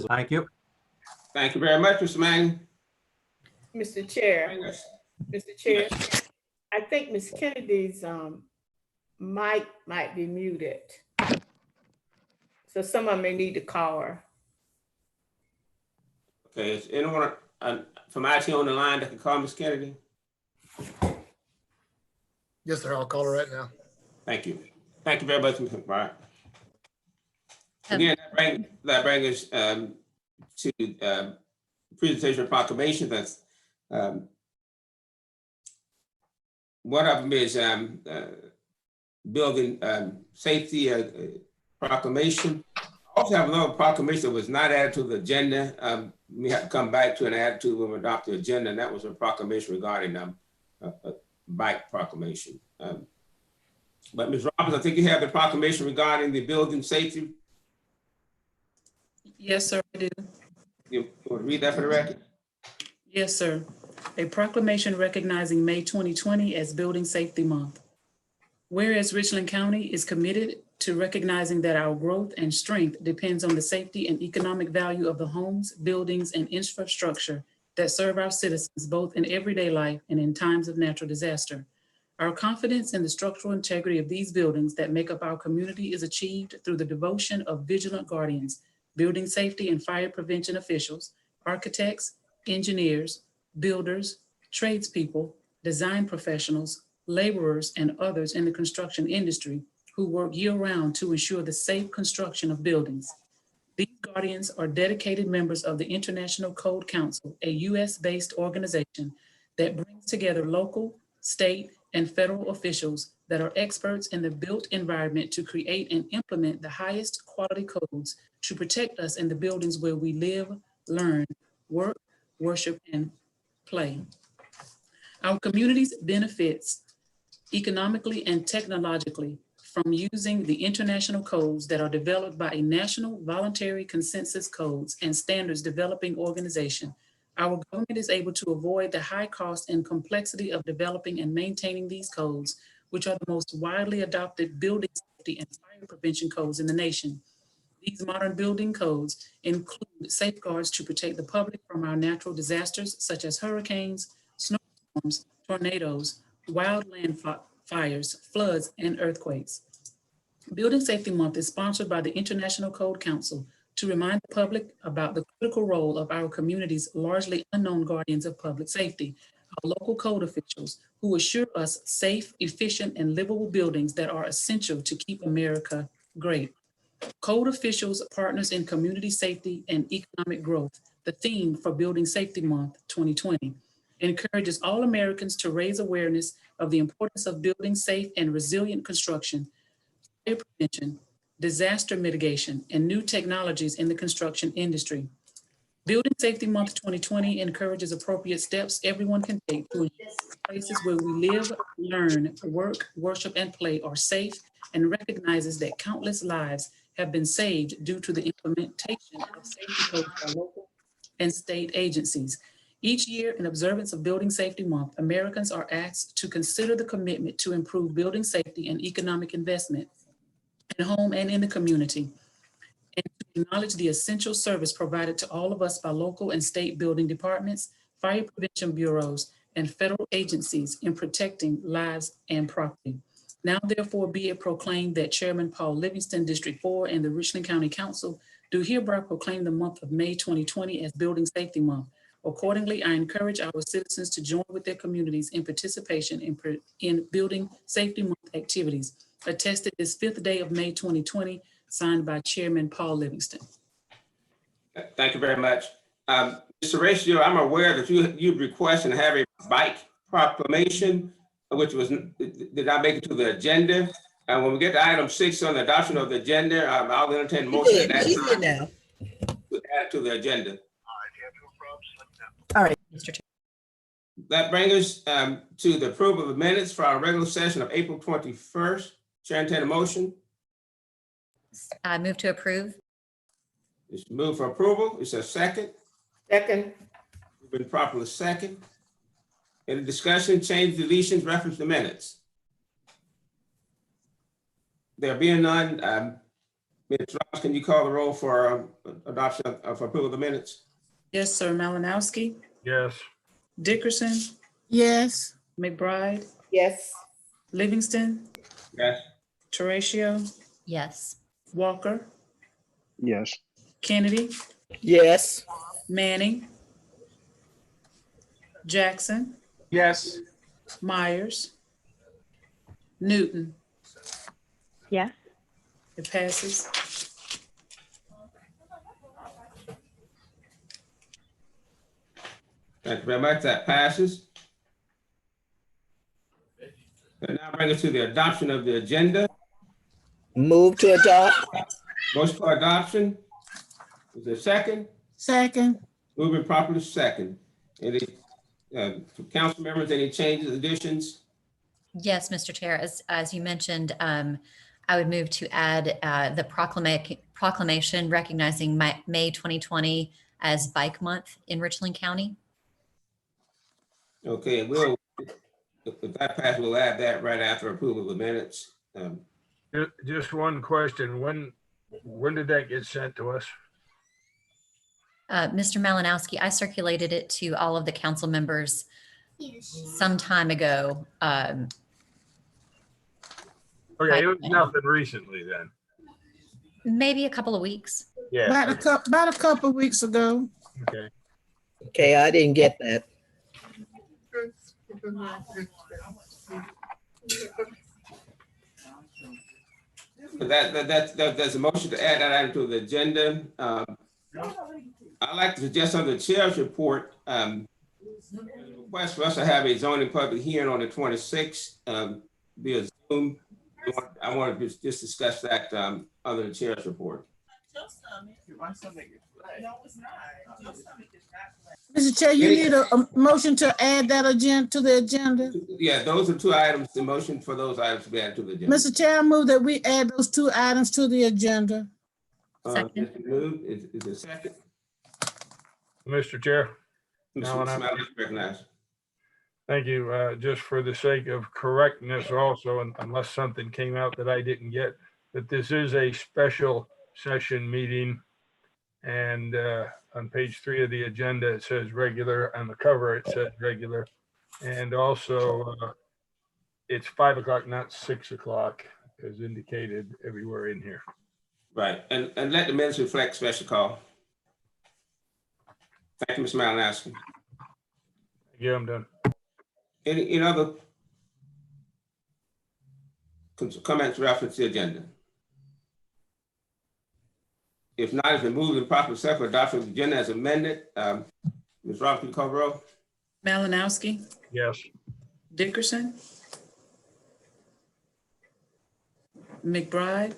Thank you. Thank you very much, Mr. Manning. Mr. Chair, I think Ms. Kennedy's mic might be muted. So someone may need to call her. Okay, is anyone from IT on the line that can call Ms. Kennedy? Yes, sir. I'll call her right now. Thank you. Thank you very much, Ms. McBride. Again, that brings us to presentation of proclamation. That's one of them is building safety proclamation. I also have another proclamation that was not added to the agenda. We have to come back to and add to when we adopt the agenda, and that was a proclamation regarding bike proclamation. But Ms. Roberts, I think you have the proclamation regarding the building safety. Yes, sir, I do. You want to read that for the record? Yes, sir. A proclamation recognizing May 2020 as Building Safety Month. Whereas Richland County is committed to recognizing that our growth and strength depends on the safety and economic value of the homes, buildings, and infrastructure that serve our citizens both in everyday life and in times of natural disaster. Our confidence in the structural integrity of these buildings that make up our community is achieved through the devotion of vigilant guardians, building safety and fire prevention officials, architects, engineers, builders, tradespeople, design professionals, laborers, and others in the construction industry who work year-round to ensure the safe construction of buildings. These guardians are dedicated members of the International Code Council, a US-based organization that brings together local, state, and federal officials that are experts in the built environment to create and implement the highest quality codes to protect us in the buildings where we live, learn, work, worship, and play. Our communities benefits economically and technologically from using the international codes that are developed by a national voluntary consensus codes and standards developing organization. Our government is able to avoid the high cost and complexity of developing and maintaining these codes, which are the most widely adopted building safety and fire prevention codes in the nation. These modern building codes include safeguards to protect the public from our natural disasters, such as hurricanes, snowstorms, tornadoes, wildland fires, floods, and earthquakes. Building Safety Month is sponsored by the International Code Council to remind the public about the critical role of our community's largely unknown guardians of public safety, our local code officials who assure us safe, efficient, and livable buildings that are essential to keep America great. Code officials, partners in community safety and economic growth, the theme for Building Safety Month 2020, encourages all Americans to raise awareness of the importance of building safe and resilient construction, fire prevention, disaster mitigation, and new technologies in the construction industry. Building Safety Month 2020 encourages appropriate steps everyone can take to ensure places where we live, learn, work, worship, and play are safe, and recognizes that countless lives have been saved due to the implementation of safety codes by local and state agencies. Each year, in observance of Building Safety Month, Americans are asked to consider the commitment to improve building safety and economic investment at home and in the community, and to acknowledge the essential service provided to all of us by local and state building departments, fire prevention bureaus, and federal agencies in protecting lives and property. Now, therefore, be it proclaimed that Chairman Paul Livingston, District 4, and the Richland County Council do hereby proclaim the month of May 2020 as Building Safety Month. Accordingly, I encourage our citizens to join with their communities in participation in Building Safety Month activities, attested this 5th day of May 2020, signed by Chairman Paul Livingston. Thank you very much. Mr. Ratio, I'm aware that you requested to have a bike proclamation, which did not make it to the agenda. And when we get to item 6 on the adoption of the agenda, I'll entertain motion to add to the agenda. All right, Mr. Chair. That brings us to the approval of the minutes for our regular session of April 21st. Chair, entertain a motion. I move to approve. It's moved for approval. It's a second. Second. Been properly second. Any discussion, change, deletions, reference to minutes? There being none, Ms. Ross, can you call the roll for adoption of approval of the minutes? Yes, sir. Malinowski, Yes. Dickerson, yes, McBride, Yes. Livingston, Yes. Teratio, Yes. Walker, Yes. Kennedy, yes, Manning, Jackson, Yes. Myers, Newton. yes, It passes. Thank you very much. That passes. And now bring us to the adoption of the agenda. move to adopt, Motion for adoption. Is there a second? second, Moving properly second. Any, council members, any changes, additions? Yes, Mr. Chair, as you mentioned, I would move to add the proclamation recognizing May 2020 as Bike Month in Richland County. Okay, and we'll, if that passes, we'll add that right after approval of the minutes. Just one question. When did that get sent to us? Mr. Malinowski, I circulated it to all of the council members some time ago. Okay, it was nothing recently then. Maybe a couple of weeks. Yeah, about a couple of weeks ago. okay. Okay, I didn't get that. That's a motion to add that item to the agenda. I'd like to suggest on the chair's report, request for us to have a zoning public hearing on the 26th via Zoom. I want to just discuss that under the chair's report. Mr. Chair, you need a motion to add that agenda to the agenda? Yeah, those are two items, the motion for those items to be added to the agenda. Mr. Chair, I move that we add those two items to the agenda. Second. It's been moved. Is there a second? Mr. Chair, Mr. Smiley, recognized. thank you. Just for the sake of correctness also, and unless something came out that I didn't get, that this is a special session meeting. And on page 3 of the agenda, it says regular. On the cover, it says regular. And also, it's 5 o'clock, not 6 o'clock, as indicated everywhere in here. Right, and let the minutes reflect special call. Thank you, Mr. Malinowski. Yeah, I'm done. Any other comments reference to the agenda? If not, it's been moved and properly second for adoption of the agenda as amended. Ms. Roberts, can you call the roll? Malinowski, Yes. Dickerson, McBride,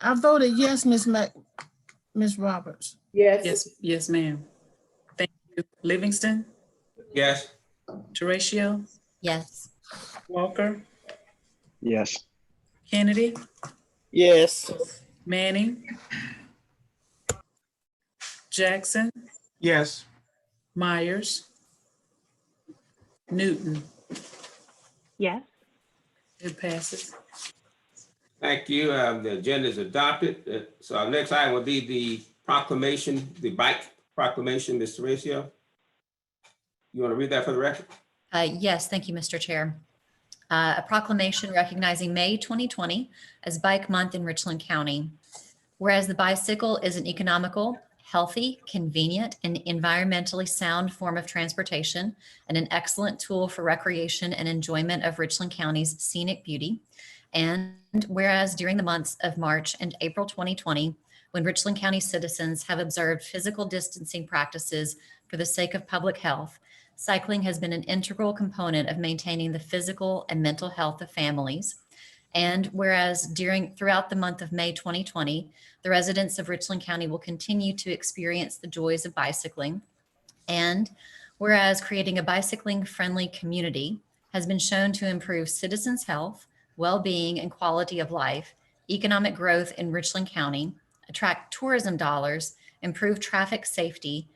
I voted yes, Ms. Roberts. Yes. yes, ma'am. Thank you. Livingston, Yes. Teratio, Yes. Walker, Yes. Kennedy, Yes. Manning, Jackson, Yes. Myers, Newton. yes, It passes. Thank you. The agenda is adopted. So our next item will be the proclamation, the bike proclamation, Mr. Ratio. You want to read that for the record? Yes, thank you, Mr. Chair. A proclamation recognizing May 2020 as Bike Month in Richland County. Whereas the bicycle is an economical, healthy, convenient, and environmentally sound form of transportation and an excellent tool for recreation and enjoyment of Richland County's scenic beauty. And whereas during the months of March and April 2020, when Richland County citizens have observed physical distancing practices for the sake of public health, cycling has been an integral component of maintaining the physical and mental health of families. And whereas throughout the month of May 2020, the residents of Richland County will continue to experience the joys of bicycling. And whereas creating a bicycling friendly community has been shown to improve citizens' health, well-being, and quality of life, economic growth in Richland County, attract tourism dollars, improve traffic safety,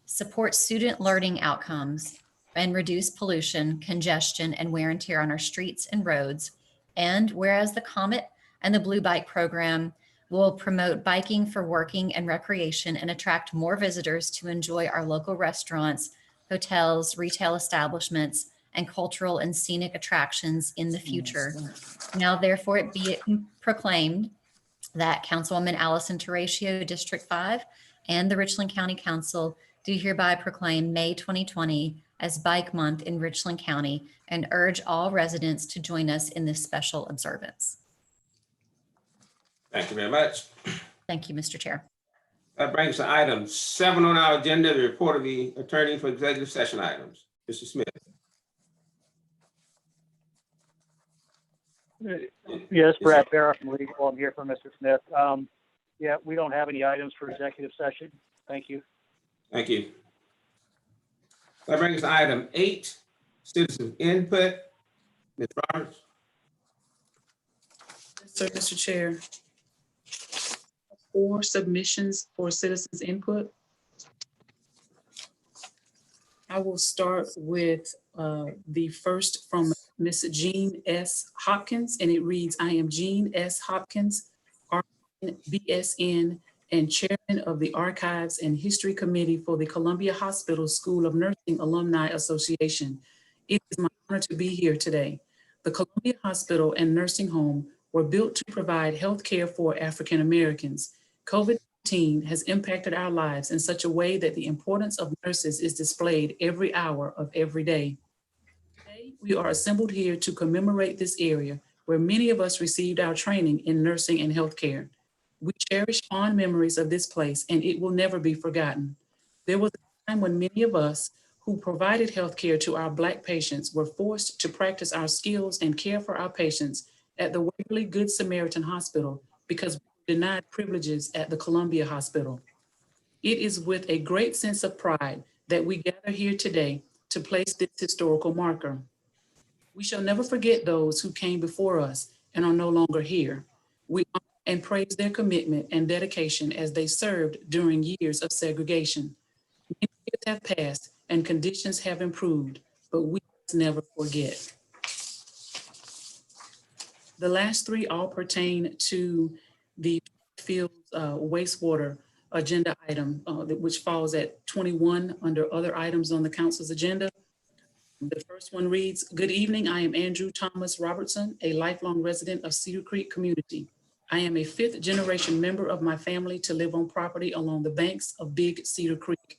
support student learning outcomes, and reduce pollution, congestion, and wear and tear on our streets and roads. And whereas the Comet and the Blue Bike program will promote biking for working and recreation and attract more visitors to enjoy our local restaurants, hotels, retail establishments, and cultural and scenic attractions in the future. Now, therefore, it be it proclaimed that Councilwoman Allison Terratio, District 5, and the Richland County Council do hereby proclaim May 2020 as Bike Month in Richland County and urge all residents to join us in this special observance. Thank you very much. Thank you, Mr. Chair. That brings us to item 7 on our agenda, the report of the attorney for executive session items. Mr. Smith. Yes, Brad Barra from Legal. I'm here for Mr. Smith. Yeah, we don't have any items for executive session. Thank you. Thank you. That brings us to item 8, citizen input. Ms. Roberts. Sir, Mr. Chair. 4 submissions for citizens input. I will start with the first from Ms. Jean S. Hopkins, and it reads, I am Jean S. Hopkins, RN, BSN, and Chairman of the Archives and History Committee for the Columbia Hospital School of Nursing Alumni Association. It is my honor to be here today. The Columbia Hospital and Nursing Home were built to provide health care for African Americans. COVID-19 has impacted our lives in such a way that the importance of nurses is displayed every hour of every day. Today, we are assembled here to commemorate this area where many of us received our training in nursing and healthcare. We cherish fond memories of this place, and it will never be forgotten. There was a time when many of us who provided healthcare to our Black patients were forced to practice our skills and care for our patients at the Waverly Good Samaritan Hospital because we were denied privileges at the Columbia Hospital. It is with a great sense of pride that we gather here today to place this historical marker. We shall never forget those who came before us and are no longer here. We honor and praise their commitment and dedication as they served during years of segregation. Many years have passed and conditions have improved, but we must never forget. The last 3 all pertain to the Fairfield wastewater agenda item, which falls at 21 under other items on the council's agenda. The first one reads, good evening, I am Andrew Thomas Robertson, a lifelong resident of Cedar Creek community. I am a 5th generation member of my family to live on property along the banks of Big Cedar Creek.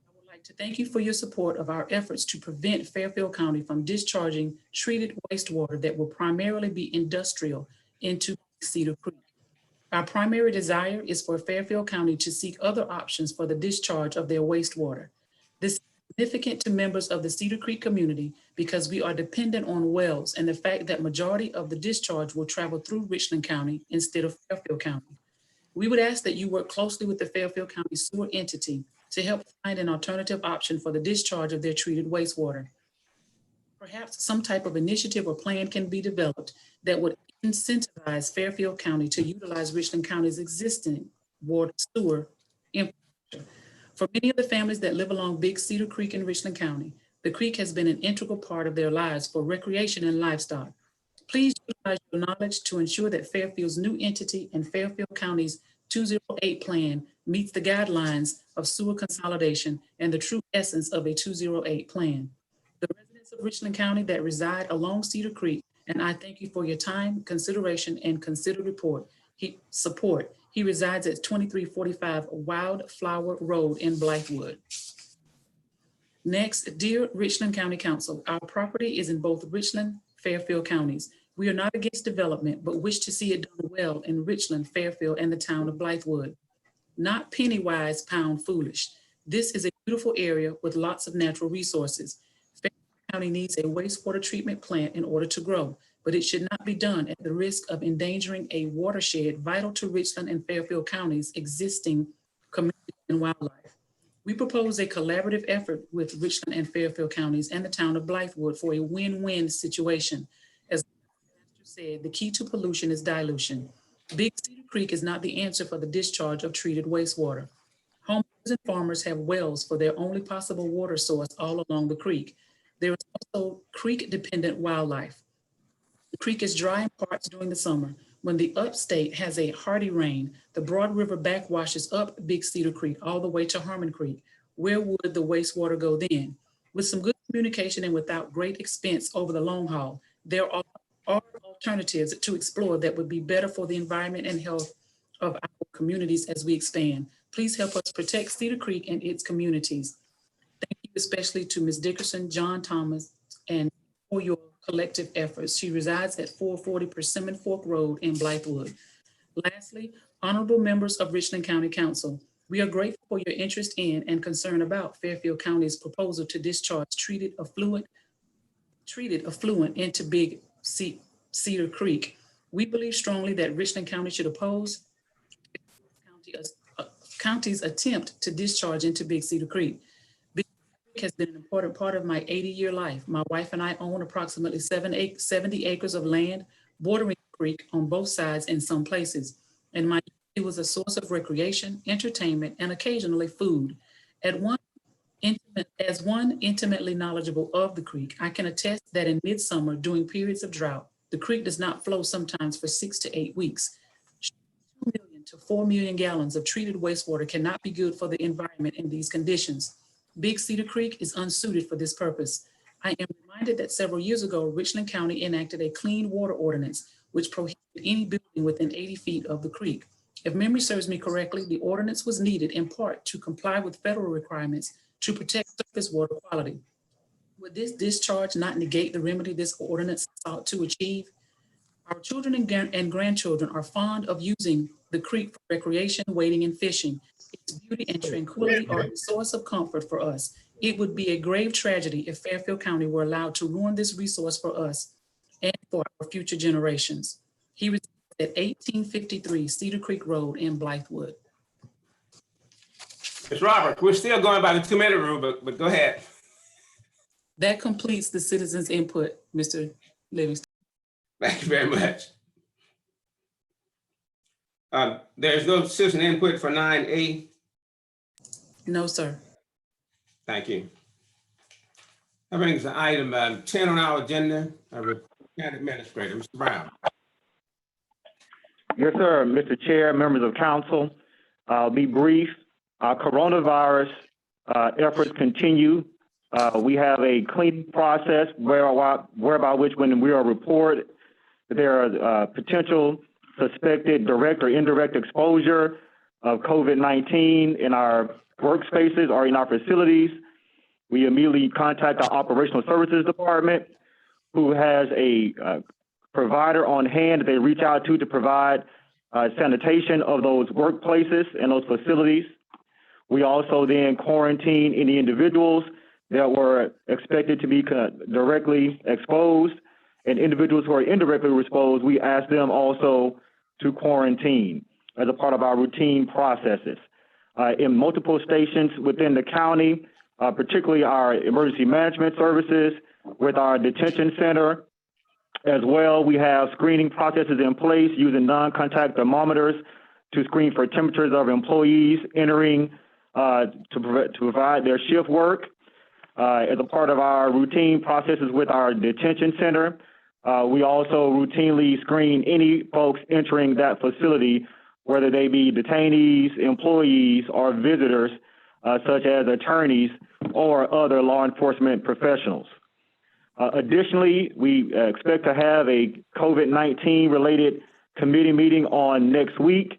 I would like to thank you for your support of our efforts to prevent Fairfield County from discharging treated wastewater that will primarily be industrial into Cedar Creek. Our primary desire is for Fairfield County to seek other options for the discharge of their wastewater. This is significant to members of the Cedar Creek community because we are dependent on wells and the fact that majority of the discharge will travel through Richland County instead of Fairfield County. We would ask that you work closely with the Fairfield County sewer entity to help find an alternative option for the discharge of their treated wastewater. Perhaps some type of initiative or plan can be developed that would incentivize Fairfield County to utilize Richland County's existing water sewer infrastructure. For many of the families that live along Big Cedar Creek in Richland County, the creek has been an integral part of their lives for recreation and livestock. Please utilize your knowledge to ensure that Fairfield's new entity and Fairfield County's 208 plan meets the guidelines of sewer consolidation and the true essence of a 208 plan. The residents of Richland County that reside along Cedar Creek, and I thank you for your time, consideration, and considered support. He resides at 2345 Wildflower Road in Blythewood. Next, dear Richland County Council, our property is in both Richland, Fairfield counties. We are not against development, but wish to see it done well in Richland, Fairfield, and the town of Blythewood. Not penny wise, pound foolish. This is a beautiful area with lots of natural resources. Fairfield County needs a wastewater treatment plant in order to grow, but it should not be done at the risk of endangering a watershed vital to Richland and Fairfield counties' existing community and wildlife. We propose a collaborative effort with Richland and Fairfield counties and the town of Blythewood for a win-win situation. As the pastor said, the key to pollution is dilution. Big Cedar Creek is not the answer for the discharge of treated wastewater. Homeowners and farmers have wells for their only possible water source all along the creek. There is also creek-dependent wildlife. The creek is dry in parts during the summer, When the upstate has a hearty rain, the Broad River backwashes up Big Cedar Creek all the way to Harmon Creek. Where would the wastewater go then? With some good communication and without great expense over the long haul, there are alternatives to explore that would be better for the environment and health of our communities as we expand. Please help us protect Cedar Creek and its communities. Thank you especially to Ms. Dickerson, John Thomas, and for your collective efforts. She resides at 440 Persimmon Fork Road in Blythewood. Lastly, honorable members of Richland County Council, we are grateful for your interest in and concern about Fairfield County's proposal to discharge treated affluent into Big Cedar Creek. We believe strongly that Richland County should oppose county's attempt to discharge into Big Cedar Creek. Big Cedar Creek has been an important part of my 80-year life. My wife and I own approximately 70 acres of land bordering the creek on both sides in some places. And my it was a source of recreation, entertainment, and occasionally food. As one intimately knowledgeable of the creek, I can attest that in midsummer, during periods of drought, the creek does not flow sometimes for 6 to 8 weeks. 2 million to 4 million gallons of treated wastewater cannot be good for the environment in these conditions. Big Cedar Creek is unsuited for this purpose. I am reminded that several years ago, Richland County enacted a clean water ordinance, which prohibited any building within 80 feet of the creek. If memory serves me correctly, the ordinance was needed in part to comply with federal requirements to protect surface water quality. Would this discharge not negate the remedy this ordinance sought to achieve? Our children and grandchildren are fond of using the creek for recreation, wading, and fishing. Its beauty and tranquility are a source of comfort for us. It would be a grave tragedy if Fairfield County were allowed to ruin this resource for us and for our future generations. He resides at 1853 Cedar Creek Road in Blythewood. Ms. Roberts, we're still going by the 2-minute rule, but go ahead. That completes the citizens' input, Mr. Livingston. Thank you very much. There's no citizen input for 9A. No, sir. Thank you. That brings the item 10 on our agenda. County Administrator, Mr. Brown. Yes, sir. Mr. Chair, members of council, I'll be brief. Our coronavirus efforts continue. We have a cleaning process whereby which when we are reported that there are potential suspected direct or indirect exposure of COVID-19 in our workspaces or in our facilities, we immediately contact our operational services department, who has a provider on hand that they reach out to provide sanitation of those workplaces and those facilities. We also then quarantine any individuals that were expected to be directly exposed, and individuals who are indirectly exposed, we ask them also to quarantine as a part of our routine processes. In multiple stations within the county, particularly our emergency management services, with our detention center as well, we have screening processes in place using non-contact thermometers to screen for temperatures of employees entering to provide their shift work. As a part of our routine processes with our detention center, we also routinely screen any folks entering that facility, whether they be detainees, employees, or visitors, such as attorneys or other law enforcement professionals. Additionally, we expect to have a COVID-19 related committee meeting on next week.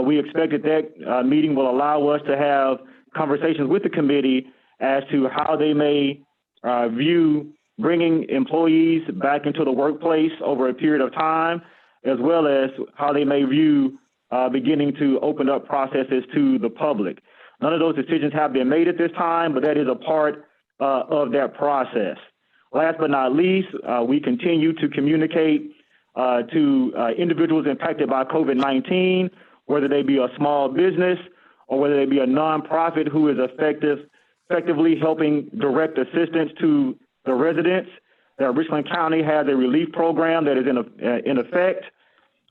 We expect that meeting will allow us to have conversations with the committee as to how they may view bringing employees back into the workplace over a period of time, as well as how they may view beginning to open up processes to the public. None of those decisions have been made at this time, but that is a part of that process. Last but not least, we continue to communicate to individuals impacted by COVID-19, whether they be a small business or whether they be a nonprofit who is effectively helping direct assistance to the residents. Richland County has a relief program that is in effect,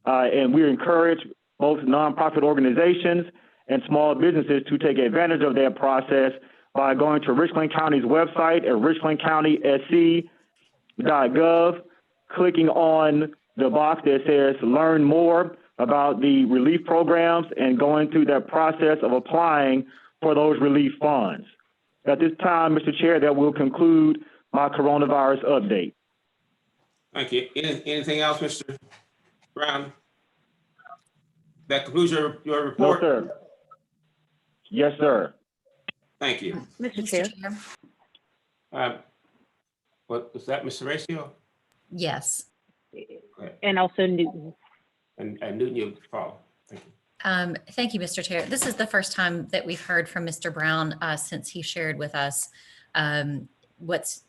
and we encourage both nonprofit organizations and small businesses to take advantage of that process by going to Richland County's website at richlandcountysc.gov, clicking on the box that says learn more about the relief programs and going through that process of applying for those relief funds. At this time, Mr. Chair, that will conclude my coronavirus update. Thank you. Anything else, Mr. Brown? That concludes your No, report? sir. Yes, sir. Thank you. Mr. Chair. What was that, Mr. Ratio? Yes. And also Newton. And Newton, you follow. Thank you. Thank you, Mr. Chair. This is the first time that we've heard from Mr. Brown since he shared with us what's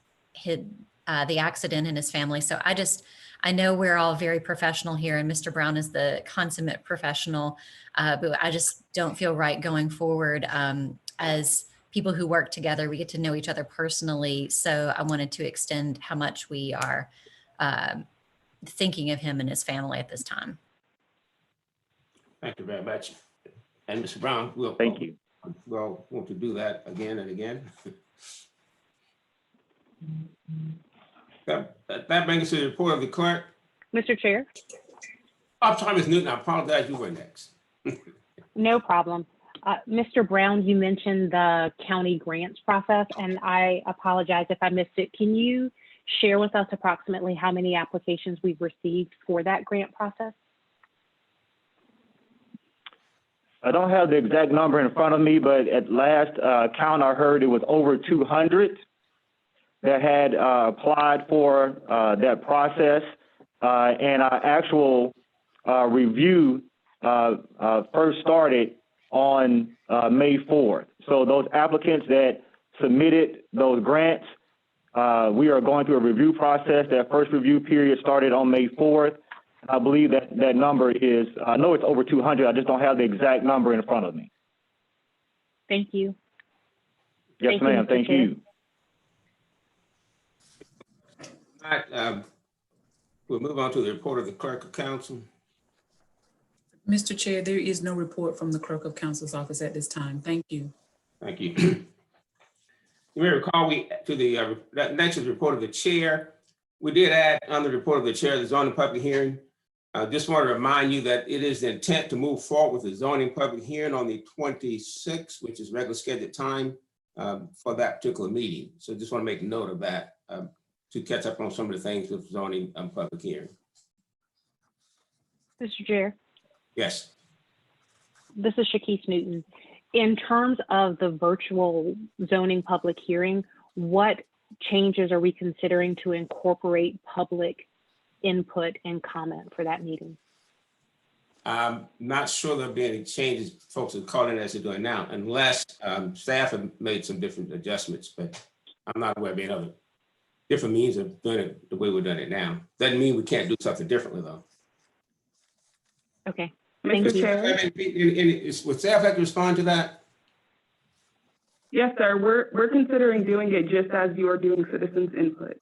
the accident in his family. So I know we're all very professional here, and Mr. Brown is the consummate professional, but I just don't feel right going forward. As people who work together, we get to know each other personally. So I wanted to extend how much we are thinking of him and his family at this time. Thank you very much. And Mr. Brown, Thank you. We'll want to do that again and again. That brings us to the report of the clerk. Mr. Chair. I'm sorry, Ms. Newton, I apologize, you were next. No problem. Mr. Brown, you mentioned the county grants process, and I apologize if I missed it. Can you share with us approximately how many applications we've received for that grant process? I don't have the exact number in front of me, but at last count I heard it was over 200 that had applied for that process. And our actual review first started on May 4th. So those applicants that submitted those grants, we are going through a review process. That first review period started on May 4th. I believe that number is, I know it's over 200. I just don't have the exact number in front of me. Thank you. Yes, ma'am. Thank you. All right, we'll move on to the report of the clerk of council. Mr. Chair, there is no report from the Clerk of Council's office at this time. Thank you. Thank you. You may recall that next is the report of the chair. We did add on the report of the chair, the zoning public hearing. I just want to remind you that it is the intent to move forward with the zoning public hearing on the 26th, which is regular scheduled time for that particular meeting. So just want to make note of that to catch up on some of the things with zoning public hearing. Mr. Chair. Yes. This is Shakise Newton. In terms of the virtual zoning public hearing, what changes are we considering to incorporate public input and comment for that meeting? I'm not sure there'll be any changes. Folks are calling as they're doing now, unless staff have made some different adjustments, but I'm not aware of any other different means of doing it the way we're doing it now. Doesn't mean we can't do something differently though. Okay, thank you. Would staff have to respond to that? Yes, sir. We're considering doing it just as you are doing citizens input.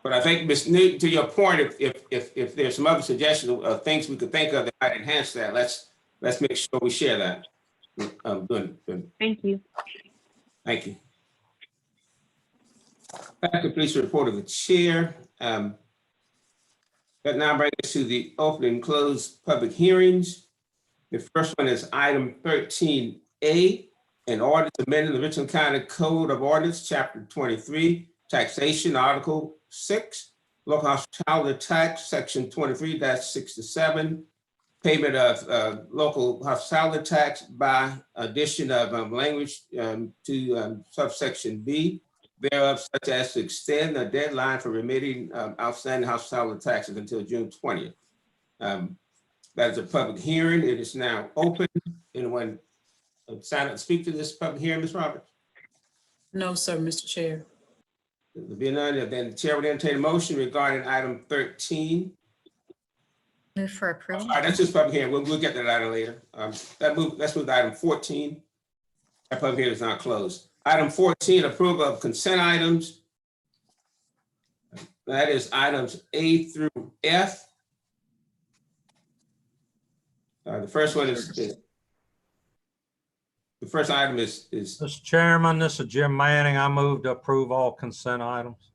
But I think, Ms. Newton, to your point, if there's some other suggestions of things we could think of that might enhance that, let's make sure we share that. Good. Thank you. Thank you. That completes the report of the chair. That now brings us to the open and closed public hearings. The first one is item 13A, an ordinance amending the Richland County Code of Ordinance, Chapter 23, Taxation, Article 6, Local Hospitality Tax, Section 23-67, payment of local hospitality tax by addition of language to subsection B thereof, such as to extend the deadline for remitting outstanding hospitality taxes until June 20th. That is a public hearing. It is now open. Anyone sign up to speak to this public hearing, Ms. Roberts? No, sir, Mr. Chair. There be none, then the chair would entertain a motion regarding item 13. Move for approval. All right, that's just public hearing. We'll get to that item later. Let's move to item 14. That public hearing is not closed. Item 14, approval of consent items. That is items A through F. The first one is the first item is. Mr. Chairman, this is Jim Manning. I move to approve all consent items.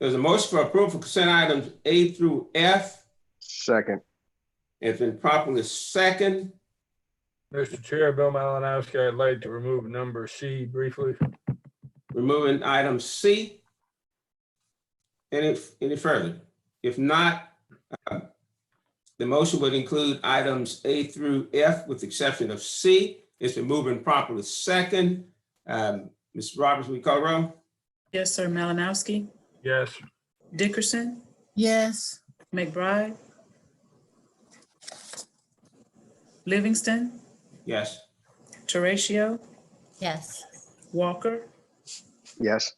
There's a motion for approval for consent items A through F. Second. It's been properly second. Mr. Chair, Bill Malinowski, I'd like to remove number C briefly. Removing item C. Any further? If not, the motion would include items A through F with the exception of C. It's been moved and properly second. Ms. Roberts, will you call roll? Yes, sir. Malinowski, Yes. Dickerson, yes, McBride, Livingston, Yes. Teratio, Yes. Walker, Yes.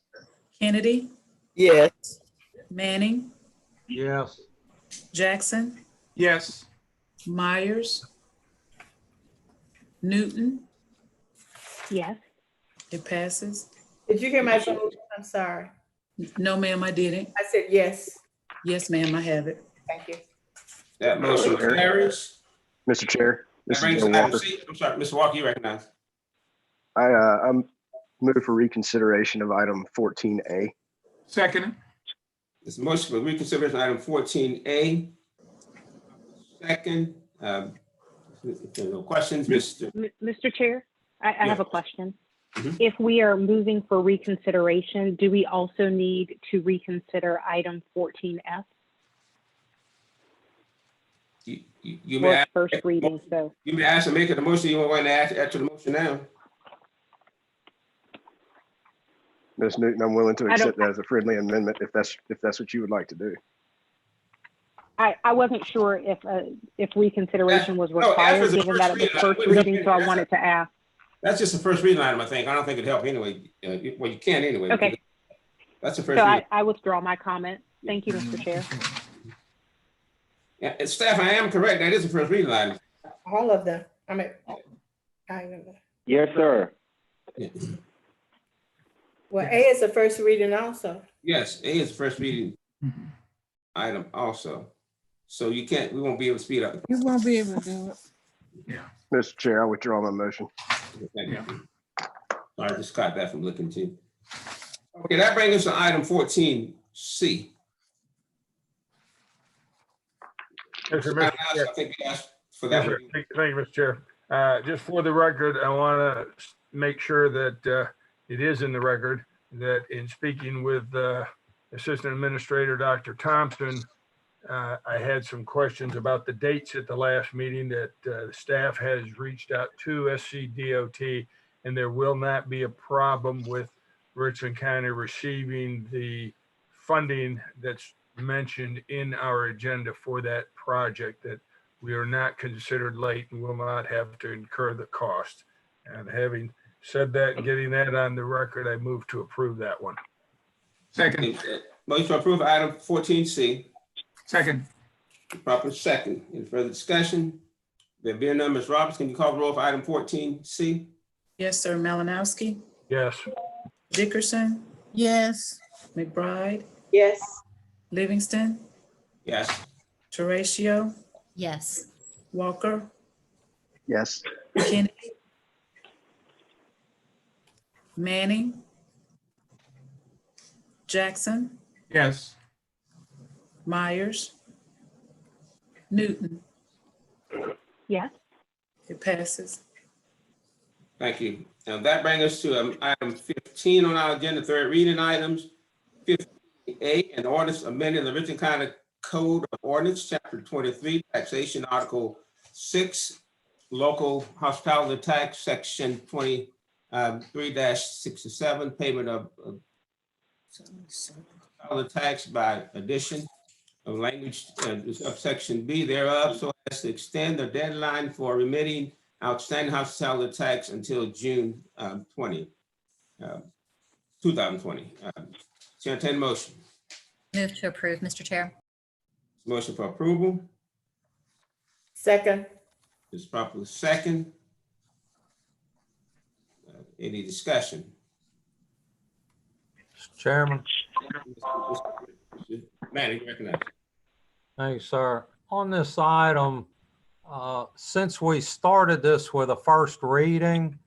Kennedy, Yes. Manning, Yes. Jackson, Yes. Myers, Newton. Yes. It passes. Did you hear my vote? I'm sorry. No, ma'am, I didn't. I said yes. Yes, ma'am, I have it. Thank you. That motion carries. Mr. Chair, That this brings is us Bill to item Walker. C. I'm sorry, Mr. Walker, you recognize. I'm move for reconsideration of item 14A. Second. This motion for reconsideration item 14A. Second. If there are no questions, Mr. Mr. Chair, I have a Yes. question. Mhm. If we are moving for reconsideration, do we also need to reconsider item 14F? You may Or ask, first reading, so. you may ask to make it a motion. You want to add to the motion now? Ms. Newton, I'm willing to I don't- accept that as a friendly amendment if that's what you would like to do. I wasn't sure if reconsideration was No, after required, the given first that it was reading, first we don't reading, need so I that. wanted to ask. That's just the first reading item, I think. I don't think it'd help anyway. Well, you can anyway. Okay. That's the So first reading. I withdraw my comment. Thank you, Mr. Chair. Yeah, and staff, I am correct. That is the first reading item. All of them. I mean, Yes, sir. Yeah. well, A is the first reading also. Yes, A is the first reading item also. So we won't be able to speed up. you won't be able to do it. Mr. Chair, I withdraw my motion. Thank you. Sorry, just caught that from looking too. Okay, that brings us to item 14C. Yes, sir, I Mr. Chair. think we asked for Yes, that sir. one. Thank you, Mr. Chair. Just for the record, I want to make sure that it is in the record that in speaking with Assistant Administrator Dr. Thompson, I had some questions about the dates at the last meeting that the staff has reached out to SCDOT, and there will not be a problem with Richland County receiving the funding that's mentioned in our agenda for that project, that we are not considered late and will not have to incur the cost. And having said that and getting that on the record, I move to approve that one. Second. Motion to approve item 14C. Second. Proper second. Any further discussion? There being none, Ms. Roberts, can you call the roll for item 14C? Yes, sir. Malinowski, Yes. Dickerson, Yes, McBride, Yes. Livingston, Yes. Teratio, Yes. Walker, Yes. Kennedy, Manning, Jackson, Yes. Myers, Newton. Yes. It passes. Thank you. Now that brings us to item 15 on our agenda, third reading items. 15A, an ordinance amending the Richland County Code of Ordinance, Chapter 23, Taxation, Article 6, Local Hospitality Tax, Section 23-67, payment of hospitality tax by addition of language of Section B thereof, so as to extend the deadline for remitting outstanding hospitality tax until June 2020. Entertain motion. Move to approve, Mr. Chair. Motion for approval Second. is properly second. Any discussion? Mr. Chairman, Manny, you recognize. thank you, sir. On this item, since we started this with a first reading,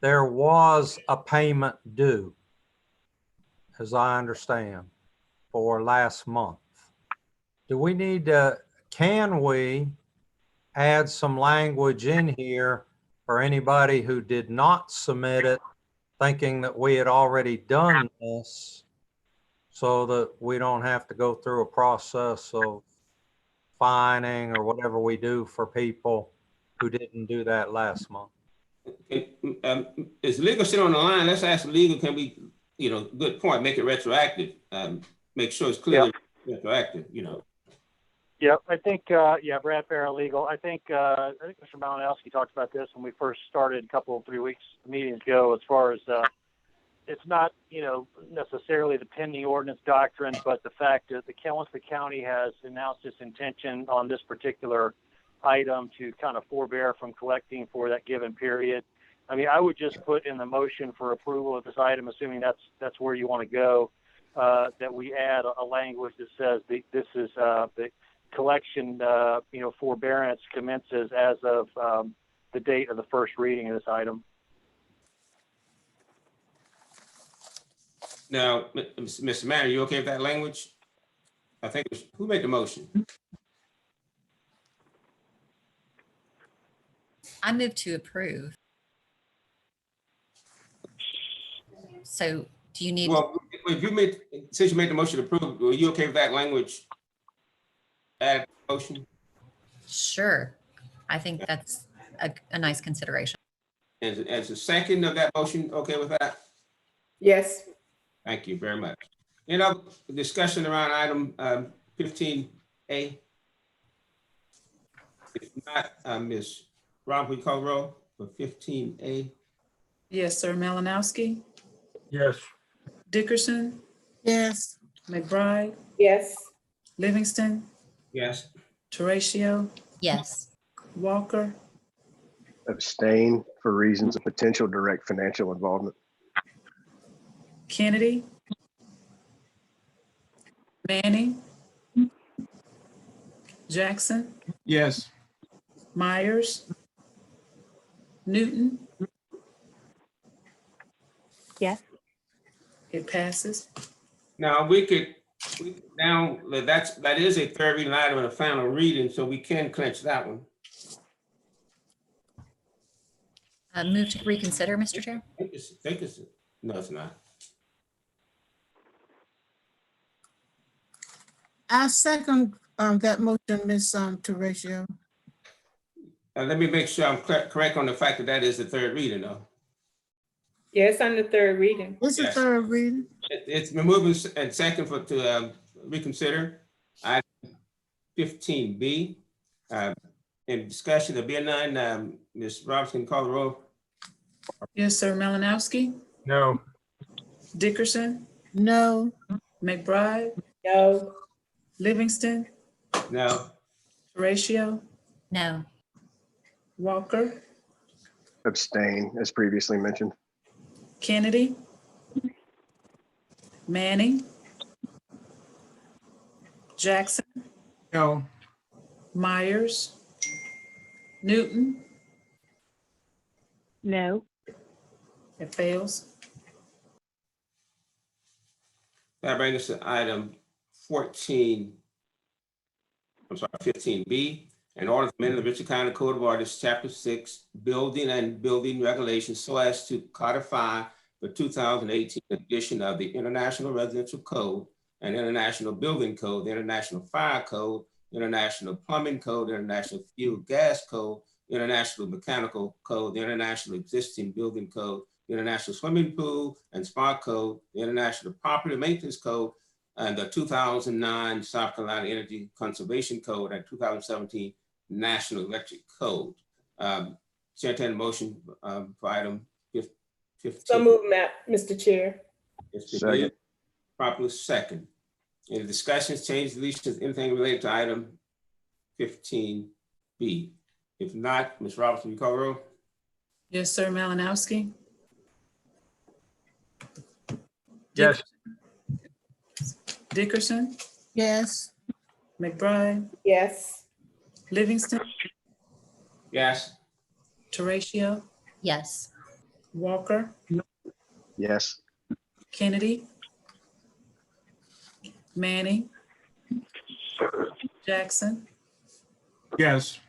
there was a payment due, as I understand. for last month. Do we need to, can we add some language in here for anybody who did not submit it, thinking that we had already done this, so that we don't have to go through a process of fining or whatever we do for people who didn't do that last month? Is legal sitting on the line? Let's ask legal, can we, good point, make it retroactive, make sure it's clearly retroactive, Yeah, I think, Brad Paralegal. I think Mr. Malinowski talked about this when we first started a couple of 3 weeks meetings ago, as far as it's not, necessarily the pending ordinance doctrine, but the fact that once the county has announced its intention on this particular item to kind of forbear from collecting for that given period. I mean, I would just put in the motion for approval of this item, assuming that's where you want to go, that we add a language that says this is the collection, forbearance commences as of the date of the first reading of this item. Now, Mr. Mann, are you okay with that language? I think, who made the motion? I move to approve. So do you need? Well, since you made the motion to approve, were you okay with that language? Add motion? Sure. I think that's a nice consideration. As a second of that motion, okay with that? Yes. Thank you very much. Discussion around item 15A. If not, Ms. Rob, we call roll for 15A. Yes, sir. Malinowski, Yes. Dickerson, Yes. McBride, Yes. Livingston, Yes. Teratio, Yes. Walker, Abstain for reasons of potential direct financial involvement. Kennedy, Manning, Jackson, Yes. Myers, Newton. Yes. It passes. Now that is a third reading item and a final reading, so we can clinch that one. Move to reconsider, Mr. Chair. No, it's not. I second that motion, Ms. Teratio. Let me make sure I'm correct on the fact that is the third reading, though. Yes, on the third reading. It's the third reading. It's been moved and second to reconsider item 15B. In discussion, there being none, Ms. Robinson, call the roll. Yes, sir. Malinowski, No. Dickerson, No. McBride, No. Livingston, No. Teratio, No. Walker, Abstain, as previously mentioned. Kennedy, Manning, Jackson, No. Myers, Newton. No. It fails. That brings us to item 15B. In order to amend the Richland County Code of Ordinance, Chapter 6, Building and Building Regulations, so as to codify the 2018 edition of the International Residential Code and International Building Code, the International Fire Code, International Plumbing Code, International Fuel Gas Code, International Mechanical Code, the International Existing Building Code, the International Swimming Pool and Spa Code, the International Property Maintenance Code, and the 2009 South Carolina Energy Conservation Code and 2017 National Electric Code. Entertain motion for item 15. So moved, Mr. Chair. Second. Properly second. Any discussions, changes, deletions, anything related to item 15B? If not, Ms. Robinson, you call roll? Yes, sir. Malinowski, Yes. Dickerson, Yes. McBride, Yes. Livingston, Yes. Teratio, Yes. Walker, Yes. Kennedy, Manning, Jackson, Yes.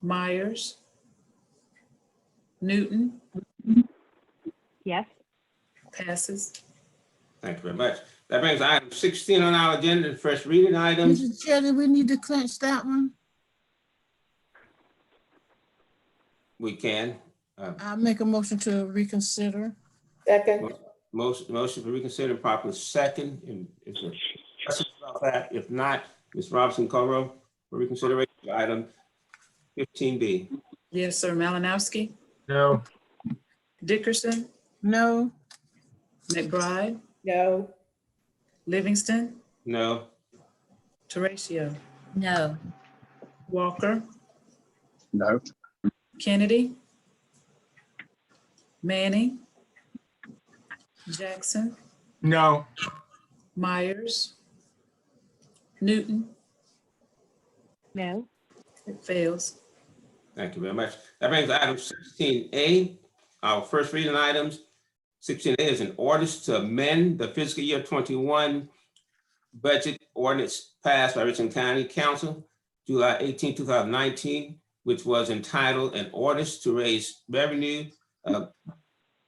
Myers, Newton, Yes. passes. Thank you very much. That brings item 16 on our agenda, the first reading items. Mr. Chair, do we need to clench that one? We can. I'll make a motion to reconsider. Second, Motion for reconsider properly second. And if there's questions about that, if not, Ms. Robinson Coro for reconsideration, item 15B. Yes, sir. Malinowski, No. Dickerson, No. McBride, no. Livingston, No. Teratio, No. Walker, No. Kennedy, Manning, Jackson, No. Myers, Newton. No. It fails. Thank you very much. That brings item 16A, our first reading items. 16A is an orders to amend the fiscal year 21 budget ordinance passed by Richland County Council, July 18, 2019, which was entitled an orders to raise revenue,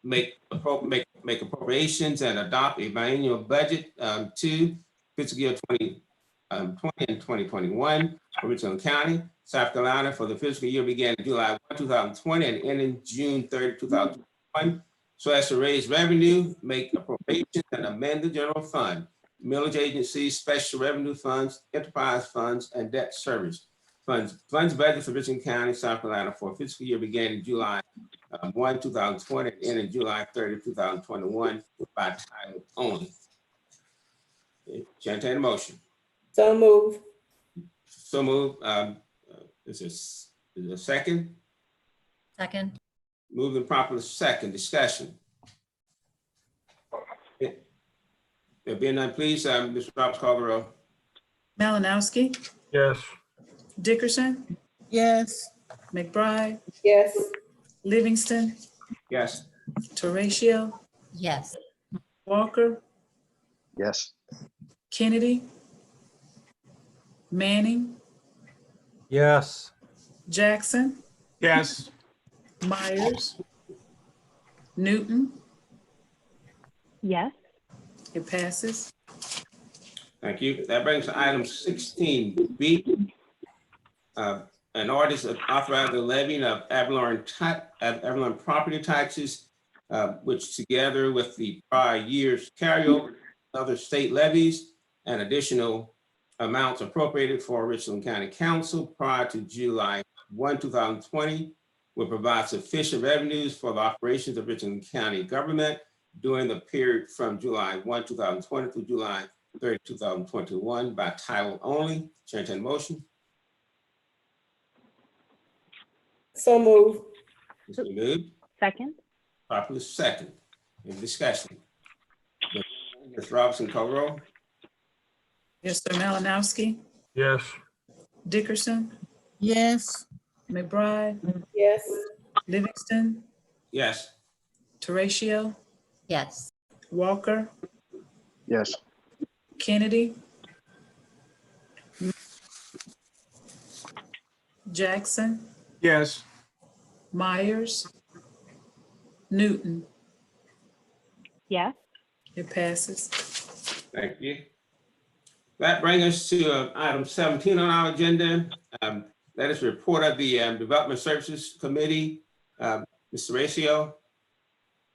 make appropriations and adopt a biennial budget to fiscal year 2020 and 2021 for Richland County, South Carolina, for the fiscal year began July 1, 2020 and ending June 30, 2021, so as to raise revenue, make appropriations, and amend the general fund, millage agencies, special revenue funds, enterprise funds, and debt service funds. Funds budget for Richland County, South Carolina for fiscal year beginning July 1, 2020 and ending July 30, 2021 by title only. Entertain a motion. So move. So move. Is there a second? Second. Moved and properly second. Discussion. There being none, please, Mr. Roberts, call the roll. Malinowski, Yes. Dickerson, Yes. McBride, Yes. Livingston, Yes. Teratio, Yes. Walker, Yes. Kennedy, Manning, Yes. Jackson, Yes. Myers, Newton. Yes. It passes. Thank you. That brings to item 16B. An orders to authorize the levying of ad valorem property taxes, which together with the prior year's carryover, other state levies, and additional amounts appropriated for Richland County Council prior to July 1, 2020, will provide sufficient revenues for the operations of Richland County government during the period from July 1, 2020 through July 30, 2021 by title only. Chair, entertain a motion. So move. It's been moved, Second. properly second. Any discussion? Ms. Robinson, call the roll. Yes, sir. Malinowski, Yes. Dickerson, Yes. McBride, Yes. Livingston, Yes. Teratio, Yes. Walker, Yes. Kennedy, Jackson, Yes. Myers, Newton. Yes. It passes. Thank you. That brings us to item 17 on our agenda. That is report of the Development Services Committee. Mr. Ratio.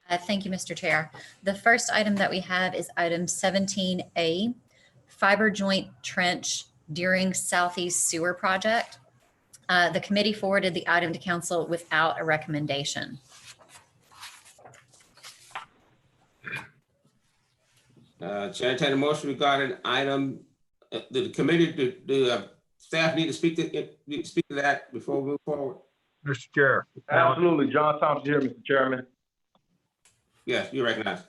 Thank you, Mr. Chair. The first item that we have is item 17A, fiber joint trench during Southeast Sewer Project. The committee forwarded the item to council without a recommendation. Chair, entertain a motion regarding item. The committee, do staff need to speak to that before we move forward? Mr. Chair. Absolutely. John Thompson here, Mr. Chairman. Yes, you recognize.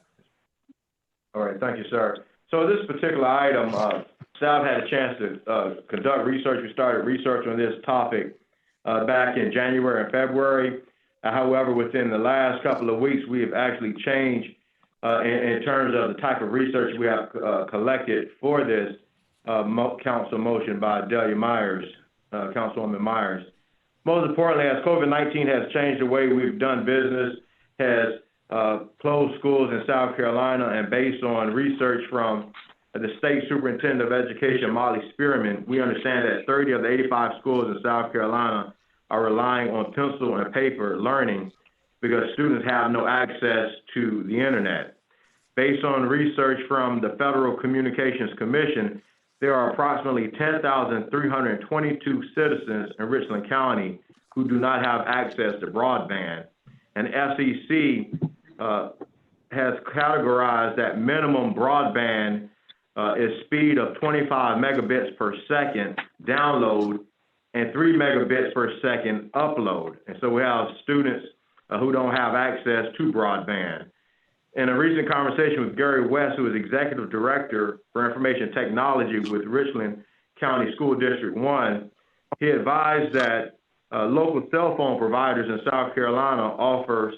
All right, thank you, sir. So this particular item, staff had a chance to conduct research. We started research on this topic back in January and February. However, within the last couple of weeks, we have actually changed in terms of the type of research we have collected for this council motion by Delia Myers, Councilwoman Myers. Most importantly, as COVID-19 has changed the way we've done business, has closed schools in South Carolina, and based on research from the State Superintendent of Education, Molly Spearman, we understand that 30 of the 85 schools in South Carolina are relying on pencil and paper learning because students have no access to the internet. Based on research from the Federal Communications Commission, there are approximately 10,322 citizens in Richland County who do not have access to broadband. And FCC has categorized that minimum broadband is speed of 25 megabits per second download and 3 megabits per second upload. And so we have students who don't have access to broadband. In a recent conversation with Gary West, who is Executive Director for Information Technology with Richland County School District 1, he advised that local cell phone providers in South Carolina offer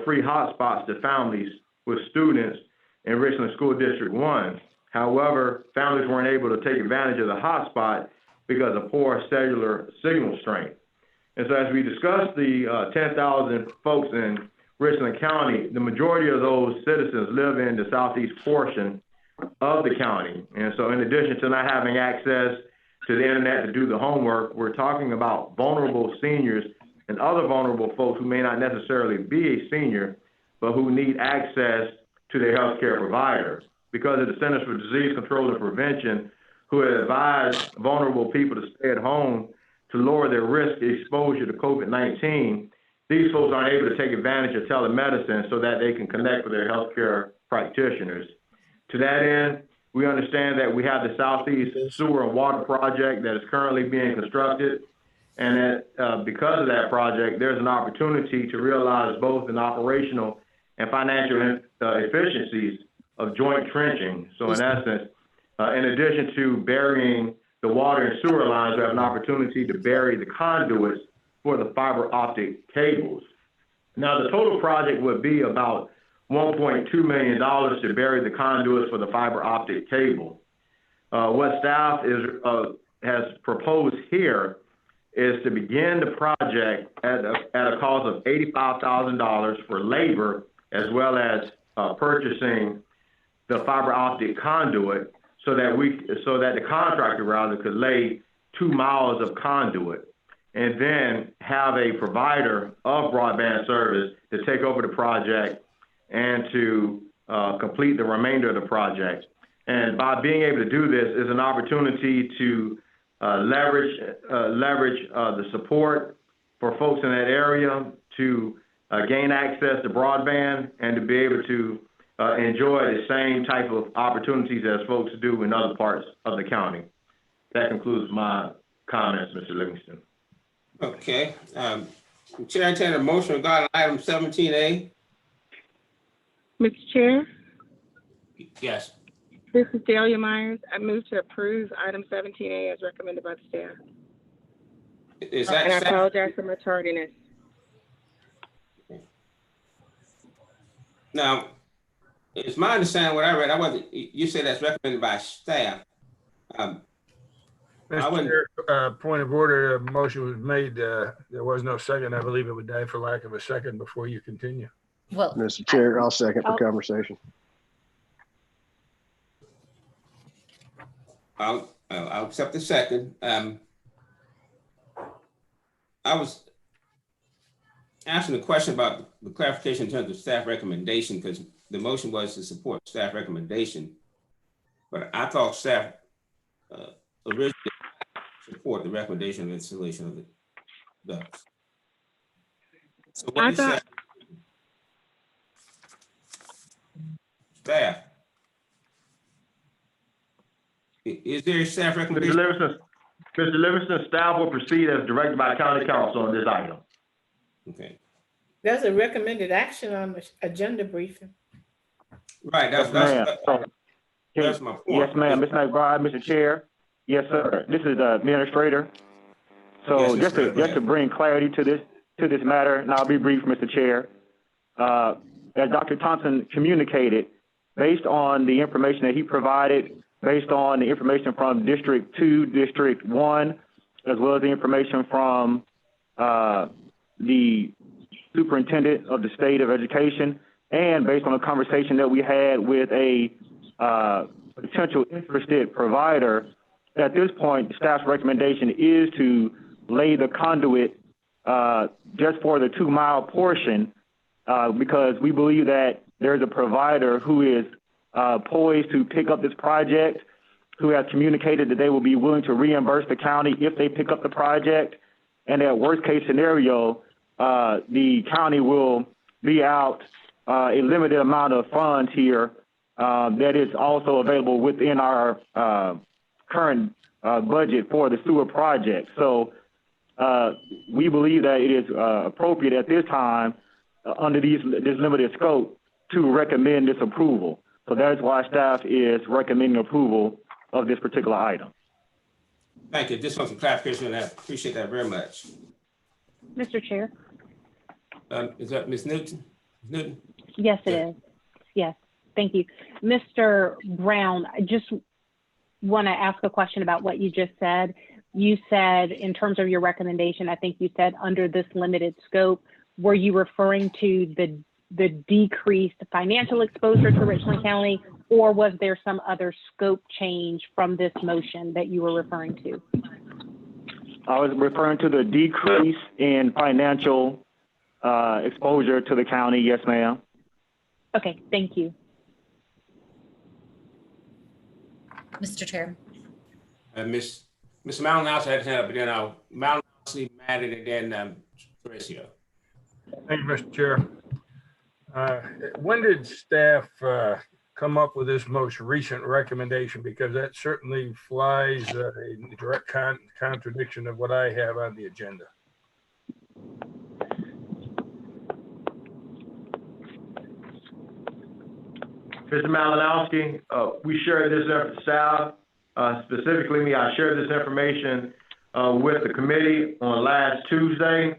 free hotspots to families with students in Richland School District 1. However, families weren't able to take advantage of the hotspot because of poor cellular signal strength. And so as we discussed the 10,000 folks in Richland County, the majority of those citizens live in the southeast portion of the county. And so in addition to not having access to the internet to do the homework, we're talking about vulnerable seniors and other vulnerable folks who may not necessarily be a senior, but who need access to their healthcare provider. Because of the Centers for Disease Control and Prevention, who have advised vulnerable people to stay at home to lower their risk exposure to COVID-19, these folks aren't able to take advantage of telemedicine so that they can connect with their healthcare practitioners. To that end, we understand that we have the Southeast Sewer and Water Project that is currently being constructed, and that because of that project, there's an opportunity to realize both an operational and financial efficiencies of joint trenching. So in essence, in addition to burying the water and sewer lines, we have an opportunity to bury the conduits for the fiber optic cables. Now, the total project would be about $1.2 million to bury the conduits for the fiber optic cable. What staff has proposed here is to begin the project at a cost of $85,000 for labor, as well as purchasing the fiber optic conduit, so that the contractor rather could lay 2 miles of conduit, and then have a provider of broadband service to take over the project and to complete the remainder of the project. And by being able to do this is an opportunity to leverage the support for folks in that area to gain access to broadband and to be able to enjoy the same type of opportunities as folks do in other parts of the county. That concludes my comments, Mr. Livingston. Okay. Chair, I entertain a motion regarding item 17A. Mr. Chair, Yes. this is Delia Myers. I move to approve item 17A as recommended by the staff. Is And I that apologize for my tardiness. now? It's my understanding what I read. You said that's recommended by staff. Mr. Chair, point of order, a motion was made. There was no second. I believe it would die for lack of a second before you continue. Well, Mr. Chair, I'll second for conversation. I'll accept the second. I was asking a question about the clarification in terms of staff recommendation, because the motion was to support staff recommendation, but I thought staff originally support the recommendation of installation of the ducts. So what is staff? Is there a staff recommendation? Mr. Livingston, staff will proceed as directed by county council on this item. Okay. There's a recommended action on the agenda briefing. Right, that's my point. Yes, ma'am. Ms. McBride, Mr. Chair. Yes, sir. This is the administrator. So Yes, just to bring clarity to this matter, and I'll be brief, Mr. Chair. as Dr. Thompson communicated, based on the information that he provided, based on the information from District 2, District 1, as well as the information from the superintendent of the state of education, and based on a conversation that we had with a potential interested provider, at this point, the staff's recommendation is to lay the conduit just for the 2 mile portion, because we believe that there's a provider who is poised to pick up this project, who has communicated that they will be willing to reimburse the county if they pick up the project. And at worst case scenario, the county will be out a limited amount of funds here that is also available within our current budget for the sewer project. So we believe that it is appropriate at this time under this limited scope to recommend this approval. So that's why staff is recommending approval of this particular item. Thank you. Just want some clarification on that. Appreciate that very much. Mr. Chair? Is that Ms. Newton? Newton? Yes, it is. Yes, thank you. Mr. Brown, I just want to ask a question about what you just said. You said, in terms of your recommendation, I think you said under this limited scope, were you referring to the decreased financial exposure to Richland County, or was there some other scope change from this motion that you were referring to? I was referring to the decrease in financial exposure to the county. Yes, ma'am. Okay, thank you. Mr. Chair. Mr. Malinowski had his hand up, but then Malinowski, Madden, and then Teresa. Thank you, Mr. Chair. When did staff come up with this most recent recommendation? Because that certainly flies a direct contradiction of what I have on the agenda. Mr. Malinowski, we shared this staff, specifically me, I shared this information with the committee on last Tuesday.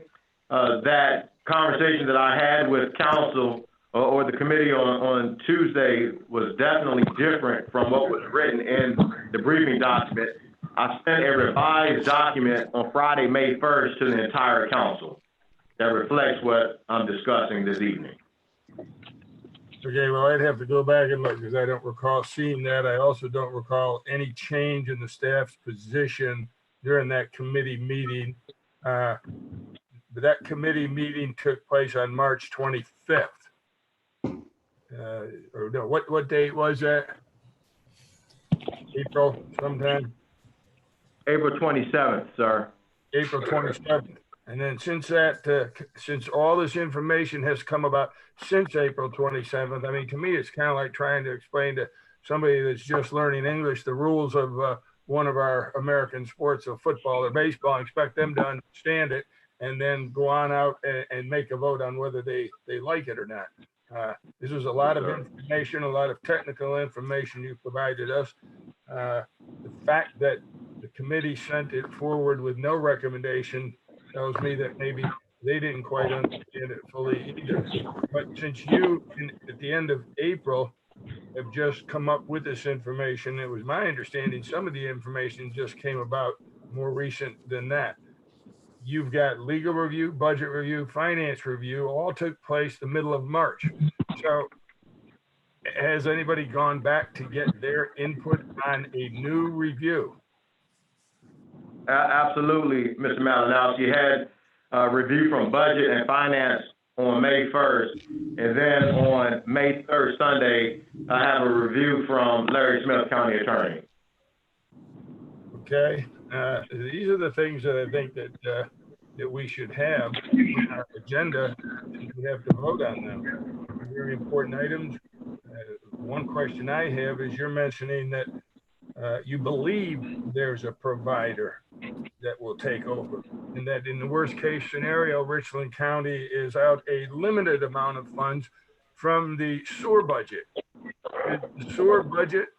That conversation that I had with council or the committee on Tuesday was definitely different from what was written in the briefing document. I sent a revised document on Friday, May 1st to the entire council that reflects what I'm discussing this evening. Okay, well, I'd have to go back and look because I don't recall seeing that. I also don't recall any change in the staff's position during that committee meeting. But that committee meeting took place on March 25th. Or no, what date was that? April sometime? April 27th, sir. April 27th. And then since that, since all this information has come about since April 27th, I mean, to me, it's kind of like trying to explain to somebody that's just learning English the rules of one of our American sports of football or baseball, and expect them to understand it and then go on out and make a vote on whether they like it or not. This is a lot of information, a lot of technical information you provided us. The fact that the committee sent it forward with no recommendation tells me that maybe they didn't quite understand it fully either. But since you, at the end of April, have just come up with this information, it was my understanding some of the information just came about more recent than that. You've got legal review, budget review, finance review, all took place the middle of March. So has anybody gone back to get their input on a new review? Absolutely, Mr. Malinowski. You had a review from budget and finance on May 1st, and then on May 3rd, Sunday, I have a review from Larry Smith, County Attorney. Okay. These are the things that I think that we should have in our agenda. We have to vote on them. Very important items. One question I have is you're mentioning that you believe there's a provider that will take over, and that in the worst case scenario, Richland County is out a limited amount of funds from the sewer budget. The sewer budget,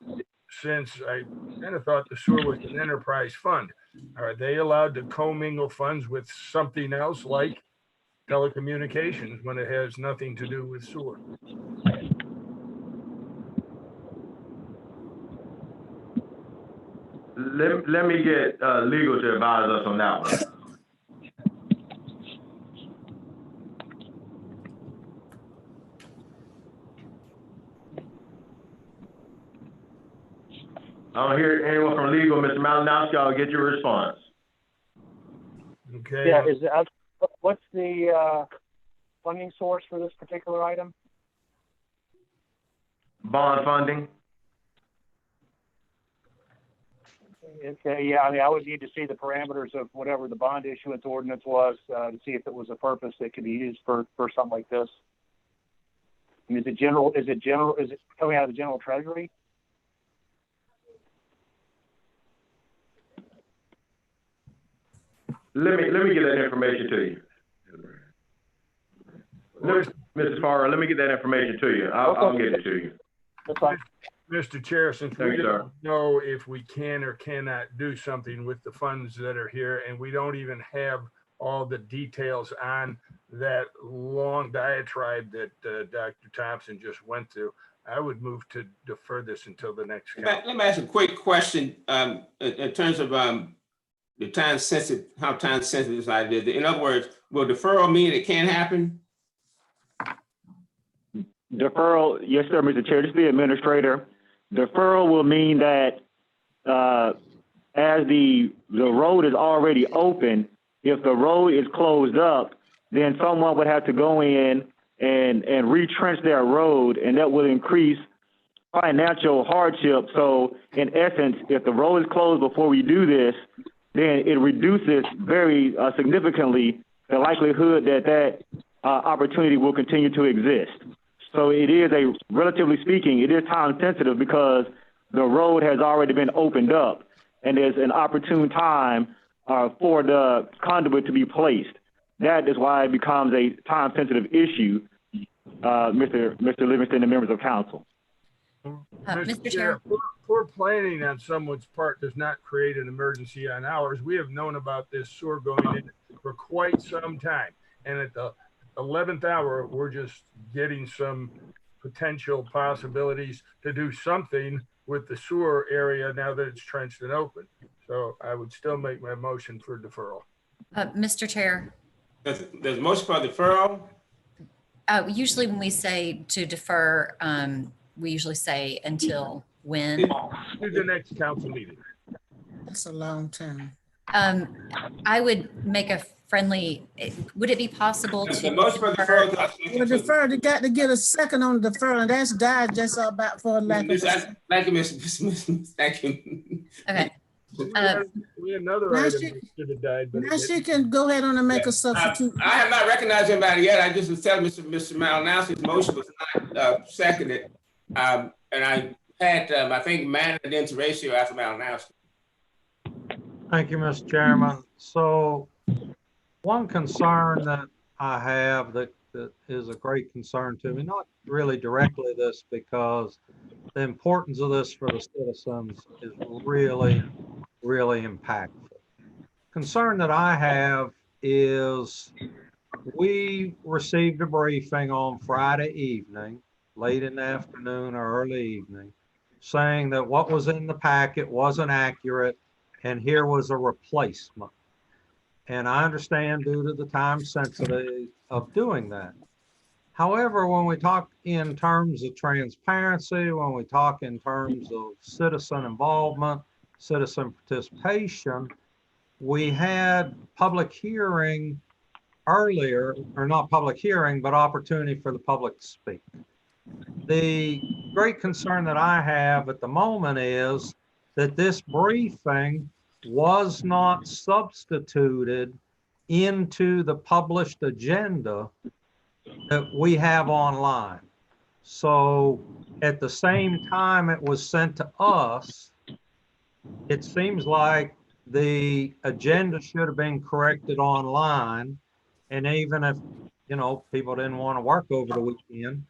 since I kind of thought the sewer was an enterprise fund, are they allowed to commingle funds with something else like telecommunications when it has nothing to do with sewer. Let me get legal to advise us on that one. I don't hear anyone from legal. Mr. Malinowski, I'll get your response. Okay. Yeah, what's the funding source for this particular item? Bond funding? Okay, yeah, I mean, I would need to see the parameters of whatever the bond issuance ordinance was to see if it was a purpose that could be used for something like this. I mean, is it coming out of the general treasury? Let me get that information to you. Mrs. Farrar, let me get that information to you. I'll get it to you. That's fine. Mr. Chair, since Thank we you, sir. don't know if we can or cannot do something with the funds that are here, and we don't even have all the details on that long diatribe that Dr. Thompson just went through, I would move to defer this until the next council. Let me ask a quick question in terms of the time sensitive, how time sensitive this idea is. In other words, will deferral mean it can't happen? Deferral, yes, sir, Mr. Chair, this is the administrator. Deferral will mean that as the road is already open, if the road is closed up, then someone would have to go in and retrench their road, and that will increase financial hardship. So in essence, if the road is closed before we do this, then it reduces very significantly the likelihood that opportunity will continue to exist. So it is relatively speaking, it is time sensitive because the road has already been opened up and there's an opportune time for the conduit to be placed. That is why it becomes a time sensitive issue, Mr. Livingston and members of council. Mr. Chair, poor planning on someone's part does not create an emergency on ours. We have known about this sewer going in for quite some time. And at the 11th hour, we're just getting some potential possibilities to do something with the sewer area now that it's trenched and open. So I would still make my motion for deferral. Mr. Chair. There's a motion for deferral? Usually when we say to defer, we usually say until when? To the next council meeting. That's a long time. I would make a friendly, would it be possible to defer? Well, defer, they got to get a second on the deferral, and that's died just about for lack of. Thank you, Ms. Thank you. Okay. We had another now item she- that should have died, but Now she can go ahead on and make a substitute. I have not recognized anybody yet. I just was telling Mr. Malinowski's motion was not seconded. And I had, I think, managed into ratio after Malinowski. Thank you, Mr. Chairman. So one concern that I have that is a great concern to me, not really directly this, because the importance of this for the citizens is really, really impactful. Concern that I have is we received a briefing on Friday evening, late in the afternoon or early evening, saying that what was in the packet wasn't accurate and here was a replacement. And I understand due to the time sensitivity of doing that. However, when we talk in terms of transparency, when we talk in terms of citizen involvement, citizen participation, we had public hearing earlier, or not public hearing, but opportunity for the public to speak. The great concern that I have at the moment is that this briefing was not substituted into the published agenda that we have online. So at the same time it was sent to us, it seems like the agenda should have been corrected online. And even if, you know, people didn't want to work over the weekend,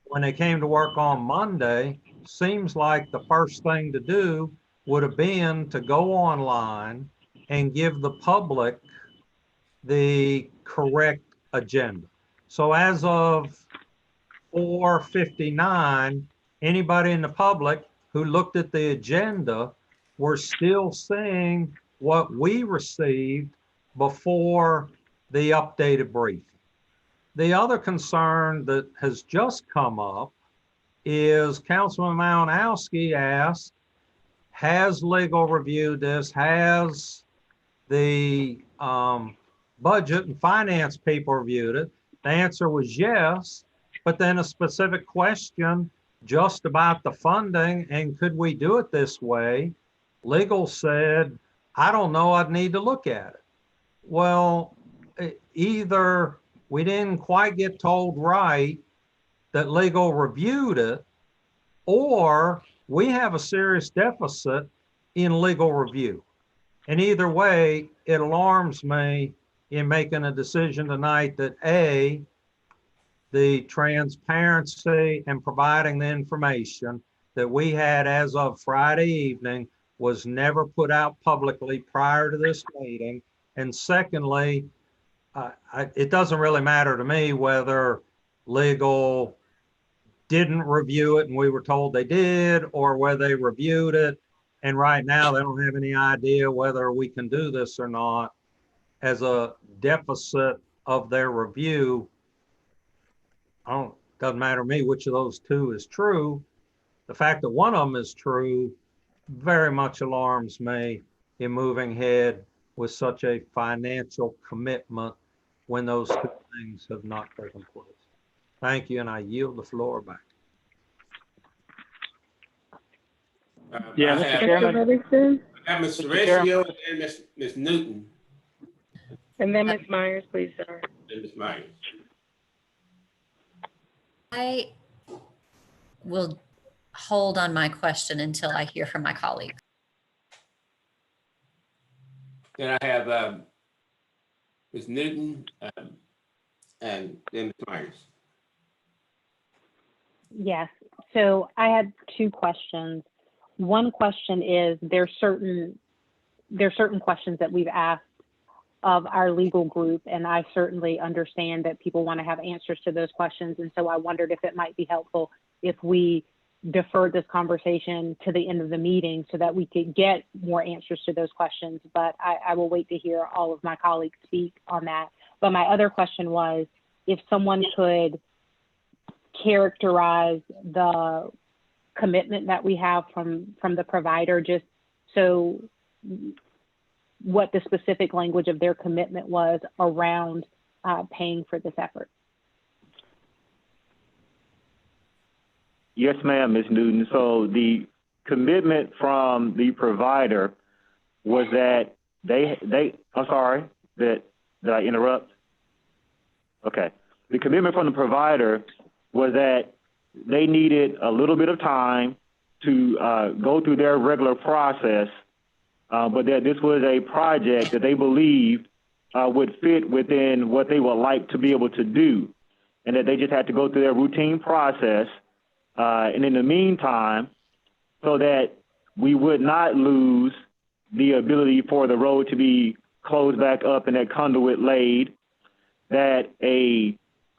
when they came to work on Monday, seems like the first thing to do would have been to go online and give the public the correct agenda. So as of 4:59, anybody in the public who looked at the agenda were still seeing what we received before the updated briefing. The other concern that has just come up is Councilman Malinowski asked, has legal reviewed this? Has the budget and finance people reviewed it? The answer was yes, but then a specific question just about the funding and could we do it this way? Legal said, I don't know, I'd need to look at it. Well, either we didn't quite get told right that legal reviewed it, or we have a serious deficit in legal review. And either way, it alarms me in making a decision tonight that A, the transparency and providing the information that we had as of Friday evening was never put out publicly prior to this meeting. And secondly, it doesn't really matter to me whether legal didn't review it and we were told they did, or whether they reviewed it and right now they don't have any idea whether we can do this or not. As a deficit of their review, doesn't matter to me which of those two is true. The fact that one of them is true very much alarms me in moving ahead with such a financial commitment when those two things have not taken place. Thank you, and I yield the floor back. Yeah, Mr. Chairman. Mr. Ratio and Ms. Newton. And then Ms. Myers, please, sir. And Ms. Myers. I will hold on my question until I hear from my colleagues. Then I have Ms. Newton and then Ms. Myers. Yes. So I had two questions. One question is there's certain questions that we've asked of our legal group, and I certainly understand that people want to have answers to those questions. And so I wondered if it might be helpful if we deferred this conversation to the end of the meeting so that we could get more answers to those questions. But I will wait to hear all of my colleagues speak on that. But my other question was if someone could characterize the commitment that we have from the provider, just so what the specific language of their commitment was around paying for this effort. Yes, ma'am, Ms. Newton. So the commitment from the provider was that I'm sorry, did I interrupt? Okay. The commitment from the provider was that they needed a little bit of time to go through their regular process, but that this was a project that they believed would fit within what they would like to be able to do, and that they just had to go through their routine process. And in the meantime, so that we would not lose the ability for the road to be closed back up and that conduit laid, that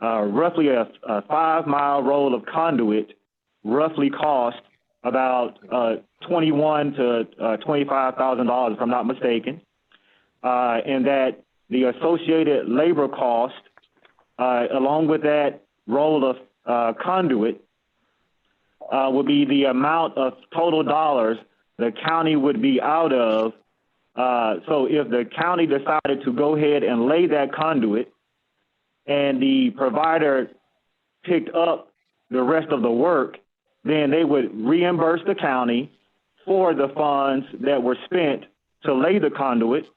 roughly a 5-mile roll of conduit roughly cost about $21,000 to $25,000, if I'm not mistaken, and that the associated labor cost, along with that roll of conduit, would be the amount of total dollars the county would be out of. So if the county decided to go ahead and lay that conduit and the provider picked up the rest of the work, then they would reimburse the county for the funds that were spent to lay the conduit.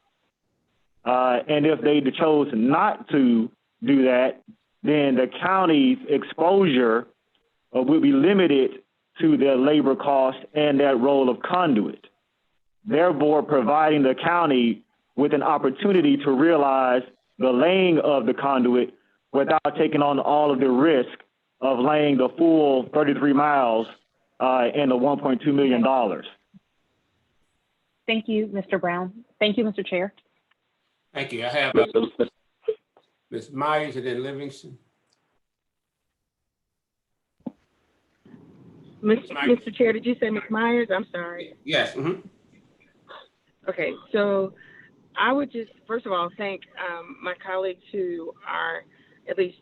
And if they chose not to do that, then the county's exposure will be limited to their labor cost and that roll of conduit, therefore providing the county with an opportunity to realize the laying of the conduit without taking on all of the risk of laying the full 33 miles and the $1.2 million. Thank you, Mr. Brown. Thank you, Mr. Chair. Thank you. I have Ms. Myers and then Livingston. Mr. Chair, did you say Ms. Myers? I'm sorry. Yes. Okay, so I would just, first of all, thank my colleagues who are at least,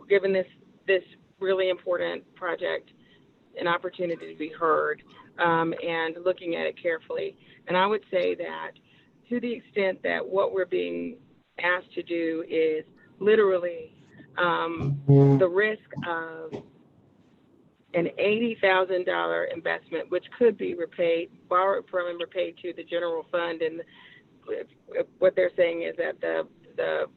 given this really important project an opportunity to be heard and looking at it carefully. And I would say that to the extent that what we're being asked to do is literally the risk of an $80,000 investment, which could be borrowed from and repaid to the general fund. And what they're saying is that the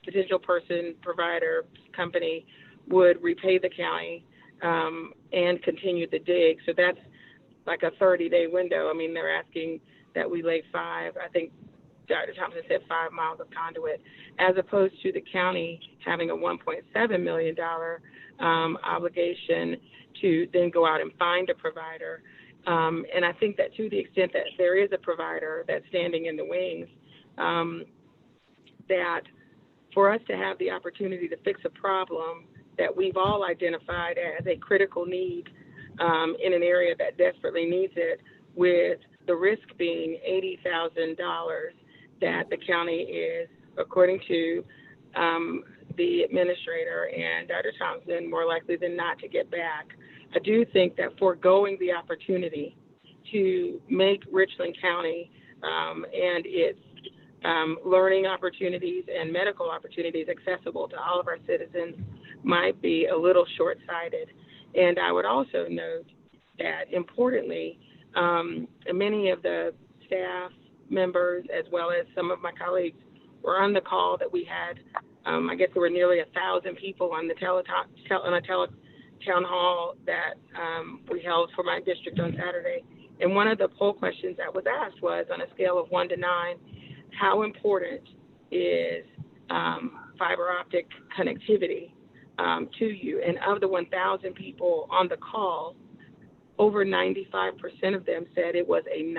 potential provider company would repay the county and continue the dig. So that's like a 30-day window. I mean, they're asking that we lay I think Dr. Thompson said 5 miles of conduit, as opposed to the county having a $1.7 million obligation to then go out and find a provider. And I think that to the extent that there is a provider that's standing in the wings, that for us to have the opportunity to fix a problem that we've all identified as a critical need in an area that desperately needs it, with the risk being $80,000 that the county is, according to the administrator and Dr. Thompson, more likely than not to get back. I do think that foregoing the opportunity to make Richland County and its learning opportunities and medical opportunities accessible to all of our citizens might be a little short-sighted. And I would also note that, importantly, many of the staff members, as well as some of my colleagues, were on the call that we had. I guess there were nearly 1,000 people on the town hall that we held for my district on Saturday. And one of the poll questions that was asked was, on a scale of 1 to 9, how important is fiber optic connectivity to you? And of the 1,000 people on the call, over 95% of them said it was a 9.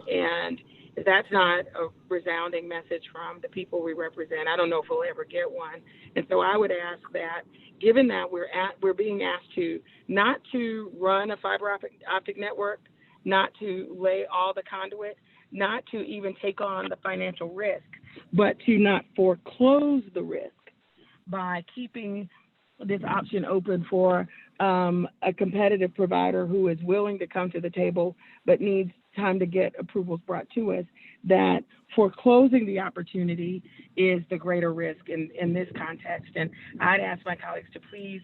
And that's not a resounding message from the people we represent. I don't know if we'll ever get one. And so I would ask that, given that we're being asked to not to run a fiber optic network, not to lay all the conduit, not to even take on the financial risk, but to not foreclose the risk by keeping this option open for a competitive provider who is willing to come to the table but needs time to get approvals brought to us, that foreclosing the opportunity is the greater risk in this context. And I'd ask my colleagues to please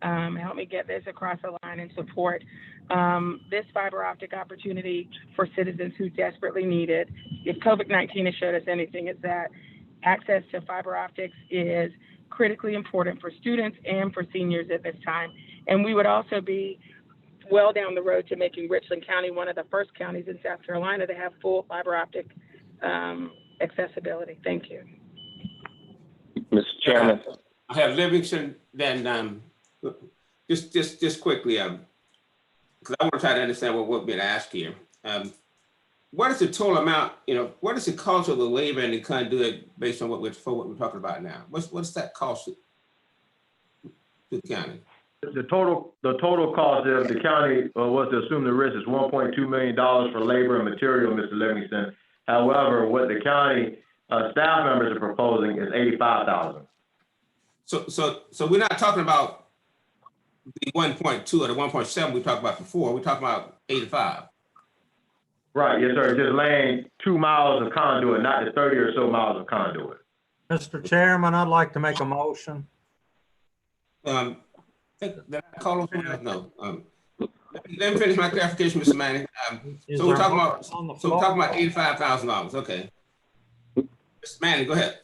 help me get this across the line and support this fiber optic opportunity for citizens who desperately need it. If COVID-19 has showed us anything, it's that access to fiber optics is critically important for students and for seniors at this time. And we would also be well down the road to making Richland County one of the first counties in South Carolina to have full fiber optic accessibility. Thank you. Mr. Chairman. I have Livingston, then just quickly, because I want to try to understand what we're being asked here. What is the total amount, what is the cost of the labor and the conduit based on what we're talking about now? What's that cost to the county? The total cost of the county was to assume the risk is $1.2 million for labor and material, Mr. Livingston. However, what the county staff members are proposing is $85,000. So we're not talking about the 1.2 or the 1.7 we talked about before. We're talking about 85. Right, yes, sir. Just laying 2 miles of conduit, not the 30 or so miles of conduit. Mr. Chairman, I'd like to make a motion. Did I call on someone else? No. Let me finish my clarification, Mr. Manning. So we're talking about $85,000. Okay. Mr. Manning, go ahead.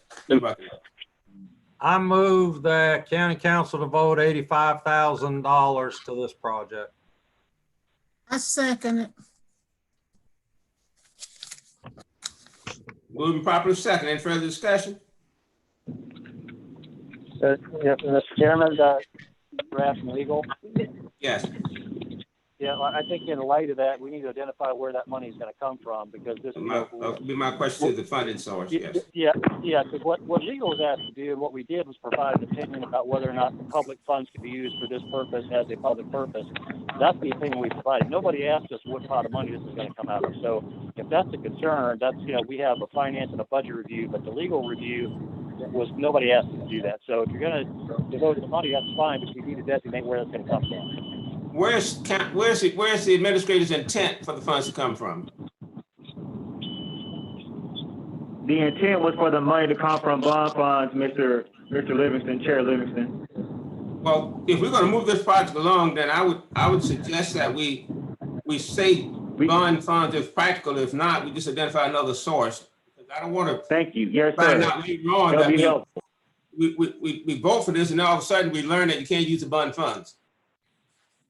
I move that county council to vote $85,000 to this project. I second it. Moving properly second. Any further discussion? Mr. Chairman, Brad from Legal. Yes. Yeah, well, I think in light of that, we need to identify where that money is going to come from, because this, Be my question to the funding source, yes. Yeah, because what legal was asked to do and what we did was provide an opinion about whether or not the public funds could be used for this purpose as a public purpose. That's the opinion we provided. Nobody asked us what pot of money this is going to come out of. So if that's a concern, that's, we have a finance and a budget review, but the legal review was, nobody asked us to do that. So if you're going to devote the money, that's fine, but you need to designate where that's going to come from. Where's the administrator's intent for the funds to come from? The intent was for the money to come from bond funds, Mr. Livingston, Chair Livingston. Well, if we're going to move this project along, then I would suggest that we say bond funds if practical. If not, we just identify another source. Because I don't want to. Thank you. Yes, find sir. out later on That'll that be helpful. we vote for this, and all of a sudden we learn that you can't use the bond funds.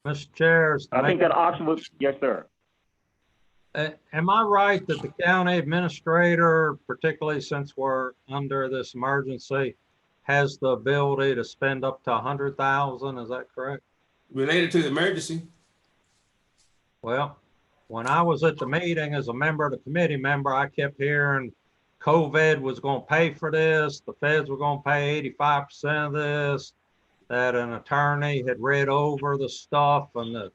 Mr. Chair. I think that option was, yes, sir. Am I right that the county administrator, particularly since we're under this emergency, has the ability to spend up to $100,000? Is that correct? Related to the emergency? Well, when I was at the meeting as a member of the committee member, I kept hearing COVID was going to pay for this. The feds were going to pay 85% of this, that an attorney had read over the stuff and that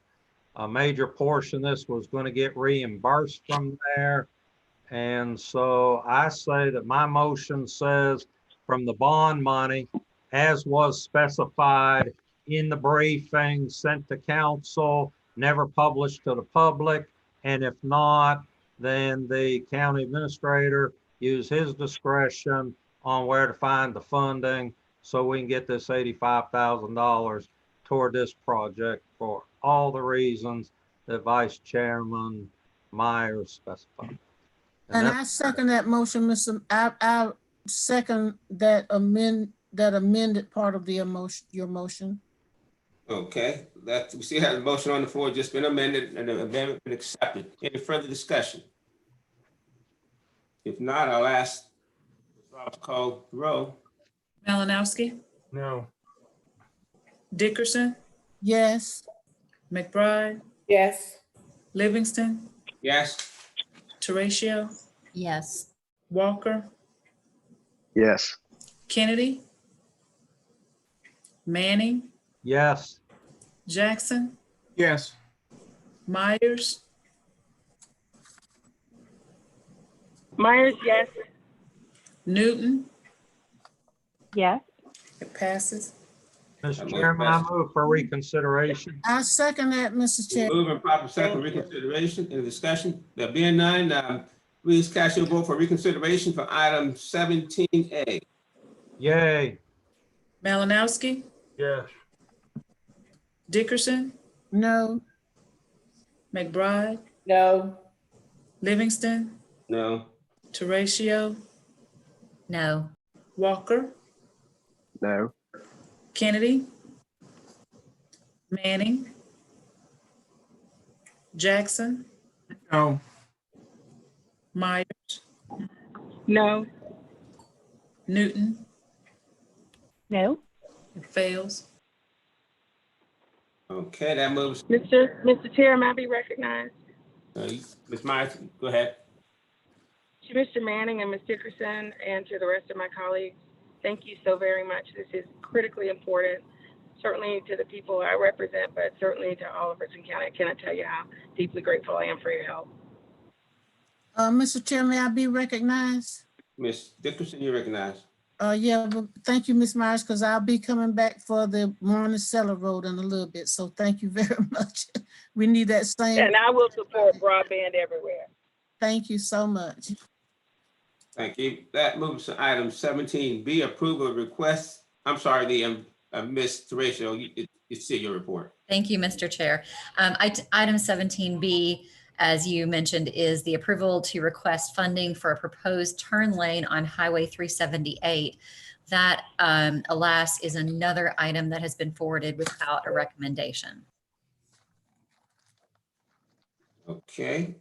a major portion of this was going to get reimbursed from there. And so I say that my motion says from the bond money, as was specified in the briefing sent to council, never published to the public. And if not, then the county administrator use his discretion on where to find the funding so we can get this $85,000 toward this project for all the reasons that Vice Chairman Myers specified. And I second that motion, Mr. I second that amended part of the your motion. Okay, we see how the motion on the floor just been amended and the amendment been accepted. Any further discussion? If not, I'll ask Rob to call the roll. Malinowski, No. Dickerson, Yes. McBride, Yes. Livingston, Yes. Teratio, Yes. Walker, Yes. Kennedy, Manning, Yes. Jackson, Yes. Myers, Myers, yes. Newton. Yes. It passes. Mr. Chairman, I move for reconsideration. I second that, Mr. Chair. Moving proper second reconsideration. Any discussion? There being none, please cast your vote for reconsideration for item 17A. Yay. Malinowski, Yes. Dickerson, No. McBride, No. Livingston, No. Teratio, No. Walker, No. Kennedy, Manning, Jackson, No. Myers, No. Newton. No. It fails. Okay, that moves. Mr. Chair, may I be recognized? Ms. Myers, go ahead. To Mr. Manning and Ms. Dickerson and to the rest of my colleagues, thank you so very much. This is critically important, certainly to the people I represent, but certainly to all of Richland County. I cannot tell you how deeply grateful I am for your help. Mr. Chair, may I be recognized? Ms. Dickerson, you recognize. Yeah, but thank you, Ms. Myers, because I'll be coming back for the Monticello Road in a little bit. So thank you very much. We need that same. And I will support broadband everywhere. Thank you so much. Thank you. That moves to item 17B, approval of requests. I'm sorry, Ms. Teratio, you see your report. Thank you, Mr. Chair. Item 17B, as you mentioned, is the approval to request funding for a proposed turn lane on Highway 378. That, alas, is another item that has been forwarded without a recommendation. Okay,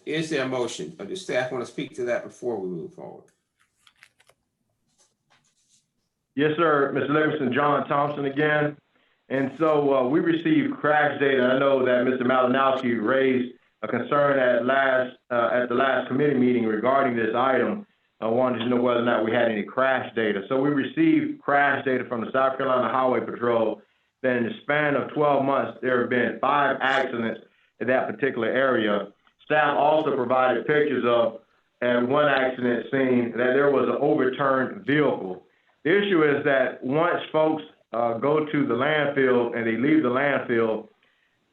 is there a motion? Or does staff want to speak to that before we move forward? Yes, sir. Mr. Livingston, John Thompson again. And so we received crash data. I know that Mr. Malinowski raised a concern at the last committee meeting regarding this item. I wanted to know whether or not we had any crash data. So we received crash data from the South Carolina Highway Patrol that in the span of 12 months, there have been 5 accidents in that particular area. Staff also provided pictures of, at one accident scene, that there was an overturned vehicle. The issue is that once folks go to the landfill and they leave the landfill,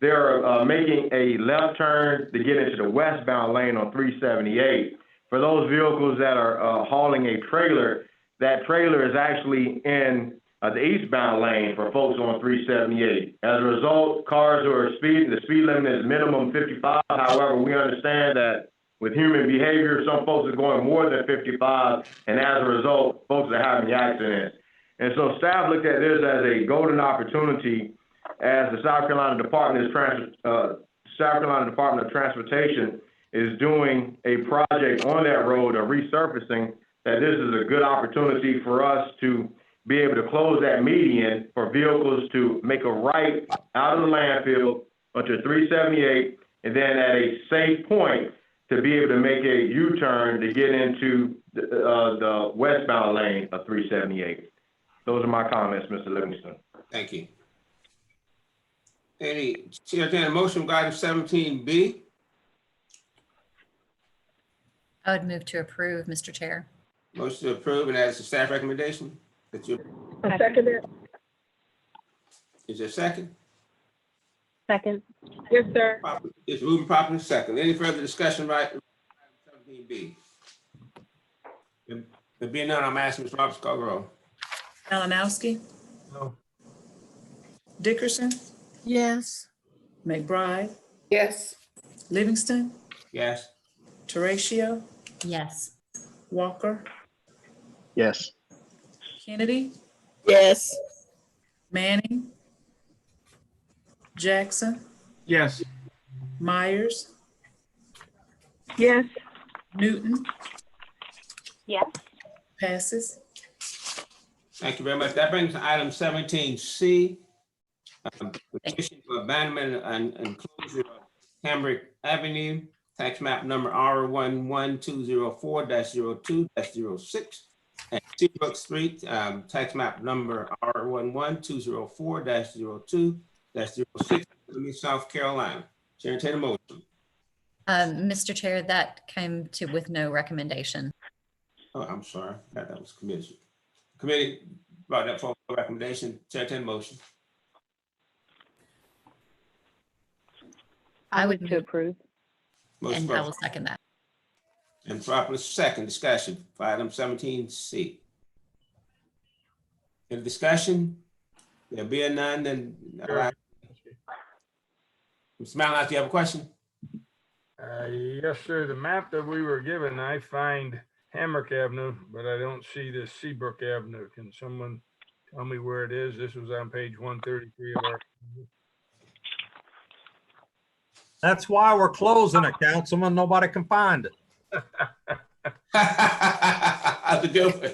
they're making a left turn to get into the westbound lane on 378. For those vehicles that are hauling a trailer, that trailer is actually in the eastbound lane for folks on 378. As a result, cars who are speeding, the speed limit is minimum 55. However, we understand that with human behavior, some folks are going more than 55, and as a result, folks are having accidents. And so staff looked at this as a golden opportunity as the South Carolina Department of Transportation is doing a project on that road of resurfacing, that this is a good opportunity for us to be able to close that median for vehicles to make a right out of the landfill onto 378, and then at a safe point to be able to make a U-turn to get into the westbound lane of 378. Those are my comments, Mr. Livingston. Thank you. Any, Chair, motion regarding 17B? I would move to approve, Mr. Chair. Motion to approve, and as a staff recommendation? That you, I second it. is there a second? Second. Yes, sir. It's moving properly second. Any further discussion right? 17B. There being none, I'm asking Ms. Roberts, call the roll. Malinowski, No. Dickerson, Yes. McBride, Yes. Livingston, Yes. Teratio, Yes. Walker, Yes. Kennedy, Yes. Manning, Jackson, Yes. Myers, Yes. Newton, Yes. passes. Thank you very much. That brings to item 17C. Petition for abandonment and closure of Hambrick Avenue, tax map number R11204-02-06, and Seabrook Street, tax map number R11204-02-06, South Carolina. Chair, entertain a motion. Mr. Chair, that came to with no recommendation. Oh, I'm sorry. That was committee. Committee brought that forward recommendation. Chair, entertain a motion. I would to approve. Motion And I will second that. and properly second discussion for item 17C. Any discussion? There being none, then. Mr. Malinowski, do you have a question? Yes, sir. The map that we were given, I find Hamrick Avenue, but I don't see the Seabrook Avenue. Can someone tell me where it is? This was on page 133 of our. That's why we're closing it, Councilman. Nobody can find it. That's a good one.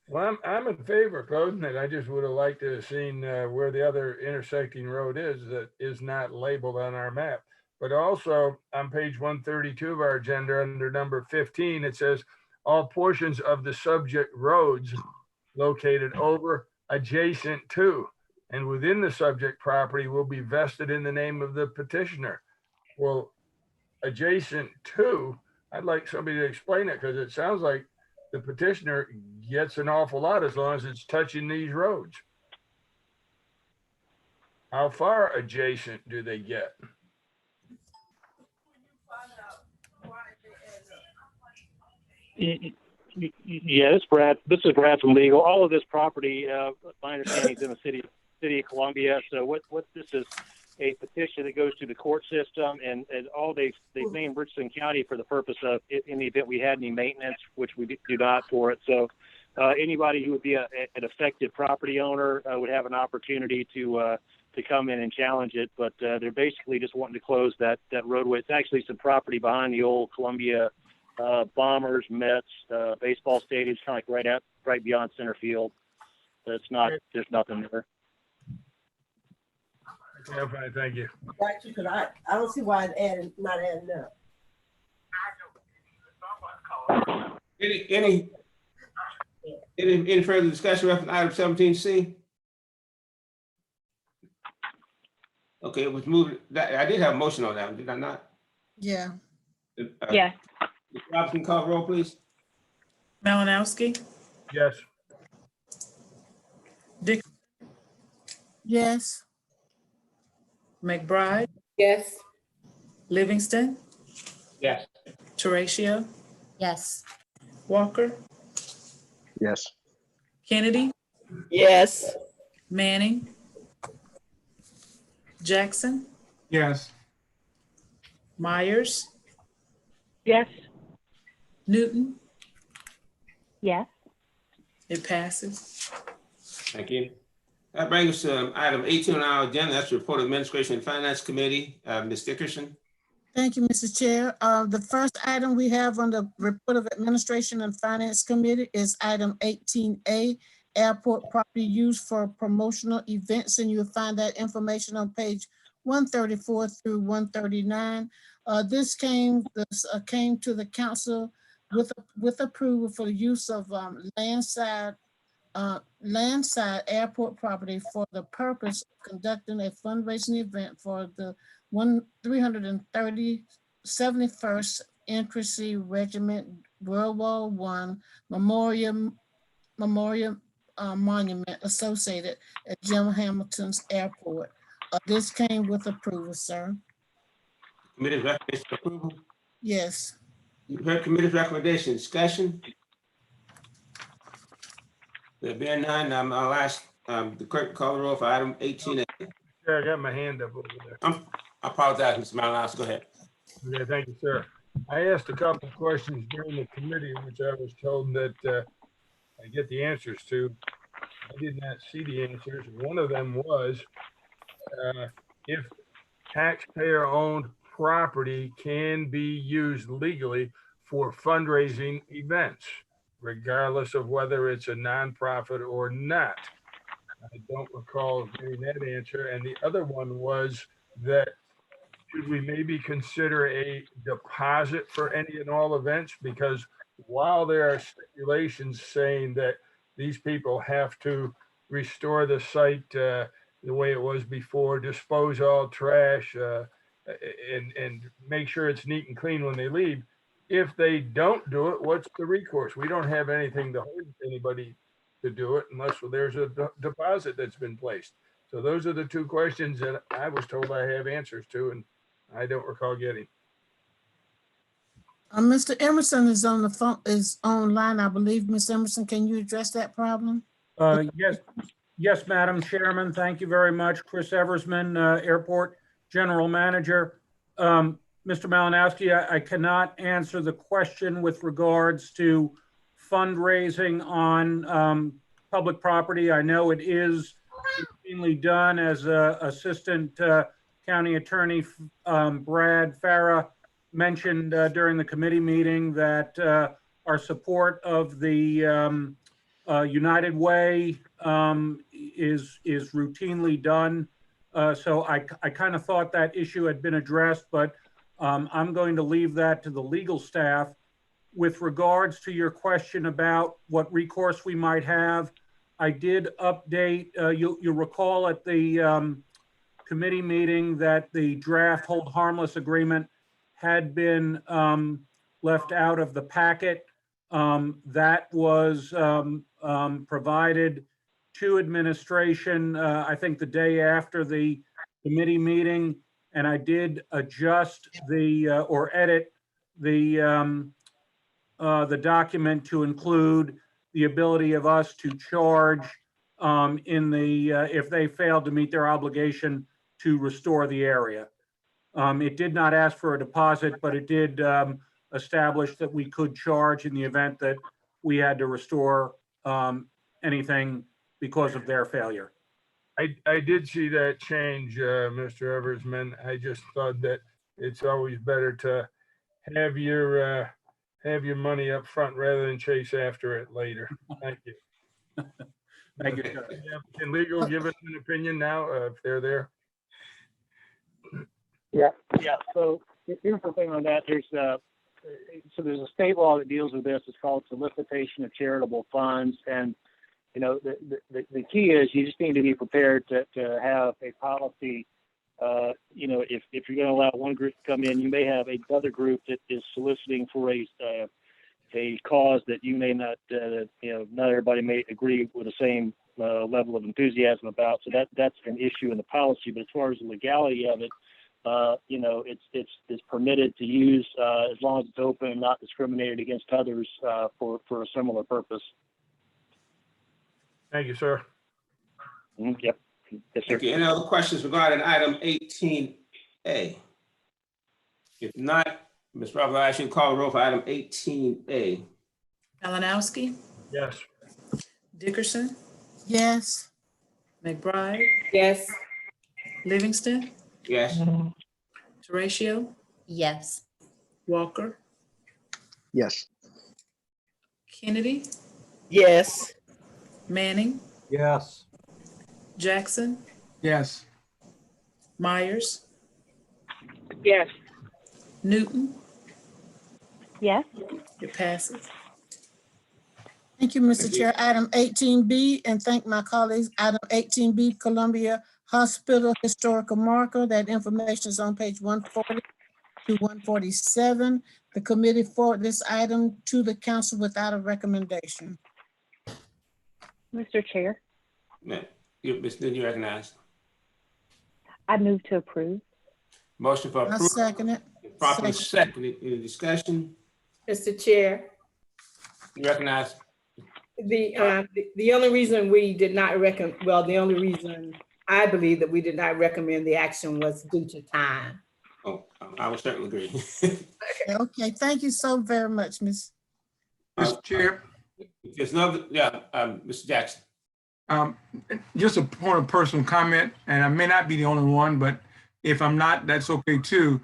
Well, I'm in favor of closing it. I just would have liked to have seen where the other intersecting road is that is not labeled on our map. But also on page 132 of our agenda under number 15, it says all portions of the subject roads located over, adjacent to, and within the subject property will be vested in the name of the petitioner. Well, adjacent to, I'd like somebody to explain it because it sounds like the petitioner gets an awful lot as long as it's touching these roads. How far adjacent do they get? Yeah, this is Brad from legal. All of this property, my understanding is in the city of Columbia. So what this is a petition that goes through the court system, and all they've named Richland County for the purpose of in the event we had any maintenance, which we do not for it. So anybody who would be an affected property owner would have an opportunity to come in and challenge it. But they're basically just wanting to close that roadway. It's actually some property behind the old Columbia Bombers, Mets, baseball stadiums, kind of like right beyond center field. It's not, there's nothing there. Okay, I'm fine, thank you. Got you, because I don't see why it's not adding up. Any further discussion reference item 17C? Okay, it was moved, I did have a motion on that, did I not? Yeah. Yes. Ms. Robinson, call roll, please. Malinowski, Yes. Dick, Yes. McBride, Yes. Livingston, Yes. Teratio, Yes. Walker, Yes. Kennedy, Yes. Manning, Jackson, Yes. Myers, Yes. Newton. Yes. It passes. Thank you. That brings us to item 18 on our agenda. That's the report of Administration and Finance Committee. Ms. Dickerson. Thank you, Mr. Chair. The first item we have on the report of Administration and Finance Committee is item 18A, airport property used for promotional events, and you'll find that information on page 134 through 139. This came to the council with approval for the use of landside airport property for the purpose of conducting a fundraising event for the 371st Infantry Regiment World War I Memorial Monument associated at Jim Hamilton's Airport. This came with approval, sir. Committee's recommendation for approval. Yes. You've heard committee's recommendation. Discussion. There being none, I'll ask the clerk to call the roll for item 18A. Sure, I got my hand up over there. I apologize, Mr. Malinowski. Go ahead. Okay, thank you, sir. I asked a couple of questions during the committee, which I was told that I get the answers to. I did not see the answers. One of them was if taxpayer-owned property can be used legally for fundraising events, regardless of whether it's a nonprofit or not. I don't recall getting that answer. And the other one was that should we maybe consider a deposit for any and all events? Because while there are stipulations saying that these people have to restore the site the way it was before, dispose all trash, and make sure it's neat and clean when they leave. If they don't do it, what's the recourse? We don't have anything to hold anybody to do it unless there's a deposit that's been placed. So those are the two questions that I was told I have answers to, and I don't recall getting. Mr. Emerson is on the phone, is online, I believe. Ms. Emerson, can you address that problem? Yes, Madam Chairman. Thank you very much. Chris Eversman, Airport General Manager. Mr. Malinowski, I cannot answer the question with regards to fundraising on public property. I know it is routinely done, as Assistant County Attorney Brad Farah mentioned during the committee meeting, that our support of the United Way is routinely done. So I kind of thought that issue had been addressed, but I'm going to leave that to the legal staff. With regards to your question about what recourse we might have, I did update, you'll recall at the committee meeting that the draft hold harmless agreement had been left out of the packet. That was provided to administration, I think the day after the committee meeting, and I did adjust or edit the document to include the ability of us to charge if they failed to meet their obligation to restore the area. It did not ask for a deposit, but it did establish that we could charge in the event that we had to restore anything because of their failure. I did see that change, Mr. Eversman. I just thought that it's always better to have your money up front rather than chase after it later. Thank you. Thank you, sir. Can legal give us an opinion now, if they're there? Yeah. So here's the thing on that. There's a state law that deals with this. It's called solicitation of charitable funds. And, you know, the key is you just need to be prepared to have a policy. You know, if you're going to allow one group to come in, you may have another group that is soliciting for a cause that you may not, you know, not everybody may agree with the same level of enthusiasm about. So that's an issue in the policy. But as far as the legality of it, you know, it's permitted to use as long as it's open and not discriminated against others for a similar purpose. Thank you, sir. Yep. Yes, sir. Thank you. Any other questions regarding item 18A? If not, Ms. Roberts, I should call the roll for item 18A. Malinowski, Yes. Dickerson, Yes. McBride, Yes. Livingston, Yes. Teratio, Yes. Walker, Yes. Kennedy, Yes. Manning, Yes. Jackson, Yes. Myers, Yes. Newton. Yes. It passes. Thank you, Mr. Chair. Item 18B, and thank my colleagues. Item 18B, Columbia Hospital Historical Marker. That information is on page 140 to 147. The committee forwarded this item to the council without a recommendation. Mr. Chair, Ms. Lynn, you recognize. I move to approve. Motion for I approval. second it. Properly seconded. Any discussion? Mr. Chair, You recognize. the only reason we did not the only reason I believe that we did not recommend the action was due to time. Oh, I would certainly agree. Okay, thank you so very much, Ms. Mr. Chair, There's no, Mr. Jackson. just a point of personal comment, and I may not be the only one, but if I'm not, that's okay too.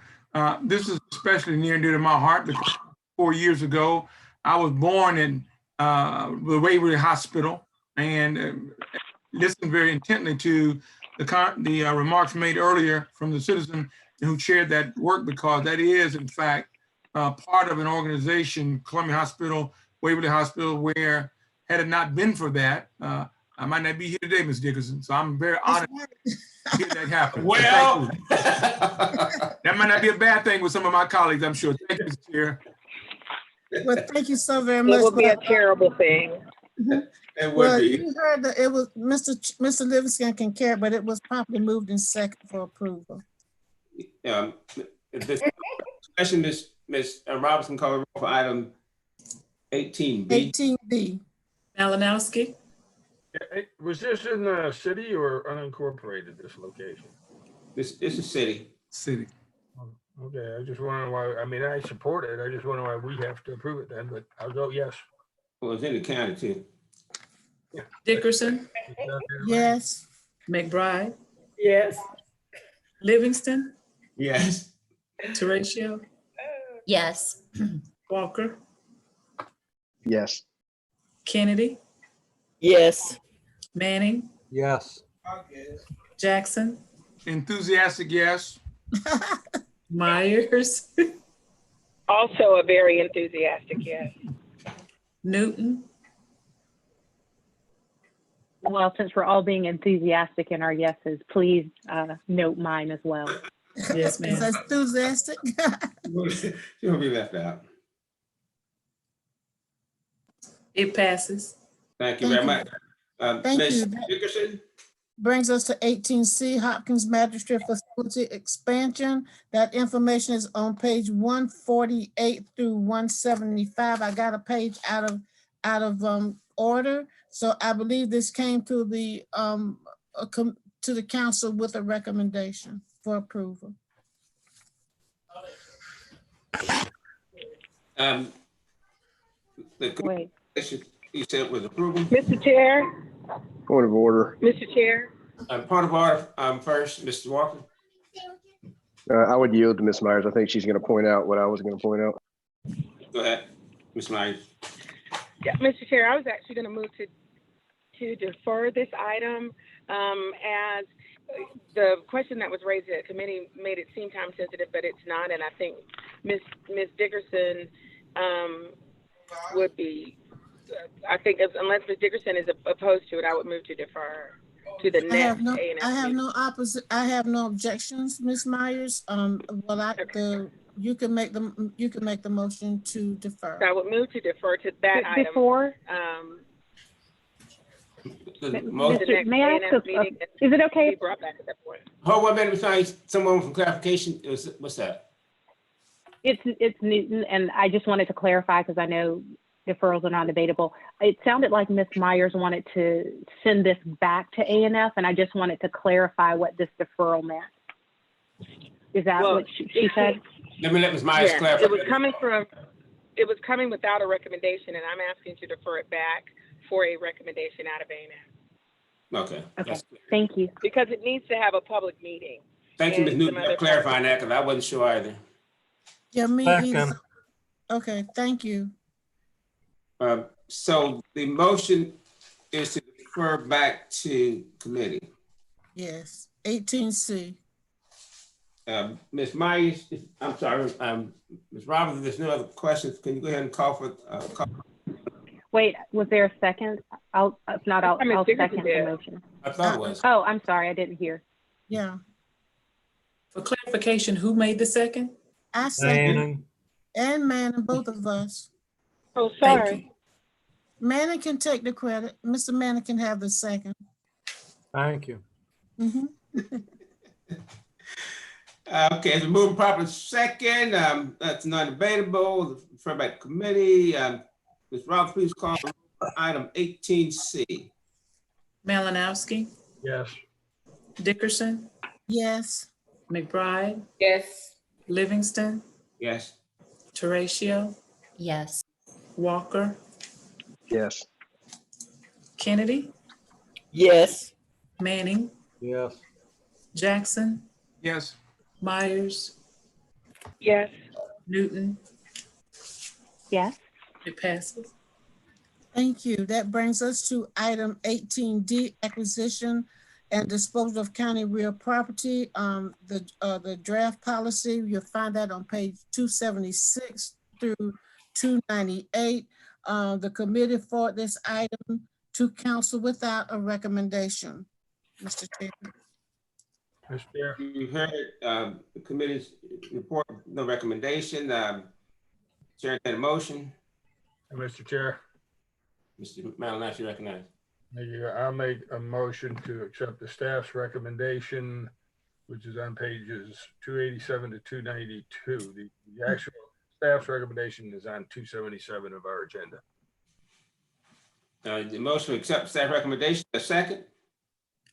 This is especially near and dear to my heart because 4 years ago, I was born in the Waverly Hospital and listened very intently to the remarks made earlier from the citizen who chaired that work, because that is, in fact, part of an organization, Columbia Hospital, Waverly Hospital, where had it not been for that, I might not be here today, Ms. Dickerson. So I'm very honored to hear that happen. Well, that might not be a bad thing with some of my colleagues, I'm sure. Thank you, Mr. Chair. Well, thank you so very much. It would be a terrible thing. It would Well, be. you heard that it was Mr. Livingston can carry, but it was properly moved in second for approval. This discussion, Ms. Robinson, call the roll for item 18B. 18B. Malinowski, Was this in the city or unincorporated, this location? This is city. City. Okay, I just wonder why, I mean, I support it. I just wonder why we have to approve it then, but I'll go yes. Well, it's in the county too. Dickerson, Yes. McBride, Yes. Livingston, Yes. Teratio, Yes. Walker, Yes. Kennedy, Yes. Manning, Yes. Jackson, Enthusiastic, yes. Myers, Also a very enthusiastic yes. Newton, Well, since we're all being enthusiastic in our yeses, please note mine as well. Yes, Is ma'am. that enthusiastic? You'll be left out. It passes. Thank you Thank very you. much. Thank Ms. you. Dickerson? Brings us to 18C, Hopkins Magistrate Facility Expansion. That information is on page 148 through 175. I got a page out of order. So I believe this came to the council with a recommendation for approval. Wait. You said with approval? Mr. Chair, Point of order. Mr. Chair, Point of order, first, Mr. Walker. I would yield to Ms. Myers. I think she's going to point out what I was going to point out. Go ahead, Ms. Myers. yeah, Mr. Chair, I was actually going to move to to defer this item as the question that was raised at committee made it seem time sensitive, but it's not. And I think Ms. Dickerson would be, I think unless Ms. Dickerson is opposed to it, I would move to defer to the next A&M meeting. I have no objections, Ms. Myers. You can make the motion to defer. So I would move to defer to that item. Before, may I ask, is it okay? Be brought back at that point. Hold 1 minute, sorry, someone for clarification. What's that? It's Newton, and I just wanted to clarify because I know deferrals are not debatable. It sounded like Ms. Myers wanted to send this back to ANF, and I just wanted to clarify what this deferral meant. Is that what she said? Let Ms. Myers clarify. It was coming without a recommendation, and I'm asking to defer it back for a recommendation out of ANF. Okay. Thank you. Because it needs to have a public meeting. Thank you, Ms. Newton, for clarifying that, because I wasn't sure either. Yeah, me either. Okay, thank you. So the motion is to defer back to committee. Yes, 18C. Ms. Myers, I'm sorry, Ms. Roberts, if there's no other questions, can you go ahead and call for, Wait, was there a second? If not, I'll second the motion. I thought it was. Oh, I'm sorry, I didn't hear. Yeah. For clarification, who made the second? I second. And Manning, both of us. Oh, sorry. Manning can take the credit. Mr. Manning can have the second. Thank you. Okay, so moving properly second, that's not debatable. Refer back to committee. Ms. Roberts, please call item 18C. Malinowski. Yes. Dickerson. Yes. McBride. Yes. Livingston. Yes. Teratio. Yes. Walker. Yes. Kennedy. Yes. Manning. Yes. Jackson. Yes. Myers. Yes. Newton. Yes. It passes. Thank you. That brings us to item 18D, acquisition and disposal of county real property. The draft policy, you'll find that on page 276 through 298. The committee forwarded this item to council without a recommendation. Mr. Chairman. Mr. Chair. You heard the committee's report, no recommendation. Chair, entertain a motion. Mr. Chair. Mr. Malinowski, you recognize. I'll make a motion to accept the staff's recommendation, which is on pages 287 to 292. The actual staff's recommendation is on 277 of our agenda. The motion to accept staff recommendation, a second.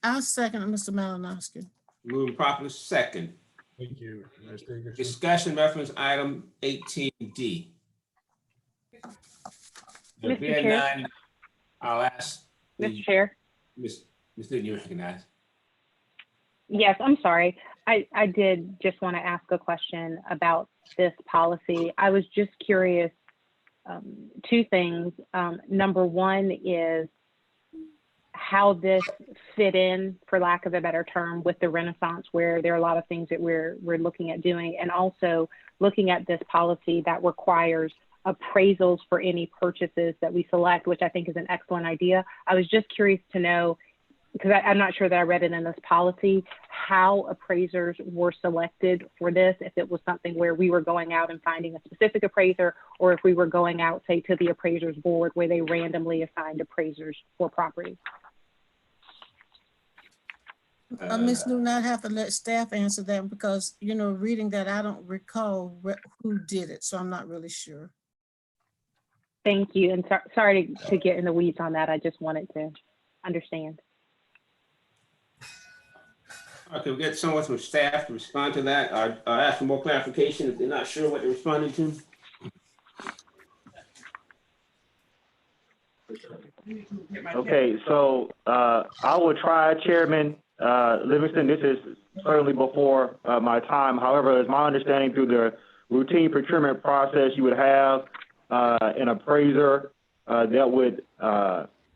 I'll second it, Mr. Malinowski. Moving properly second. Thank you, Ms. Dickerson. Discussion reference item 18D. There Mr. being Chair. none, I'll ask. Mr. Chair. Ms. Newton, you recognize. Yes, I'm sorry. I did just want to ask a question about this policy. I was just curious, two things. Number one is how this fit in, for lack of a better term, with the Renaissance, where there are a lot of things that we're looking at doing, and also looking at this policy that requires appraisals for any purchases that we select, which I think is an excellent idea. I was just curious to know, because I'm not sure that I read it in this policy, how appraisers were selected for this, if it was something where we were going out and finding a specific appraiser, or if we were going out, say, to the appraisers board where they randomly assigned appraisers for property. Ms. Newton, I'd have to let staff answer that because, reading that, I don't recall who did it, so I'm not really sure. Thank you, and sorry to get in the weeds on that. I just wanted to understand. Okay, we get someone from staff to respond to that. I'll ask for more clarification if they're not sure what they're responding to. Okay, so I will try, Chairman Livingston. This is certainly before my time. However, it's my understanding through the routine procurement process, you would have an appraiser that would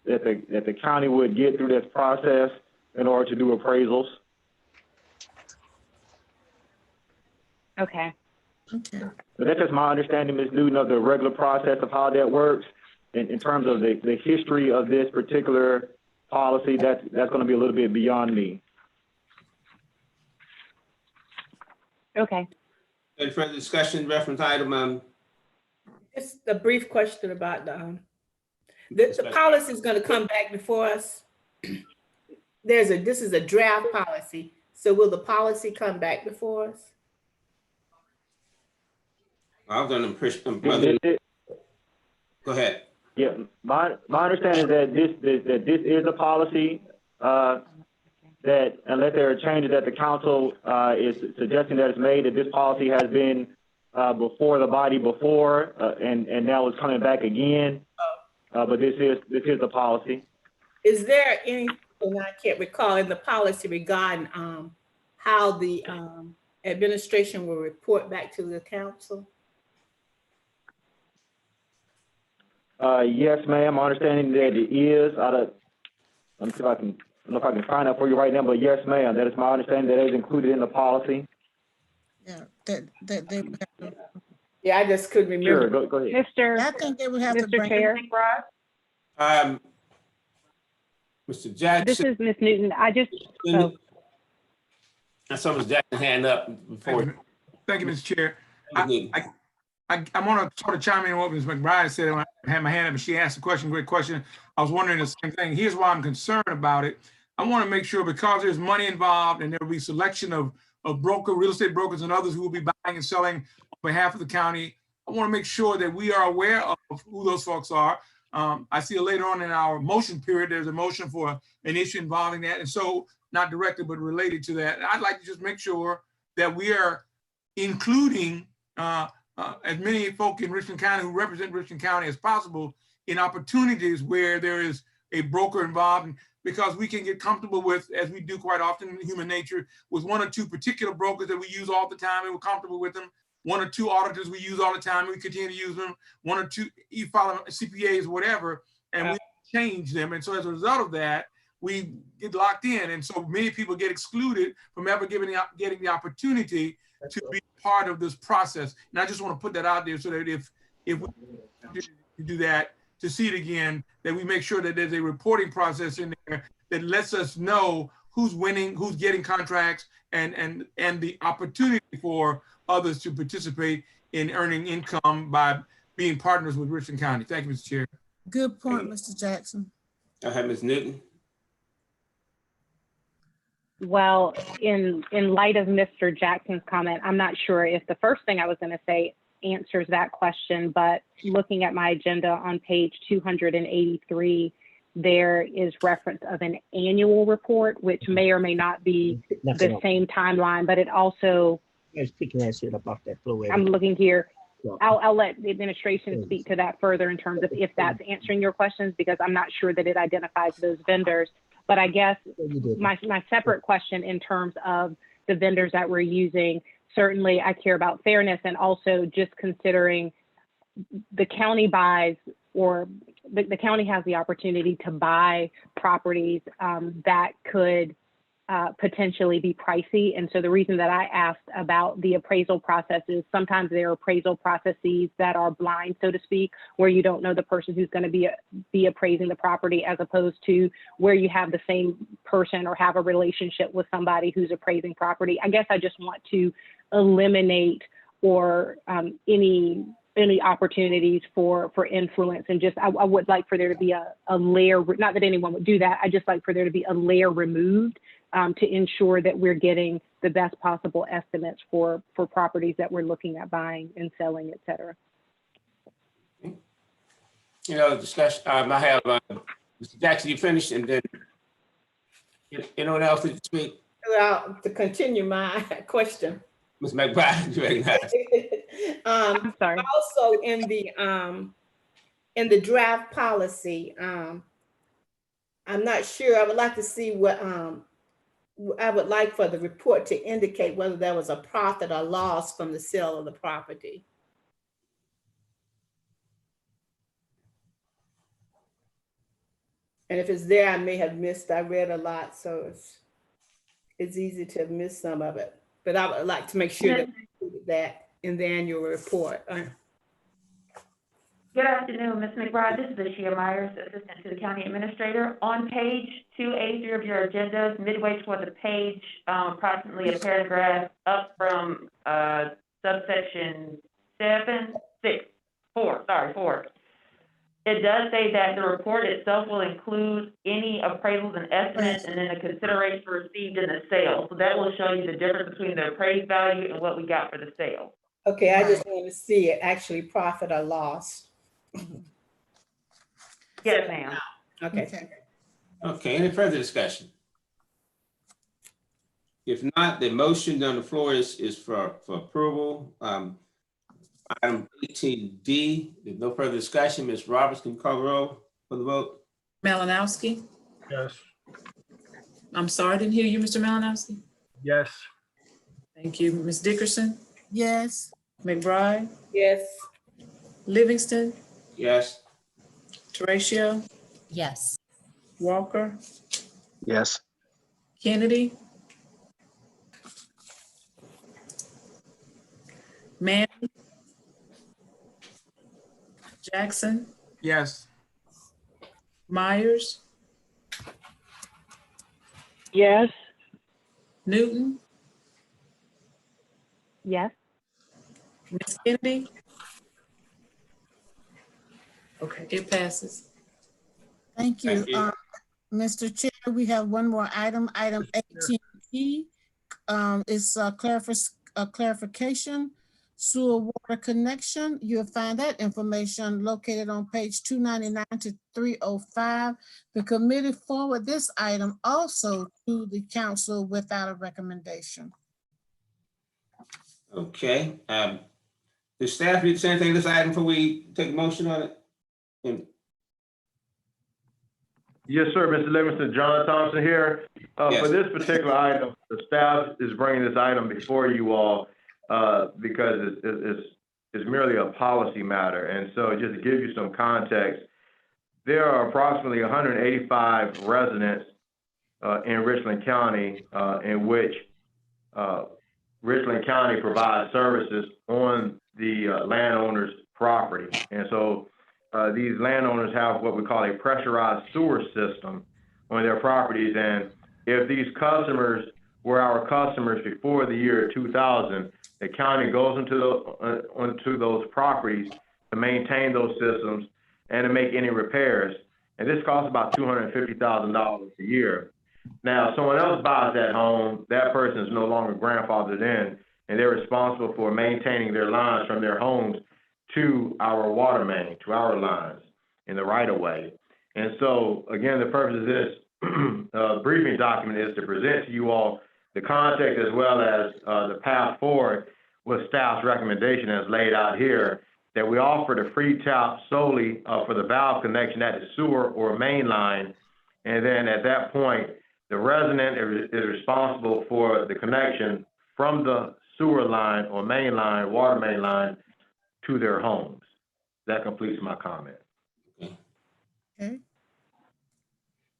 that the county would get through this process in order to do appraisals. Okay. Okay. So that's just my understanding, Ms. Newton, of the regular process of how that works. In terms of the history of this particular policy, that's going to be a little bit beyond me. Okay. Any further discussion, reference item? Just a brief question about the policy is going to come back before us. This is a draft policy. So will the policy come back before us? I was under the impression. Go ahead. Yeah, my understanding is that this is a policy that unless there are changes that the council is suggesting that it's made, that this policy has been before the body before, and now it's coming back again. But this is the policy. Is there anything, I can't recall, in the policy regarding how the administration will report back to the council? Yes, ma'am. My understanding that it is let me see if I can. I don't know if I can find that for you right now, but yes, ma'am. That is my understanding. That is included in the policy. Yeah, that they would have to. Yeah, I just couldn't remember. Sure, go ahead. I think they would have to Mr. bring. Chair. Mr. Jackson. This is Ms. Newton. I just. I saw Ms. Jackson hand up before. Thank you, Mr. Chair. I want to sort of chime in on what Ms. McBride said when I had my hand up and she asked a question, great question. I was wondering the same thing. Here's why I'm concerned about it. I want to make sure, because there's money involved and there will be selection of real estate brokers and others who will be buying and selling on behalf of the county. I want to make sure that we are aware of who those folks are. I see later on in our motion period, there's a motion for an issue involving that. And so not directly, but related to that. And I'd like to just make sure that we are including as many folk in Richland County who represent Richland County as possible in opportunities where there is a broker involved, because we can get comfortable with, as we do quite often in human nature, with one or two particular brokers that we use all the time and we're comfortable with them, one or two auditors we use all the time and we continue to use them, one or two CPAs, whatever, and we change them. And so as a result of that, we get locked in. And so many people get excluded from ever getting the opportunity to be part of this process. And I just want to put that out there so that if we do that, to see it again, that we make sure that there's a reporting process in there that lets us know who's winning, who's getting contracts, and the opportunity for others to participate in earning income by being partners with Richland County. Thank you, Mr. Chair. Good point, Mr. Jackson. I have Ms. Newton. Well, in light of Mr. Jackson's comment, I'm not sure if the first thing I was going to say answers that question, but looking at my agenda on page 283, there is reference of an annual report, which may or may not be the same timeline, but it also, I'm looking here. I'll let the administration speak to that further in terms of if that's answering your questions, because I'm not sure that it identifies those vendors. But I guess my separate question in terms of the vendors that we're using, certainly I care about fairness, and also just considering the county buys, or the county has the opportunity to buy properties that could potentially be pricey. And so the reason that I asked about the appraisal process is sometimes there are appraisal processes that are blind, so to speak, where you don't know the person who's going to be appraising the property, as opposed to where you have the same person or have a relationship with somebody who's appraising property. I guess I just want to eliminate or any opportunities for influence, and just I would like for there to be a layer, not that anyone would do that, I just like for there to be a layer removed to ensure that we're getting the best possible estimates for properties that we're looking at buying and selling, et cetera. You know, discussion, I have Mr. Jackson, you finished, and then anyone else to speak? Well, to continue my question. Ms. McBride, you recognize. I'm sorry. Also in the draft policy, I'm not sure. I would like to see what I would like for the report to indicate whether there was a profit or loss from the sale of the property. And if it's there, I may have missed, I read a lot, so it's easy to miss some of it. But I would like to make sure that we included that in the annual report. Good afternoon, Ms. McBride. This is Ashia Myers, Assistant to the County Administrator. On page 2A3 of your agenda, midway toward the page, approximately a paragraph up from subsection 4. It does say that the report itself will include any appraisals and estimates and then the consideration received in the sale. So that will show you the difference between the appraised value and what we got for the sale. Okay, I just want to see it, actually profit or loss. Yes, ma'am. Okay. Okay, any further discussion? If not, the motion on the floor is for approval. Item 18D, there's no further discussion. Ms. Roberts, can you call the roll for the vote? Malinowski? Yes. I'm sorry, I didn't hear you, Mr. Malinowski. Yes. Thank you. Ms. Dickerson? Yes. McBride? Yes. Livingston? Yes. Teratio? Yes. Walker? Yes. Kennedy? Mann? Jackson? Yes. Myers? Yes. Newton? Yes. Ms. Kennedy? Okay, it passes. Thank you. Thank you. Mr. Chair, we have one more item, item 18E. It's a clarification, sewer water connection. You'll find that information located on page 299 to 305. The committee forwarded this item also to the council without a recommendation. Okay, does staff need to say anything to this item before we take a motion on it? Yes, sir, Mr. Livingston, John Thompson here. Yes. For this particular item, the staff is bringing this item before you all because it's merely a policy matter. And so just to give you some context, there are approximately 185 residents in Richland County in which Richland County provides services on the landowner's property. And so these landowners have what we call a pressurized sewer system on their properties. And if these customers were our customers before the year 2000, the county goes onto those properties to maintain those systems and to make any repairs. And this costs about $250,000 a year. Now, if someone else buys that home, that person is no longer grandfathered in, and they're responsible for maintaining their lines from their homes to our water main, to our lines in the right of way. And so, again, the purpose of this briefing document is to present to you all the context as well as the path forward with staff's recommendation as laid out here, that we offer the free tap solely for the valve connection at the sewer or main line. And then at that point, the resident is responsible for the connection from the sewer line or main line, water main line, to their homes. That completes my comment. Okay.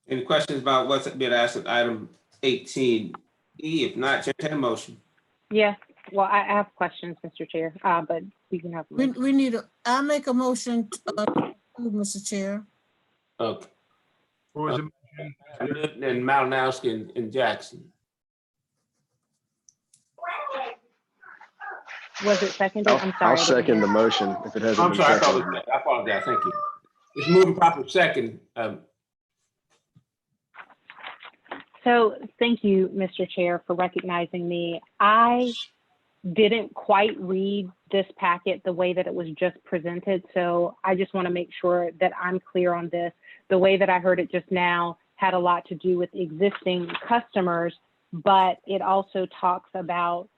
Any questions about what's been asked at item 18E? If not, entertain a motion. Yes. Well, I have questions, Mr. Chair, but we can have. We need I make a motion, Mr. Chair. Okay. What was the motion? And Malinowski and Jackson. Was it seconded? I'm sorry. I'll second the motion if it hasn't been seconded. I apologize. Thank you. It's moving proper second. So thank you, Mr. Chair, for recognizing me. I didn't quite read this packet the way that it was just presented. So I just want to make sure that I'm clear on this. The way that I heard it just now had a lot to do with existing customers, but it also talks about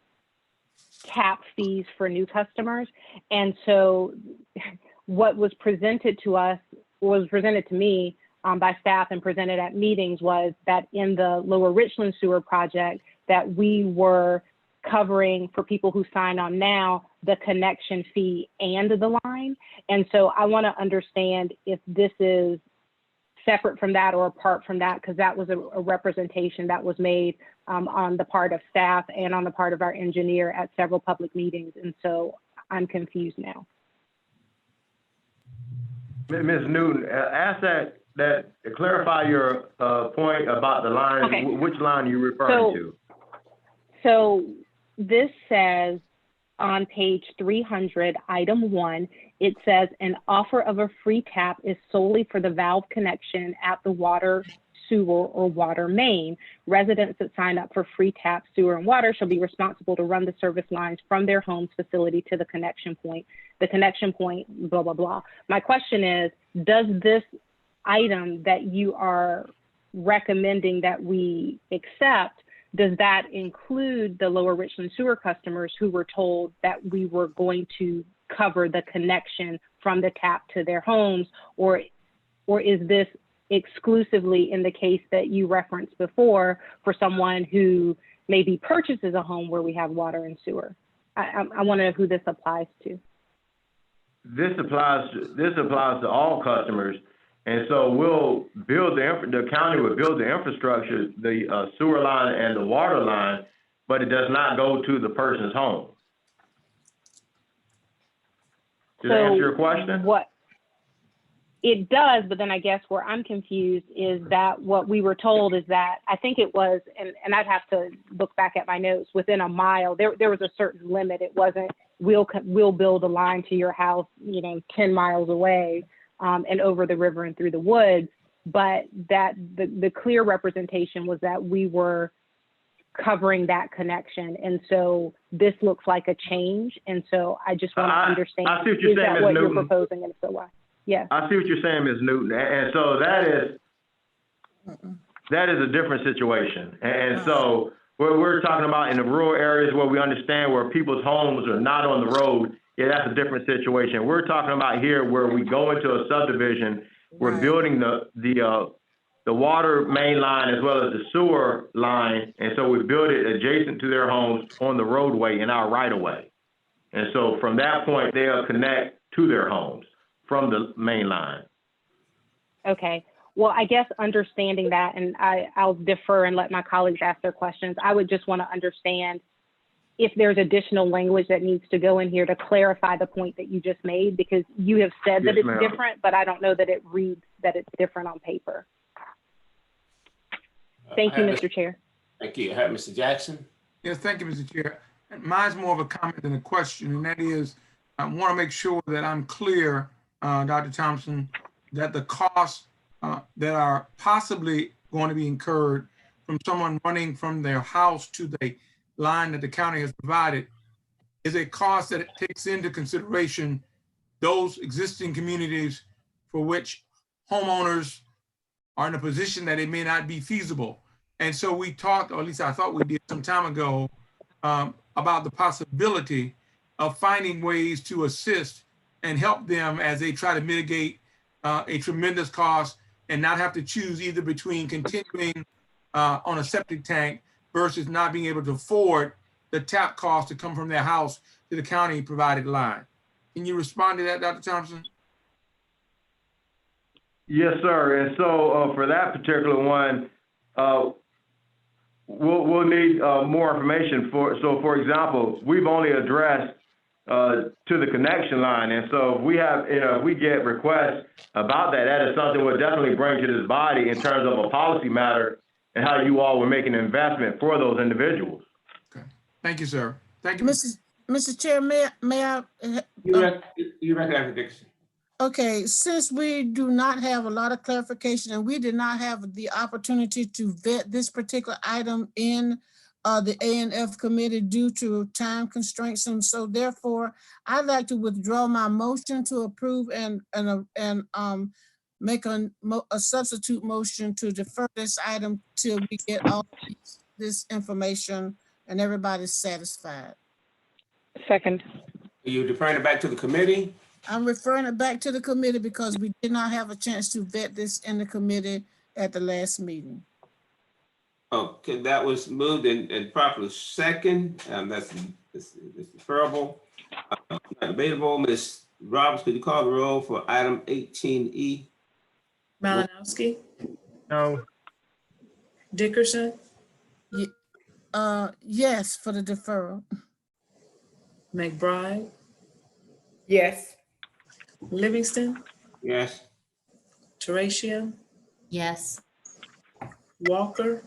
tap fees for new customers. And so what was presented to us, was presented to me by staff and presented at meetings, was that in the Lower Richland Sewer project that we were covering for people who sign on now the connection fee and the line. And so I want to understand if this is separate from that or apart from that, because that was a representation that was made on the part of staff and on the part of our engineer at several public meetings. And so I'm confused now. Ms. Newton, ask that clarify your point about the line. Okay. Which line are you referring to? So this says on page 300, item 1, it says an offer of a free tap is solely for the valve connection at the water, sewer, or water main. Residents that sign up for free tap, sewer, and water shall be responsible to run the service lines from their home's facility to the connection point. The connection point, blah, blah, blah. My question is, does this item that you are recommending that we accept, does that include the Lower Richland sewer customers who were told that we were going to cover the connection from the tap to their homes, or is this exclusively in the case that you referenced before for someone who maybe purchases a home where we have water and sewer? I want to know who this applies to. This applies to all customers, and so we'll build the county will build the infrastructure, the sewer line and the water line, but it does not go to the person's home. Did I answer your question? What it does, but then I guess where I'm confused is that what we were told is that I think it was, and I'd have to look back at my notes, within a mile, there was a certain limit. It wasn't, we'll build a line to your house, 10 miles away and over the river and through the woods, but that the clear representation was that we were covering that connection. And so this looks like a change. And so I just want to understand, I see what you're saying, that what Ms. you're Newton. proposing, and so why? Yeah. I see what you're saying, Ms. Newton, and so that is a different situation. And so what we're talking about in the rural areas where we understand where people's homes are not on the road, yeah, that's a different situation. We're talking about here where we go into a subdivision, we're building the water main line as well as the sewer line, and so we build it adjacent to their homes on the roadway in our right of way. And so from that point, they'll connect to their homes from the main line. Okay. Well, I guess understanding that, and I'll defer and let my colleagues ask their questions. I would just want to understand if there's additional language that needs to go in here to clarify the point that you just made, because you have said that it's different, but I don't know that it reads that it's different on paper. Thank you, Mr. Chair. Thank you. Mr. Jackson. Yes, thank you, Mr. Chair. Mine's more of a comment than a question, and that is, I want to make sure that I'm clear, Dr. Thompson, that the costs that are possibly going to be incurred from someone running from their house to the line that the county has provided is a cost that it takes into consideration those existing communities for which homeowners are in a position that it may not be feasible. And so we talked, or at least I thought we did some time ago, about the possibility of finding ways to assist and help them as they try to mitigate a tremendous cost and not have to choose either between continuing on a septic tank versus not being able to afford the tap cost to come from their house to the county provided line. Can you respond to that, Dr. Thompson? Yes, sir. And so for that particular one, we'll need more information. For example, we've only addressed to the connection line, and so if we have, if we get requests about that, that is something we'll definitely bring to this body in terms of a policy matter and how you all will make an investment for those individuals. Okay. Thank you, sir. Thank you, Mr. Chair, may I? You recognize Dixon. Okay, since we do not have a lot of clarification and we did not have the opportunity to vet this particular item in the A&F committee due to time constraints, and so therefore I'd like to withdraw my motion to approve and make a substitute motion to defer this item till we get all this information and everybody's satisfied. Second. Are you deferring it back to the committee? I'm referring it back to the committee because we did not have a chance to vet this in the committee at the last meeting. Okay, that was moved and properly second. That's deferrable. Not debatable. Ms. Roberts, could you call the roll for item 18E? Malinowski, No. Dickerson, Yes, for the deferral. McBride, Yes. Livingston, Yes. Teratio, Yes. Walker,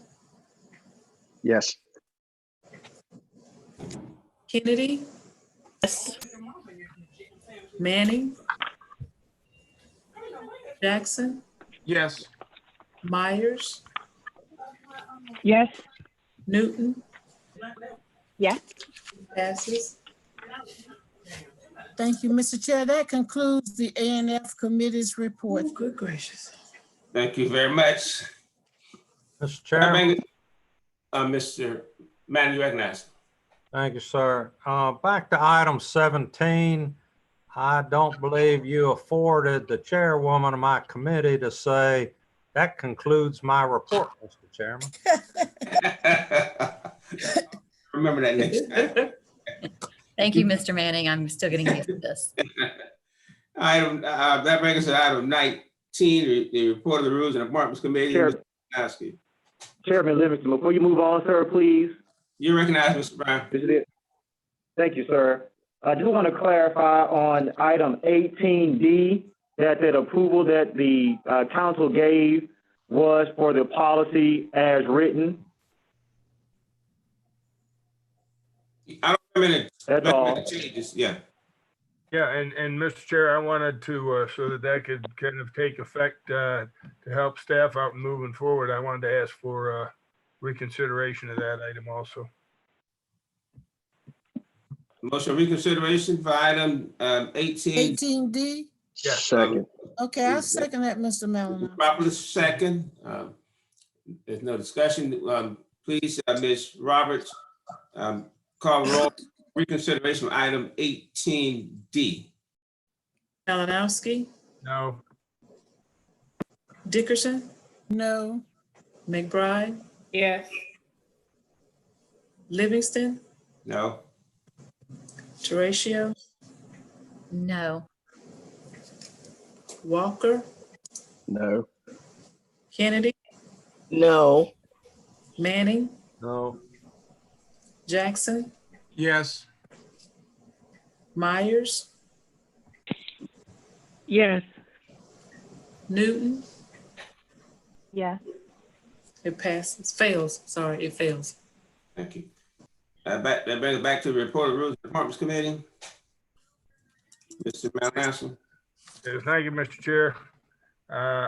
Yes. Kennedy, Yes. Manning, Jackson, Yes. Myers, Yes. Newton, Yes. passes. Thank you, Mr. Chair. That concludes the A&F committee's report. Oh, good gracious. Thank you very much. Mr. Chairman. Mr. Mann, you recognize. Thank you, sir. Back to item 17. I don't believe you afforded the chairwoman of my committee to say, that concludes my report, Mr. Chairman. Remember that next time. Thank you, Mr. Manning. I'm still getting used to this. That brings us to item 19, the report of the Rules and Appointments Committee. Chair- Ask you. Chairman Livingston, before you move on, sir, please. You recognize, Mr. Brown. Is it? Thank you, sir. I just want to clarify on item 18D that approval that the council gave was for the policy as written. I don't remember That's all. the changes. Yeah. Yeah, and Mr. Chair, I wanted to, so that could kind of take effect to help staff out moving forward, I wanted to ask for reconsideration of that item also. Motion reconsideration for item 18. 18D? Yes. Second. Okay, I'll second that, Mr. Malinon. Properly second. There's no discussion. Please, Ms. Roberts, call the roll. Reconsideration of item 18D. Malinowski, No. Dickerson, No. McBride, Yes. Livingston, No. Teratio, No. Walker, No. Kennedy, No. Manning, No. Jackson, Yes. Myers, Yes. Newton. Yes. It passes, fails, sorry, it fails. Thank you. That brings us back to the report of the Rules and Appointments Committee. Mr. Malinowski. Yes, thank you, Mr. Chair.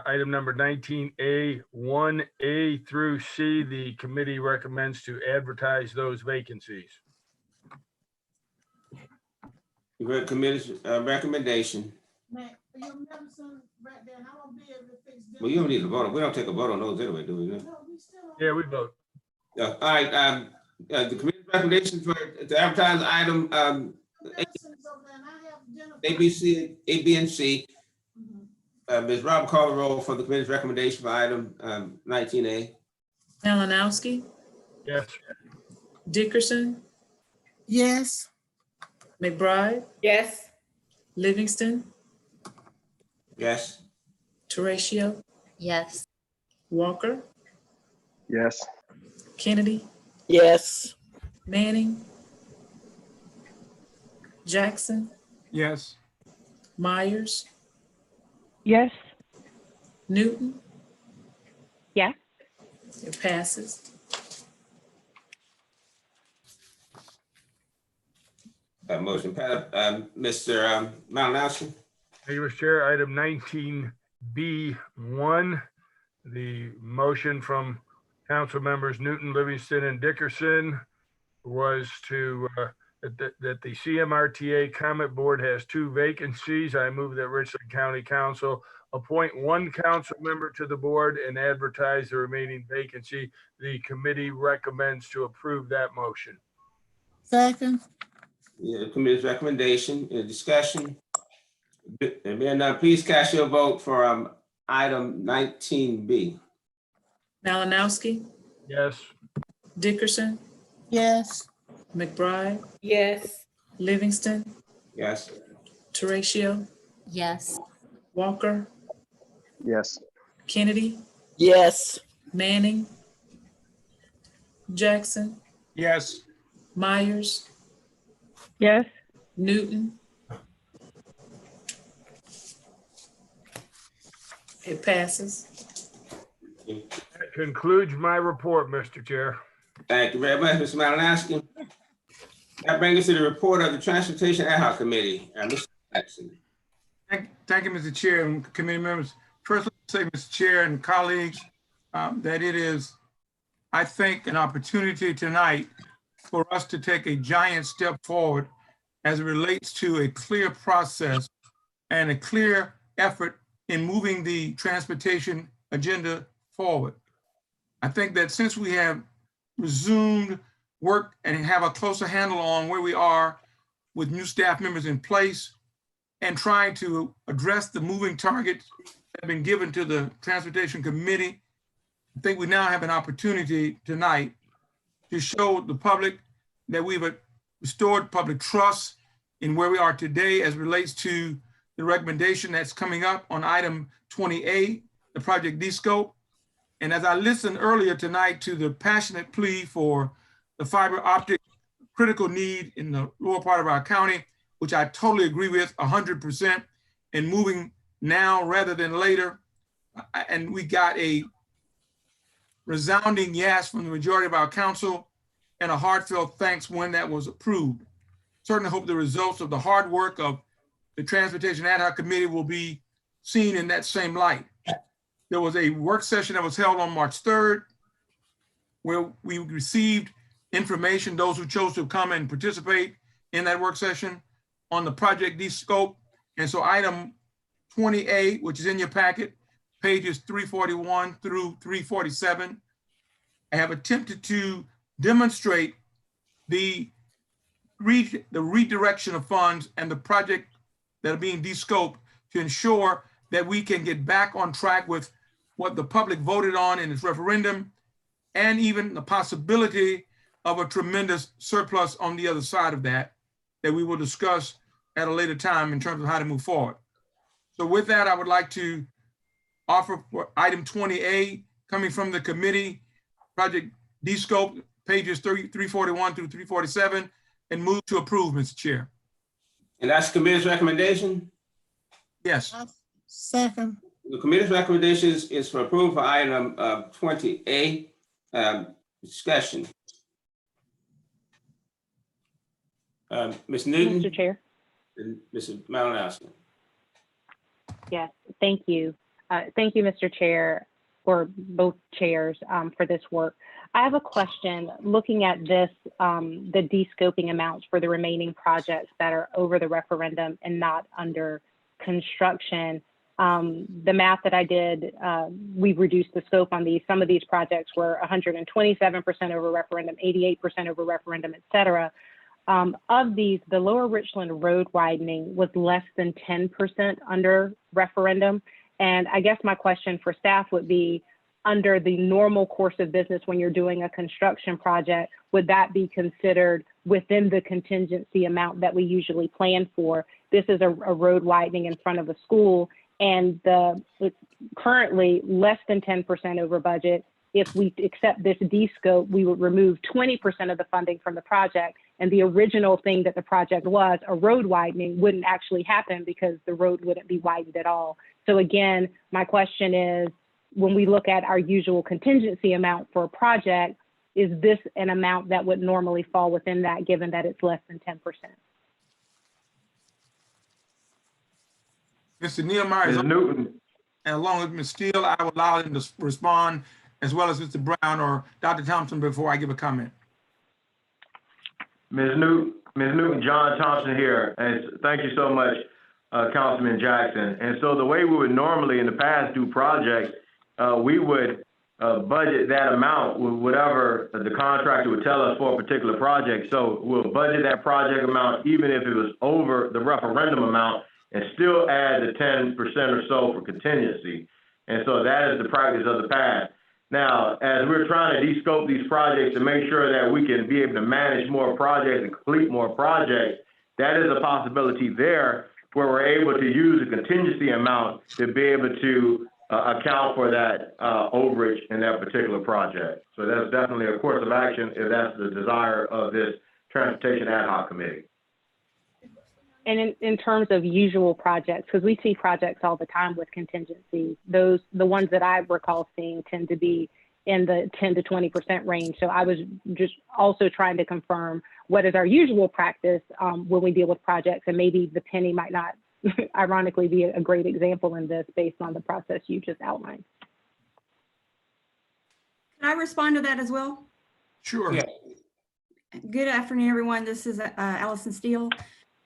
Item number 19A, 1A through C, the committee recommends to advertise those vacancies. You heard committee's recommendation. Matt, your medicine right there, how long be able to fix this? Well, you don't need to vote. We don't take a vote on those anyway, do we? No, we still don't. Yeah, we vote. All right. The committee's recommendation to advertise item Medicine's over there, and I have Jennifer. A, B, and C. Ms. Rob, call the roll for the committee's recommendation for item 19A. Malinowski, Yes. Dickerson, Yes. McBride, Yes. Livingston, Yes. Teratio, Yes. Walker, Yes. Kennedy, Yes. Manning, Jackson, Yes. Myers, Yes. Newton. Yes. It passes. Motion passed. Mr. Malinowski. Thank you, Mr. Chair. Item 19B1, the motion from council members Newton, Livingston, and Dickerson was to, that the CMRTA comment board has 2 vacancies. I move that Richland County Council appoint 1 council member to the board and advertise the remaining vacancy. The committee recommends to approve that motion. Second. Yeah, the committee's recommendation, discussion. And being done, please cast your vote for item 19B. Malinowski, Yes. Dickerson, Yes. McBride, Yes. Livingston, Yes. Teratio, Yes. Walker, Yes. Kennedy, Yes. Manning, Jackson, Yes. Myers, Yes. Newton. It passes. That concludes my report, Mr. Chair. Thank you very much, Mr. Malinowski. That brings us to the report of the Transportation Ad Hoc Committee. Mr. Jackson. Thank you, Mr. Chair and committee members. First, let me say, Mr. Chair and colleagues, that it is, I think, an opportunity tonight for us to take a giant step forward as it relates to a clear process and a clear effort in moving the transportation agenda forward. I think that since we have resumed work and have a closer handle on where we are with new staff members in place and trying to address the moving targets that have been given to the Transportation Committee, I think we now have an opportunity tonight to show the public that we've restored public trust in where we are today as relates to the recommendation that's coming up on item 20A, the project descope. And as I listened earlier tonight to the passionate plea for the fiber optic critical need in the lower part of our county, which I totally agree with 100%, and moving now rather than later. And we got a resounding yes from the majority of our council and a heartfelt thanks when that was approved. Certainly hope the results of the hard work of the Transportation Ad Hoc Committee will be seen in that same light. There was a work session that was held on March 3rd, where we received information, those who chose to come and participate in that work session on the project descope. And so item 20A, which is in your packet, pages 341 through 347, I have attempted to demonstrate the redirection of funds and the project that are being descoped to ensure that we can get back on track with what the public voted on in its referendum, and even the possibility of a tremendous surplus on the other side of that we will discuss at a later time in terms of how to move forward. So with that, I would like to offer for item 20A, coming from the committee, project descope, pages 341 through 347, and move to approve, Mr. Chair. And that's the committee's recommendation? Yes. Second. The committee's recommendation is for approval for item 20A. Discussion. Ms. Newton? Mr. Chair. And Mrs. Malinowski. Yes, thank you. Thank you, Mr. Chair, or both chairs for this work. I have a question looking at this, the descoping amounts for the remaining projects that are over the referendum and not under construction. The math that I did, we've reduced the scope on these. Some of these projects were 127% over referendum, 88% over referendum, et cetera. Of these, the Lower Richland Road widening was less than 10% under referendum. And I guess my question for staff would be, under the normal course of business when you're doing a construction project, would that be considered within the contingency amount that we usually plan for? This is a road widening in front of a school, and it's currently less than 10% over budget. If we accept this descope, we would remove 20% of the funding from the project. And the original thing that the project was, a road widening, wouldn't actually happen because the road wouldn't be widened at all. So again, my question is, when we look at our usual contingency amount for a project, is this an amount that would normally fall within that, given that it's less than 10%? Mr. Nehemiah, Ms. Newton. and along with Ms. Steele, I will allow him to respond, as well as Mr. Brown or Dr. Thompson before I give a comment. Ms. Newton, John Thompson here, and thank you so much, Councilman Jackson. And so the way we would normally in the past do projects, we would budget that amount with whatever the contractor would tell us for a particular project. So we'll budget that project amount even if it was over the referendum amount, and still add the 10% or so for contingency. And so that is the practice of the past. Now, as we're trying to descope these projects to make sure that we can be able to manage more projects and complete more projects, that is a possibility there where we're able to use a contingency amount to be able to account for that overage in that particular project. So that's definitely a course of action if that's the desire of this Transportation Ad Hoc Committee. And in terms of usual projects, because we see projects all the time with contingencies, the ones that I recall seeing tend to be in the 10 to 20% range. So I was just also trying to confirm what is our usual practice when we deal with projects, and maybe the penny might not ironically be a great example in this based on the process you just outlined. Can I respond to that as well? Sure. Yeah. Good afternoon, everyone. This is Allison Steele.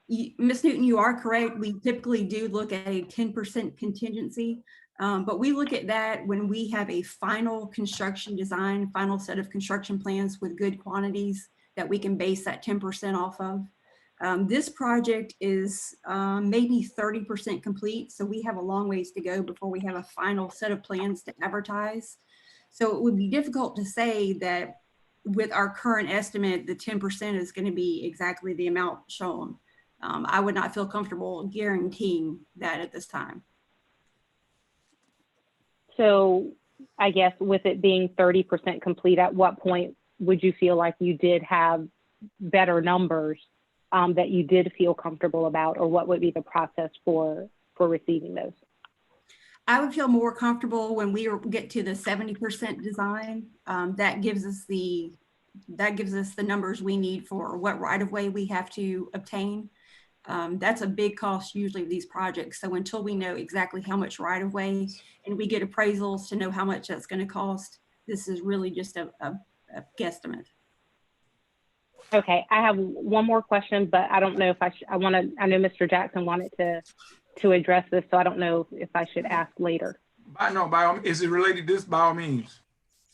Ms. Newton, you are correct. We typically do look at a 10% contingency, but we look at that when we have a final construction design, final set of construction plans with good quantities that we can base that 10% off of. This project is maybe 30% complete, so we have a long ways to go before we have a final set of plans to advertise. So it would be difficult to say that with our current estimate, the 10% is going to be exactly the amount shown. I would not feel comfortable guaranteeing that at this time. So I guess with it being 30% complete, at what point would you feel like you did have better numbers that you did feel comfortable about, or what would be the process for receiving those? I would feel more comfortable when we get to the 70% design. That gives us the numbers we need for what right-of-way we have to obtain. That's a big cost usually of these projects. So until we know exactly how much right-of-way and we get appraisals to know how much that's going to cost, this is really just a guesstimate. Okay, I have one more question, but I don't know if I know Mr. Jackson wanted to address this, so I don't know if I should ask later. Is it related to this? By all means.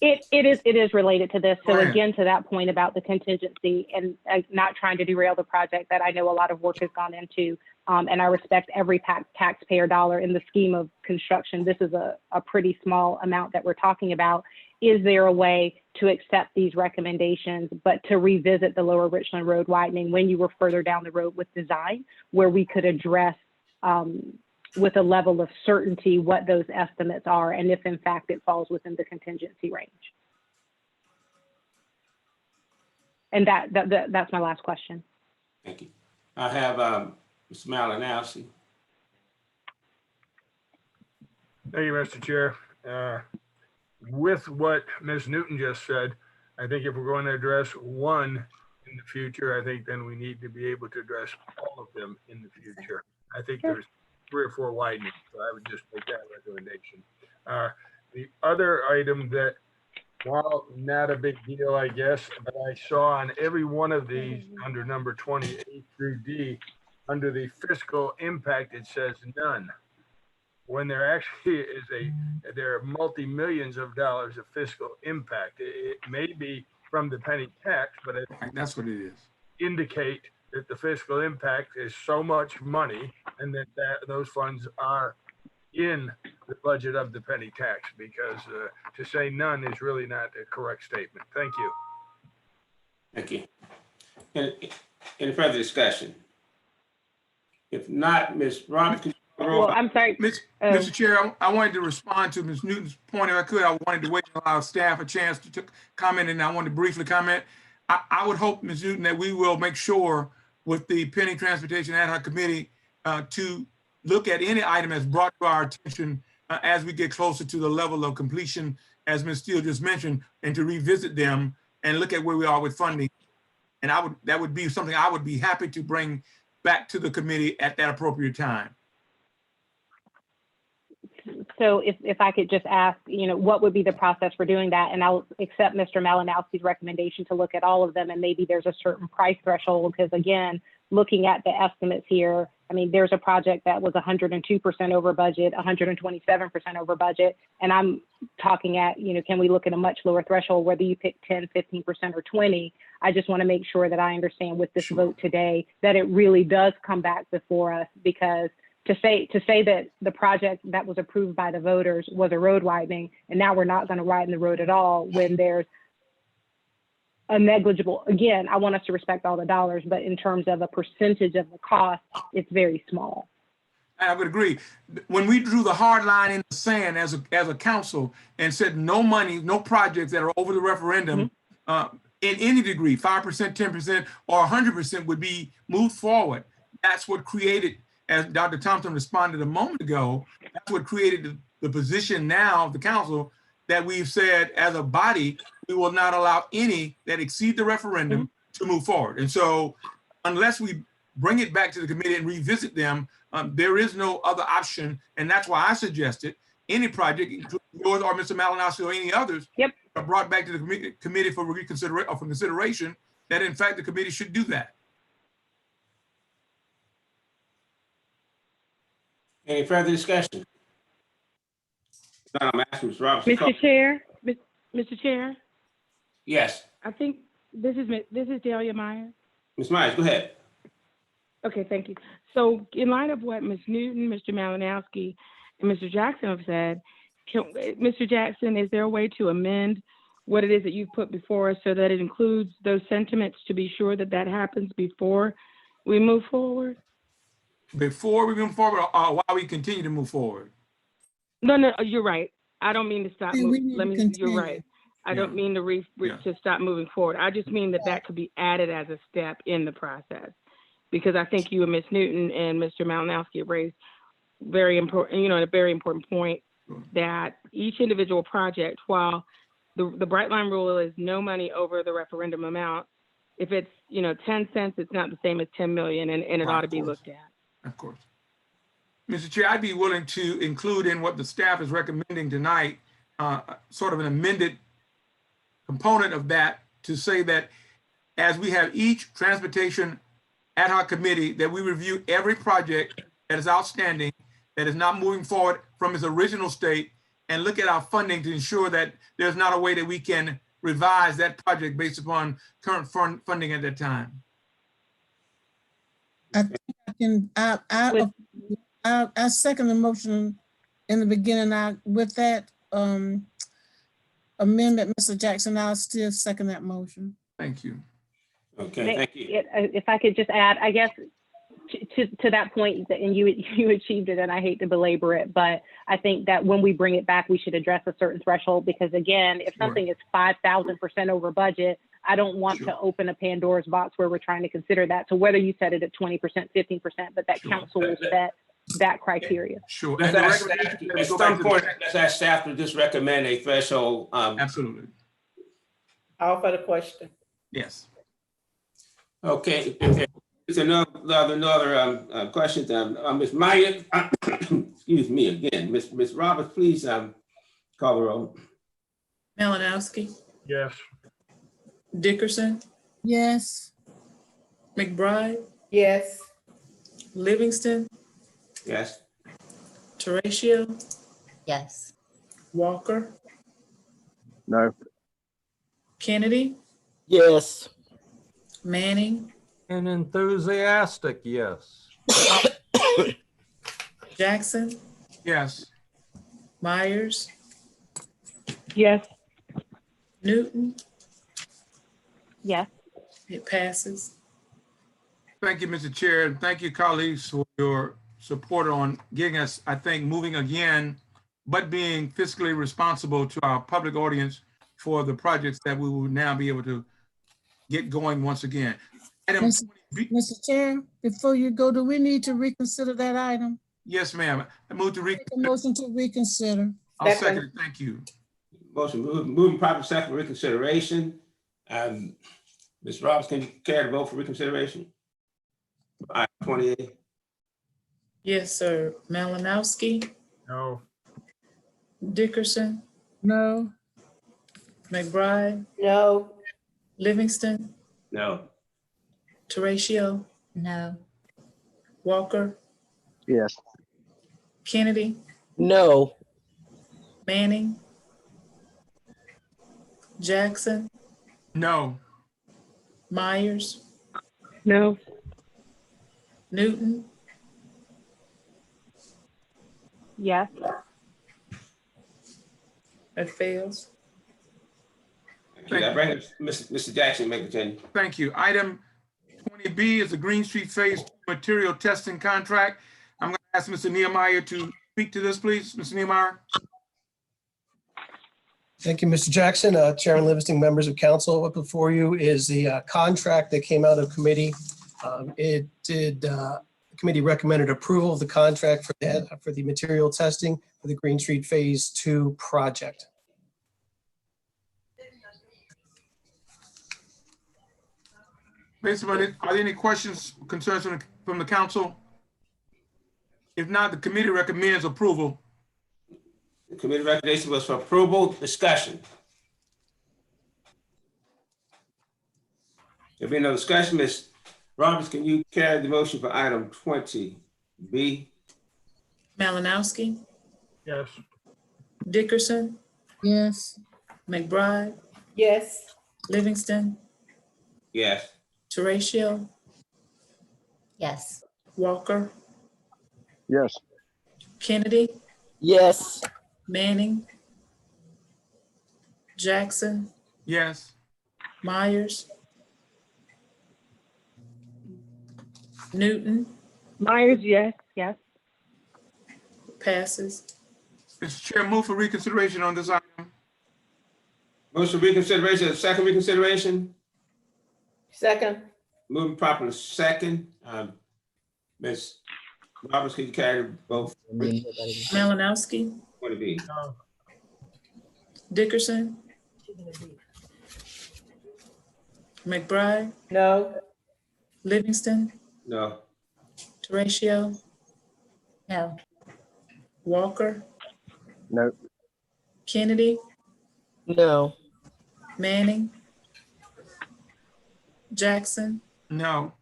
It is related to this. So again, to that point about the contingency and not trying to derail the project that I know a lot of work has gone into, and I respect every taxpayer dollar in the scheme of construction. This is a pretty small amount that we're talking about. Is there a way to accept these recommendations, but to revisit the Lower Richland Road widening when you were further down the road with design, where we could address with a level of certainty what those estimates are, and if in fact it falls within the contingency range? And that's my last question. Thank you. I have Mr. Malinowski. Thank you, Mr. Chair. With what Ms. Newton just said, I think if we're going to address one in the future, I think then we need to be able to address all of them in the future. I think there's 3 or 4 widenings, so I would just make that recommendation. The other item that, while not a big deal, I guess, but I saw on every one of these under number 28 through D, under the fiscal impact, it says none. When there actually is there are multi-millions of dollars of fiscal impact. It may be from the penny tax, but that's what it is. Indicate that the fiscal impact is so much money, and that those funds are in the budget of the penny tax, because to say none is really not a correct statement. Thank you. Thank you. Any further discussion? If not, Ms. Roberts. Well, I'm sorry. Mr. Chair, I wanted to respond to Ms. Newton's point if I could. I wanted to wait and allow staff a chance to comment, and I wanted to briefly comment. I would hope, Ms. Newton, that we will make sure with the Pending Transportation Ad Hoc Committee to look at any item that's brought to our attention as we get closer to the level of completion, as Ms. Steele just mentioned, and to revisit them and look at where we are with funding. And that would be something I would be happy to bring back to the committee at that appropriate time. So if I could just ask, what would be the process for doing that? And I'll accept Mr. Malinowski's recommendation to look at all of them, and maybe there's a certain price threshold, because again, looking at the estimates here, I mean, there's a project that was 102% over budget, 127% over budget, and I'm talking at, can we look at a much lower threshold, whether you pick 10, 15%, or 20? I just want to make sure that I understand with this vote today that it really does come back before us, because to say that the project that was approved by the voters was a road widening, and now we're not going to widen the road at all when there's a negligible, again, I want us to respect all the dollars, but in terms of a percentage of the cost, it's very small. I would agree. When we drew the hard line in the sand as a council and said no money, no projects that are over the referendum, in any degree, 5%, 10%, or 100% would be moved forward. That's what created, as Dr. Thompson responded a moment ago, that's what created the position now of the council that we've said as a body, we will not allow any that exceed the referendum to move forward. And so unless we bring it back to the committee and revisit them, there is no other option. And that's why I suggested any project, including yours or Mr. Malinowski or any others, are brought back to the committee for consideration, that in fact the committee should do that. Any further discussion? I'm asking Ms. Robertson. Mr. Chair. Yes. I think this is Delia Myers. Ms. Myers, go ahead. Okay, thank you. So in light of what Ms. Newton, Mr. Malinowski, and Mr. Jackson have said, Mr. Jackson, is there a way to amend what it is that you've put before us so that it includes those sentiments to be sure that that happens before we move forward? Before we move forward, or while we continue to move forward? No, you're right. I don't mean to stop. You're right. I don't mean to to stop moving forward. I just mean that could be added as a step in the process, because I think you and Ms. Newton and Mr. Malinowski have raised very important, a very important point that each individual project, while the bright line rule is no money over the referendum amount, if it's 10 cents, it's not the same as 10 million, and it ought to be looked at. Of course. Mr. Chair, I'd be willing to include in what the staff is recommending tonight, sort of an amended component of that, to say that as we have each transportation ad hoc committee, that we review every project that is outstanding, that is not moving forward from its original state, and look at our funding to ensure that there's not a way that we can revise that project based upon current funding at that time. I think I second the motion in the beginning. With that amendment, Mr. Jackson, I'll still second that motion. Thank you. Okay, thank you. If I could just add, I guess, to that point, and you achieved it, and I hate to belabor it, but I think that when we bring it back, we should address a certain threshold, because again, if something is 5,000% over budget, I don't want to open a Pandora's box where we're trying to consider that. So whether you set it at 20%, 15%, but that council will set that criteria. Sure. At some point, let's ask staff to just recommend a threshold. Absolutely. All for the question. Yes. Okay. There's another question. Ms. Myers, excuse me again. Ms. Roberts, please call the roll. Malinowski. Yes. Dickerson. Yes. McBride. Yes. Livingston. Yes. Teratio. Yes. Walker. No. Kennedy. Yes. Manning. An enthusiastic yes. Jackson. Yes. Myers. Yes. Newton. Yes. It passes. Thank you, Mr. Chair, and thank you, colleagues, for your support on getting us, I think, moving again, but being fiscally responsible to our public audience for the projects that we will now be able to get going once again. Mr. Chair, before you go, do we need to reconsider that item? Yes, ma'am. I move to reconsider. Motion to reconsider. I'll second it. Thank you. Motion moving properly second reconsideration. Ms. Roberts, can you care to vote for reconsideration? 28. Yes, sir. Malinowski. No. Dickerson. No. McBride. No. Livingston. No. Teratio. No. Walker. Yes. Kennedy. No. Manning. Jackson. No. Myers. No. Newton. Yes. That fails. That brings Mr. Jackson, make the change. Thank you. Item 20B is the Green Street Phase 2 material testing contract. I'm going ask Mr. Nehemiah to speak to this, please. Mr. Nehemiah? Thank you, Mr. Jackson. Chairman Livingston, members of council, up before you is the contract that came out of committee. The committee recommended approval of the contract for the material testing for the Green Street Phase 2 project. Based on it, are there any questions, concerns from the council? If not, the committee recommends approval. The committee recommendation was for approval. Discussion. There being no discussion, Ms. Roberts, can you carry the motion for item 20B? Malinowski, Yes. Dickerson, Yes. McBride, Yes. Livingston, Yes. Teratio, Yes. Walker, Yes. Kennedy, Yes. Manning, Jackson, Yes. Myers, Newton, Myers, yes, yes. passes. Mr. Chair, move for reconsideration on this item. Motion for reconsideration, second reconsideration. Second. Moving properly second. Ms. Roberts, can you carry both? Malinowski, 20B. No. Dickerson, McBride, No. Livingston, No. Teratio, No. Walker, No. Kennedy, No. Manning, Jackson, No.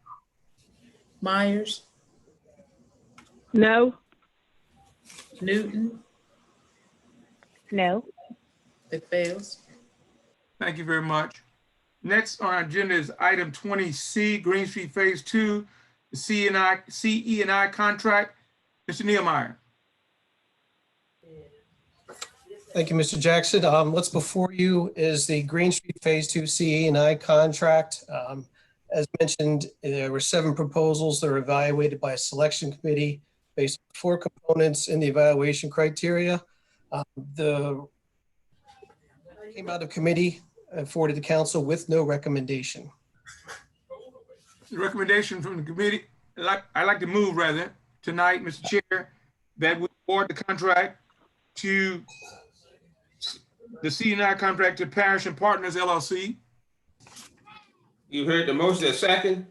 Myers, No. Newton, No. it fails. Thank you very much. Next on our agenda is item 20C, Green Street Phase 2, the CE&I contract. Mr. Nehemiah. Thank you, Mr. Jackson. What's before you is the Green Street Phase 2 CE&I contract. As mentioned, there were 7 proposals that were evaluated by a selection committee based on 4 components in the evaluation criteria. The came out of committee and forwarded to council with no recommendation. The recommendation from the committee, I'd like to move rather tonight, Mr. Chair, that we award the contract to the CE&I contract to Parish and Partners LLC. You heard the motion, a second.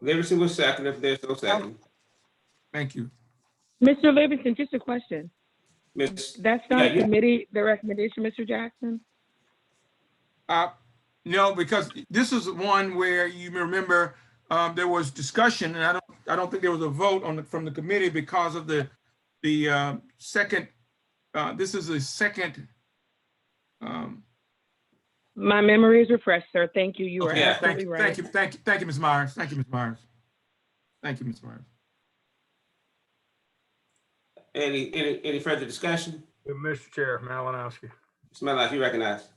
Livingston was second if there's no second. Thank you. Mr. Livingston, just a question. Ms. That's not Yeah, yeah. committee, the recommendation, Mr. Jackson? No, because this is one where you remember there was discussion, and I don't think there was a vote on from the committee because of the second. This is the second. My memory is refreshed, sir. Thank you. You are Okay, absolutely right. thank you, Ms. Myers. Thank you, Ms. Myers. Thank you, Ms. Myers. Any further discussion? Mr. Chair, Malinowski. Smell like you recognize.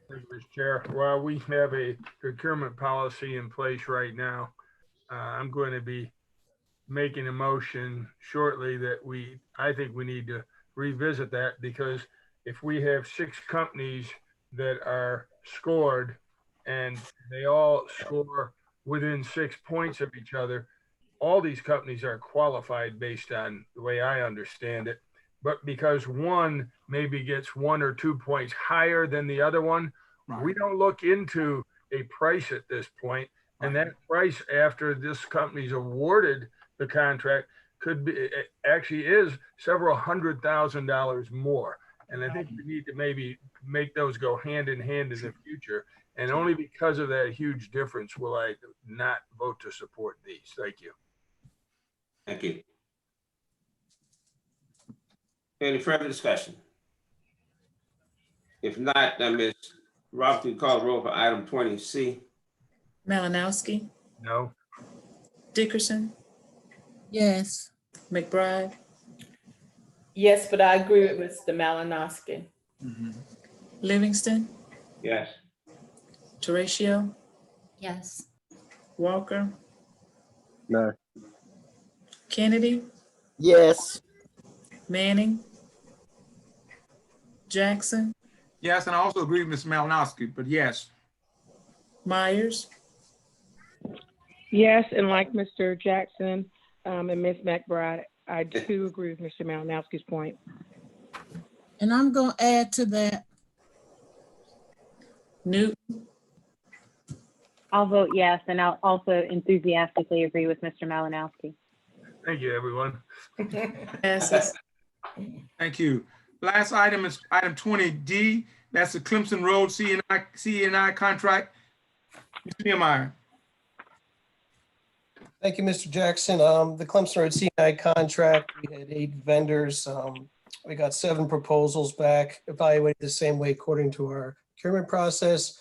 Thank you, Mr. Chair. While we have a procurement policy in place right now, I'm going to be making a motion shortly that I think we need to revisit that, because if we have 6 companies that are scored and they all score within 6 points of each other, all these companies are qualified based on the way I understand it. But because one maybe gets 1 or 2 points higher than the other one, we don't look into a price at this point. And that price, after this company's awarded the contract, could be, actually is several $100,000 more. And I think we need to maybe make those go hand in hand in the future. And only because of that huge difference will I not vote to support these. Thank you. Thank you. Any further discussion? If not, then Ms. Roberts, you call the roll for item 20C. Malinowski, No. Dickerson, Yes. McBride, Yes, but I agree with Mr. Malinowski. Livingston, Yes. Teratio, Yes. Walker, No. Kennedy, Yes. Manning, Jackson, Yes, and I also agree with Mr. Malinowski, but yes. Myers, Yes, and like Mr. Jackson and Ms. McBride, I do agree with Mr. Malinowski's point. And I'm gonna add to that. Newton, I'll vote yes, and I'll also enthusiastically agree with Mr. Malinowski. Thank you, everyone. passes. Thank you. Last item is item 20D. That's the Clemson Road CNI contract. Mr. Nehemiah. Thank you, Mr. Jackson. The Clemson Road CNI contract, we had 8 vendors. We got 7 proposals back, evaluated the same way according to our procurement process.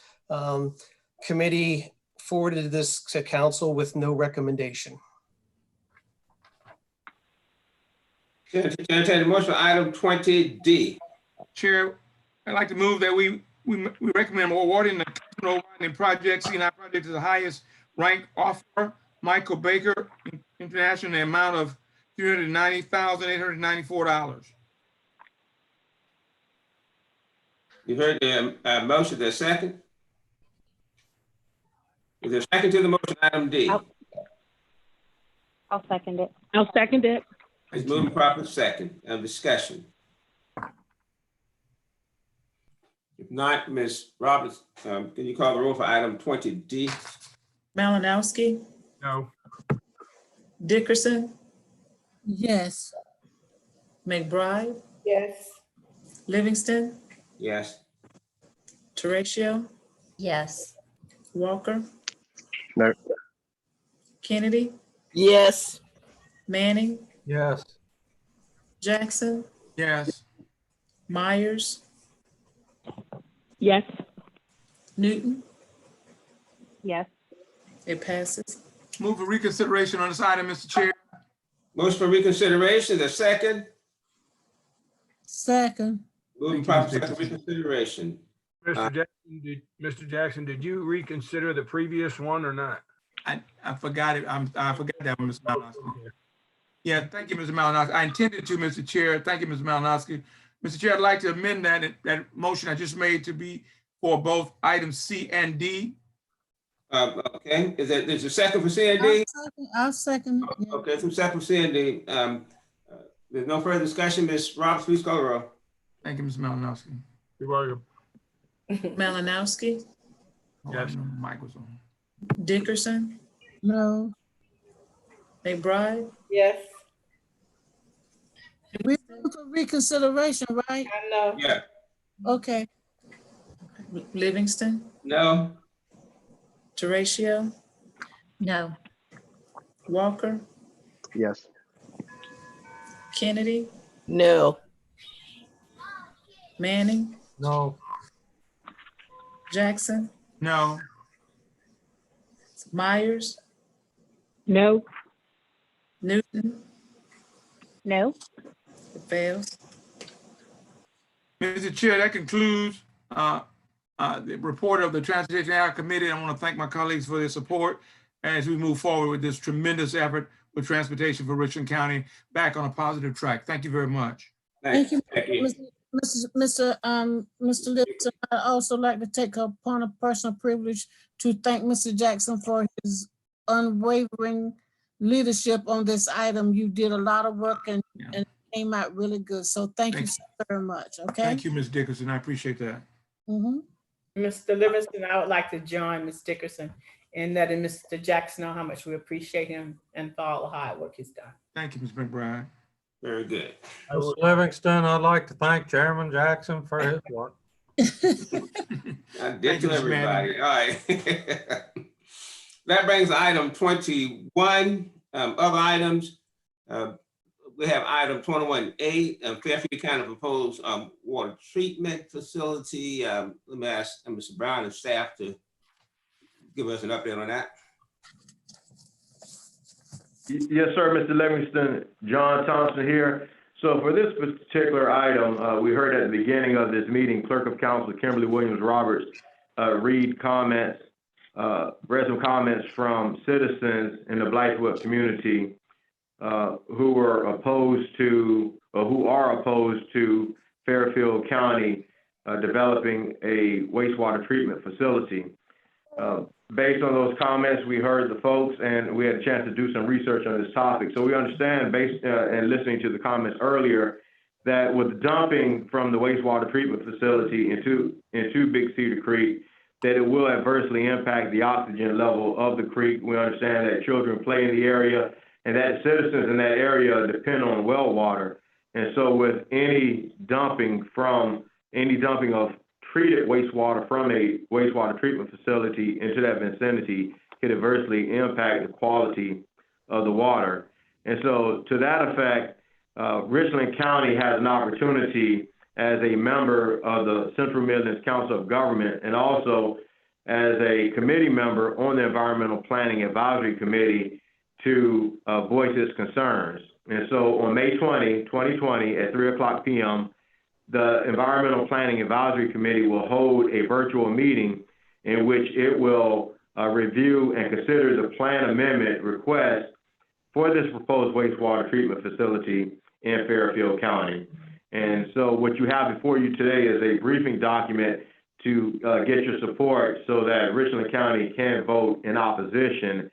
Committee forwarded this to council with no recommendation. Entertain a motion on item 20D. Chair, I'd like to move that we recommend awarding the Clemson Road widening project, CNI project, to the highest ranked offer, Michael Baker International, the amount of $390,894. You heard the motion, the second? Is there a second to the motion, item D? I'll second it. I'll second it. It's moving proper second. Discussion. If not, Ms. Roberts, can you call the roll for item 20D? Malinowski, No. Dickerson, Yes. McBride, Yes. Livingston, Yes. Teratio, Yes. Walker, No. Kennedy, Yes. Manning, Yes. Jackson, Yes. Myers, Yes. Newton. Yes. It passes. Move for reconsideration on this item, Mr. Chair. Motion for reconsideration, the second. Second. Moving proper second reconsideration. Mr. Jackson, did you reconsider the previous one or not? I forgot it. I forgot that one, Mr. Malinowski. Yeah, thank you, Mr. Malinowski. I intended to, Mr. Chair. Thank you, Mr. Malinowski. Mr. Chair, I'd like to amend that motion I just made to be for both items C and D. Okay, there's a second for C and D? I'll second. Okay, some second for C and D. There's no further discussion. Ms. Roberts, please call the roll. Thank you, Mr. Malinowski. You're welcome. Malinowski, Yes. Mike was on. Dickerson, No. McBride, Yes. We for reconsideration, right? I know. Yeah. Okay. Livingston, No. Teratio, No. Walker, Yes. Kennedy, No. Manning, No. Jackson, No. Myers, No. Newton. No. It fails. Mr. Chair, that concludes the report of the Transportation Ad Committee. I want to thank my colleagues for their support as we move forward with this tremendous effort with transportation for Richland County back on a positive track. Thank you very much. Thank you, Mr. Livingston. I'd also like to take upon a personal privilege to thank Mr. Jackson for his unwavering leadership on this item. You did a lot of work and it came out really good. So thank you so very much, okay? Thank you, Ms. Dickerson. I appreciate that. Mr. Livingston, I would like to join Ms. Dickerson in letting Mr. Jackson know how much we appreciate him and for all the hard work he's done. Thank you, Ms. McBride. Very good. Mr. Livingston, I'd like to thank Chairman Jackson for his work. I did to everybody. All right. That brings item 21. Other items. We have item 21A, Fairfield County proposed water treatment facility. Let me ask Mr. Brown and staff to give us an update on that. Yes, sir, Mr. Livingston. John Thompson here. So for this particular item, we heard at the beginning of this meeting, Clerk of Council Kimberly Williams Roberts read comments read some comments from citizens in the Blythewood community who were opposed to, or who are opposed to Fairfield County developing a wastewater treatment facility. Based on those comments, we heard the folks and we had a chance to do some research on this topic. So we understand, based and listening to the comments earlier, that with dumping from the wastewater treatment facility into Big Cedar Creek, that it will adversely impact the oxygen level of the creek. We understand that children play in the area and that citizens in that area depend on well water. And so with any dumping of treated wastewater from a wastewater treatment facility into that vicinity could adversely impact the quality of the water. And so to that effect, Richland County has an opportunity as a member of the Central Midlands Council of Government and also as a committee member on the Environmental Planning Advisory Committee to voice its concerns. And so on May 20, 2020 at 3:00 p.m., the Environmental Planning Advisory Committee will hold a virtual meeting in which it will review and consider the plan amendment request for this proposed wastewater treatment facility in Fairfield County. And so what you have before you today is a briefing document to get your support so that Richland County can vote in opposition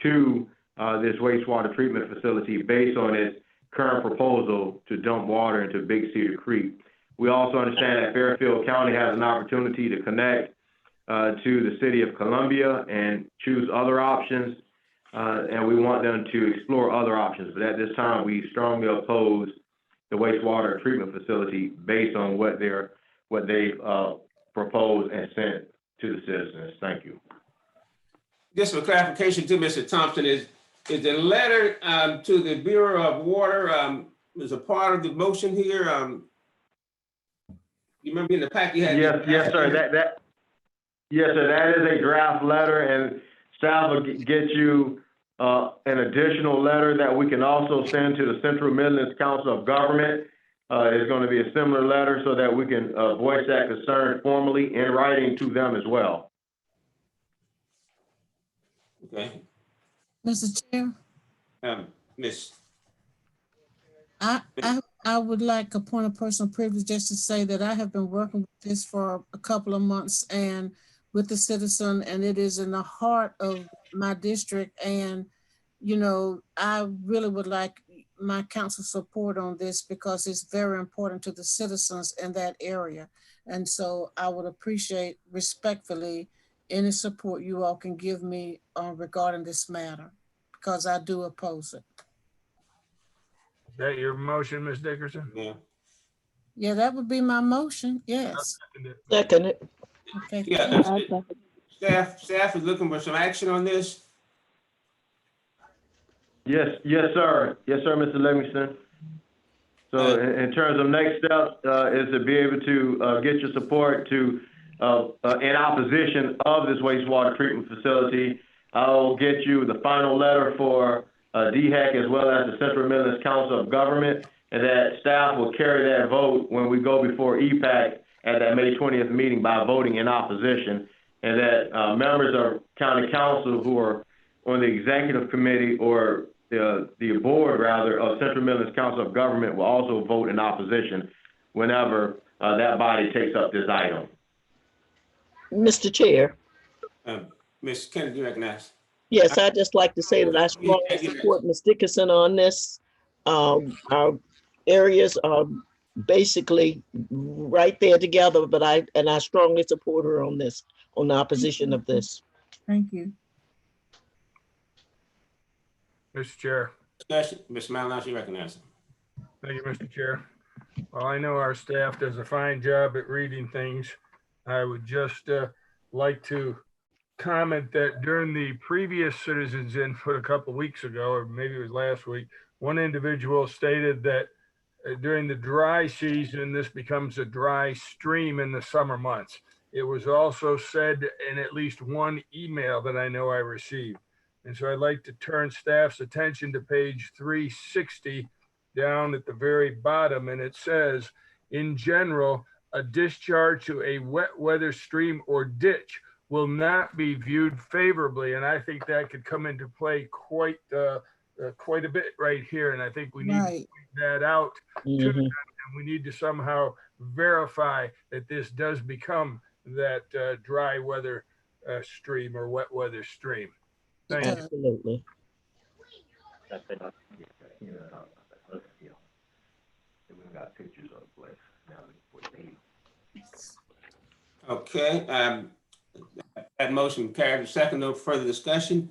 to this wastewater treatment facility based on its current proposal to dump water into Big Cedar Creek. We also understand that Fairfield County has an opportunity to connect to the city of Columbia and choose other options, and we want them to explore other options. But at this time, we strongly oppose the wastewater treatment facility based on what they've proposed and sent to the citizens. Thank you. Just for clarification to Mr. Thompson, is the letter to the Bureau of Water is a part of the motion here? You remember in the pack you had? Yes, sir. Yes, sir. That is a draft letter, and staff will get you an additional letter that we can also send to the Central Midlands Council of Government. It's going to be a similar letter so that we can voice that concern formally in writing to them as well. Okay. Mr. Chair, Miss. I would like a point of personal privilege just to say that I have been working with this for a couple of months and with the citizen, and it is in the heart of my district. And, you know, I really would like my council support on this because it's very important to the citizens in that area. And so I would appreciate respectfully any support you all can give me regarding this matter, because I do oppose it. Is that your motion, Ms. Dickerson? Yeah. Yeah, that would be my motion. Yes. Second it. Okay. Yeah, staff is looking for some action on this. Yes, sir. Yes, sir, Mr. Livingston. So in terms of next steps is to be able to get your support to in opposition of this wastewater treatment facility. I'll get you the final letter for DHEC as well as the Central Midlands Council of Government, and that staff will carry that vote when we go before EPAC at that May 20th meeting by voting in opposition, and that members of county council who are on the executive committee or the board rather of Central Midlands Council of Government will also vote in opposition whenever that body takes up this item. Mr. Chair. Ms. Kennedy, you recognize? Yes, I'd just like to say that I strongly support Ms. Dickerson on this. Our areas are basically right there together, but I strongly support her on this, on the opposition of this. Thank you. Mr. Chair. Discussion, Ms. Malinowski, you recognize. Thank you, Mr. Chair. Well, I know our staff does a fine job at reading things. I would just like to comment that during the previous citizens input a couple of weeks ago, or maybe it was last week, one individual stated that during the dry season, this becomes a dry stream in the summer months. It was also said in at least one email that I know I received. And so I'd like to turn staff's attention to page 360 down at the very bottom. And it says, in general, a discharge to a wet weather stream or ditch will not be viewed favorably. And I think that could come into play quite a bit right here. And I think we need to point that out to them, and we need to somehow verify that this does become that dry weather stream or wet weather stream. Thank you. Absolutely. Okay, that motion carried. Second, no further discussion.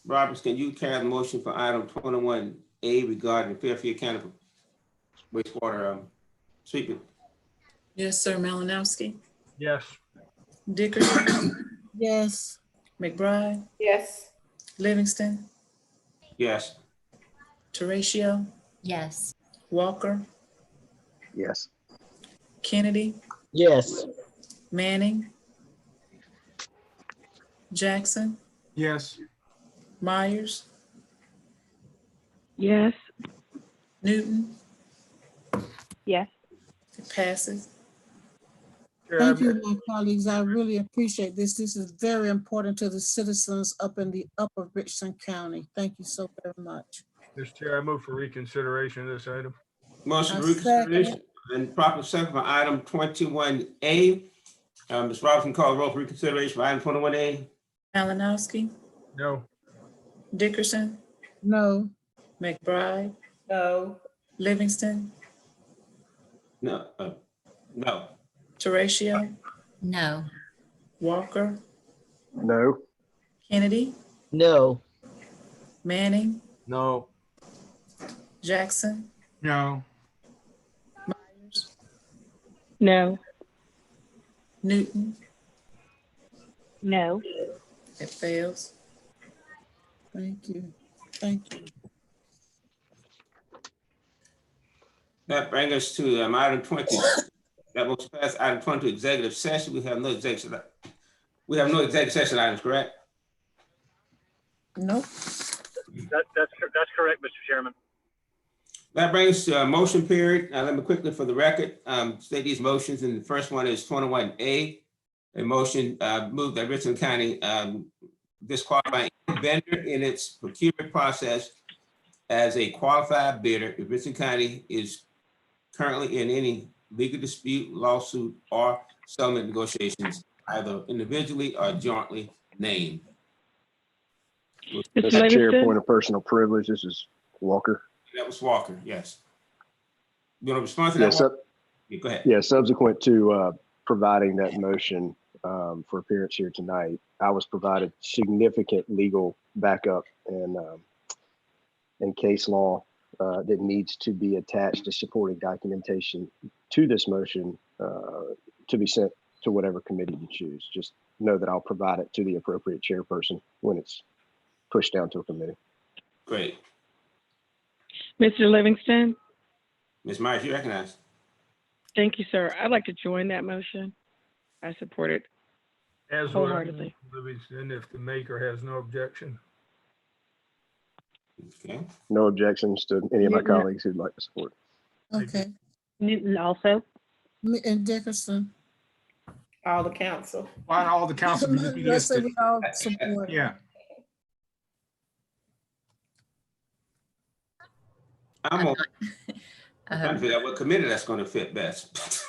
Roberts, can you carry the motion for item 21A regarding Fairfield County wastewater treatment? Yes, sir. Malinowski, Yes. Dickerson, Yes. McBride, Yes. Livingston, Yes. Teratio, Yes. Walker, Yes. Kennedy, Yes. Manning, Jackson, Yes. Myers, Yes. Newton. Yes. It passes. Thank you, my colleagues. I really appreciate this. This is very important to the citizens up in the upper Richland County. Thank you so very much. Mr. Chair, I move for reconsideration of this item. Motion I for reconsideration and proper second for item 21A. Ms. Robinson, call the roll for reconsideration for item 21A. Malinowski, No. Dickerson, No. McBride, No. Livingston, No. No. Teratio, No. Walker, No. Kennedy, No. Manning, No. Jackson, No. Myers, No. Newton. No. It fails. Thank you. Thank you. That brings us to item 20. That was past item 20, executive session. We have no executive session items, correct? Nope. That's correct, Mr. Chairman. That brings us to a motion period. Let me quickly, for the record, state these motions. And the first one is 21A. A motion moved that Richland County disqualify any vendor in its procurement process as a qualified bidder if Richland County is currently in any legal dispute, lawsuit, or settlement negotiations, either individually or jointly named. Mr. Chair, point of personal privilege. This is Walker. That was Walker, yes. You want to respond to that? Yes, Yeah, go ahead. yeah, subsequent to providing that motion for appearance here tonight, I was provided significant legal backup and case law that needs to be attached to supporting documentation to this motion to be sent to whatever committee you choose. Just know that I'll provide it to the appropriate chairperson when it's pushed down to a committee. Great. Mr. Livingston, Ms. Myers, you recognize? thank you, sir. I'd like to join that motion. I support it As well, wholeheartedly. Livingston, if the maker has no objection. Okay. No objections to any of my Newton. colleagues who'd like to support. Okay. Newton also. And Dickerson. All the council. Why all the council be Let's say listed? we all support. Yeah. I'm trying to figure out what committee that's going to fit best.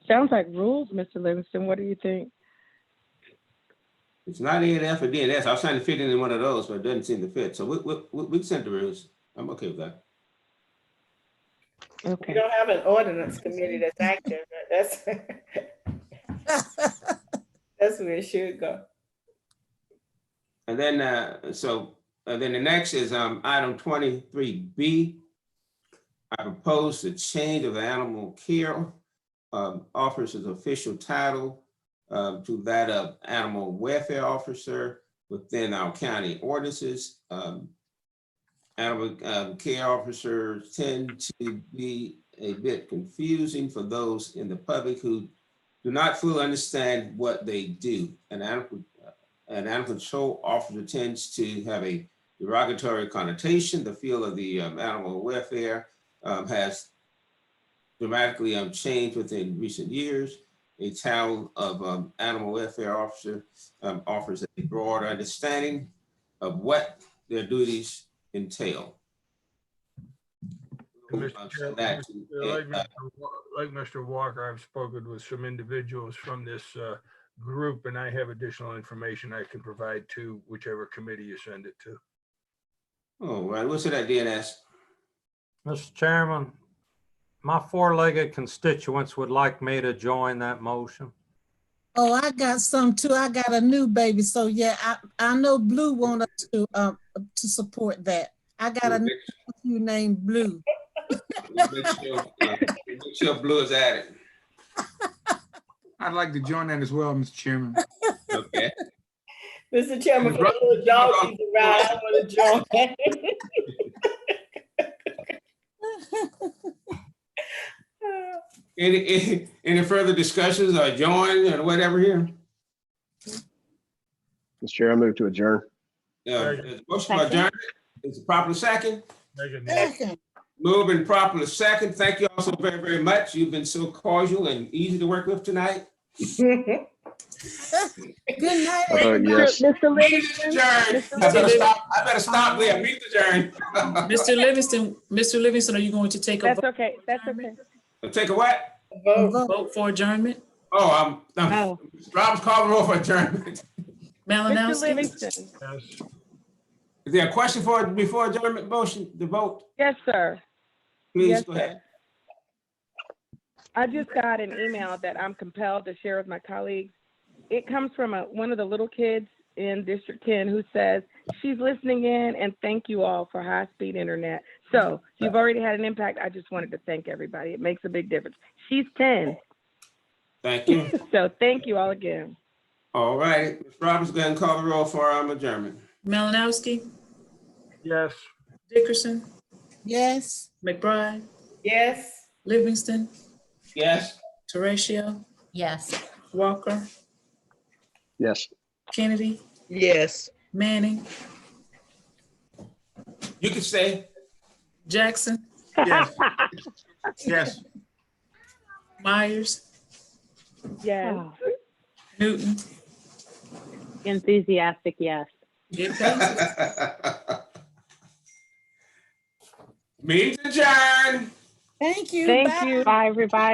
Sounds like rules, Mr. Livingston. What do you think? It's not A&F or DNS. I was trying to fit in one of those, but it doesn't seem to fit. So we can send the rules. I'm okay with that. We don't have an ordinance committee that's active. That's where it should go. And then, then the next is item 23B. I propose the change of the animal care officer's official title to that of animal welfare officer within our county ordinances. Animal care officers tend to be a bit confusing for those in the public who do not fully understand what they do. An animal control officer tends to have a derogatory connotation. The field of the animal welfare has dramatically changed within recent years. A town of animal welfare officer offers a broad understanding of what their duties entail. Mr. Chair, like Mr. Walker, I've spoken with some individuals from this group, and I have additional information I can provide to whichever committee you send it to. All right, what's that, DNS? Mr. Chairman, my four-legged constituents would like me to join that motion. Oh, I got some too. I got a new baby. So yeah, I know Blue want us to support that. I got a nephew named Blue. Make sure Blue is at it. I'd like to join that as well, Mr. Chairman. Okay. Mr. Chairman, for the little doggies around, I want to join. Any further discussions or join or whatever here? Mr. Chair, I move to adjourn. Motion for adjournment. Is it proper second? Second. Moving properly second. Thank you all so very, very much. You've been so cordial and easy to work with tonight. Good night. Yes. Mr. Livingston. I better stop there. Meet adjourned. Mr. Livingston, are you going to take a That's vote? okay. That's okay. Take a what? Vote for adjournment? Oh, Rob's calling roll for adjournment. Mr. Malinowski? Livingston. Yes. Is there a question for before adjournment motion, the vote? Yes, sir. Please Yes, go ahead. I just got an email that I'm compelled to share with my colleagues. It comes from one of the little kids in District 10 who says, she's listening in and thank you all for high-speed internet. So you've already had an impact. I just wanted to thank everybody. It makes a big difference. She's 10. Thank you. So thank you all again. All right. Ms. Roberts, go ahead and call the roll for adjournment. Malinowski? Yes. Dickerson? Yes. McBride? Yes. Livingston? Yes. Teratio? Yes. Walker? Yes. Kennedy? Yes. Manning? You can stay. Jackson? Yes. Yes. Myers? Yes. Newton? Enthusiastic, yes. It passes. Meeting adjourned. Thank you. Thank Bye. you. Bye, everybody.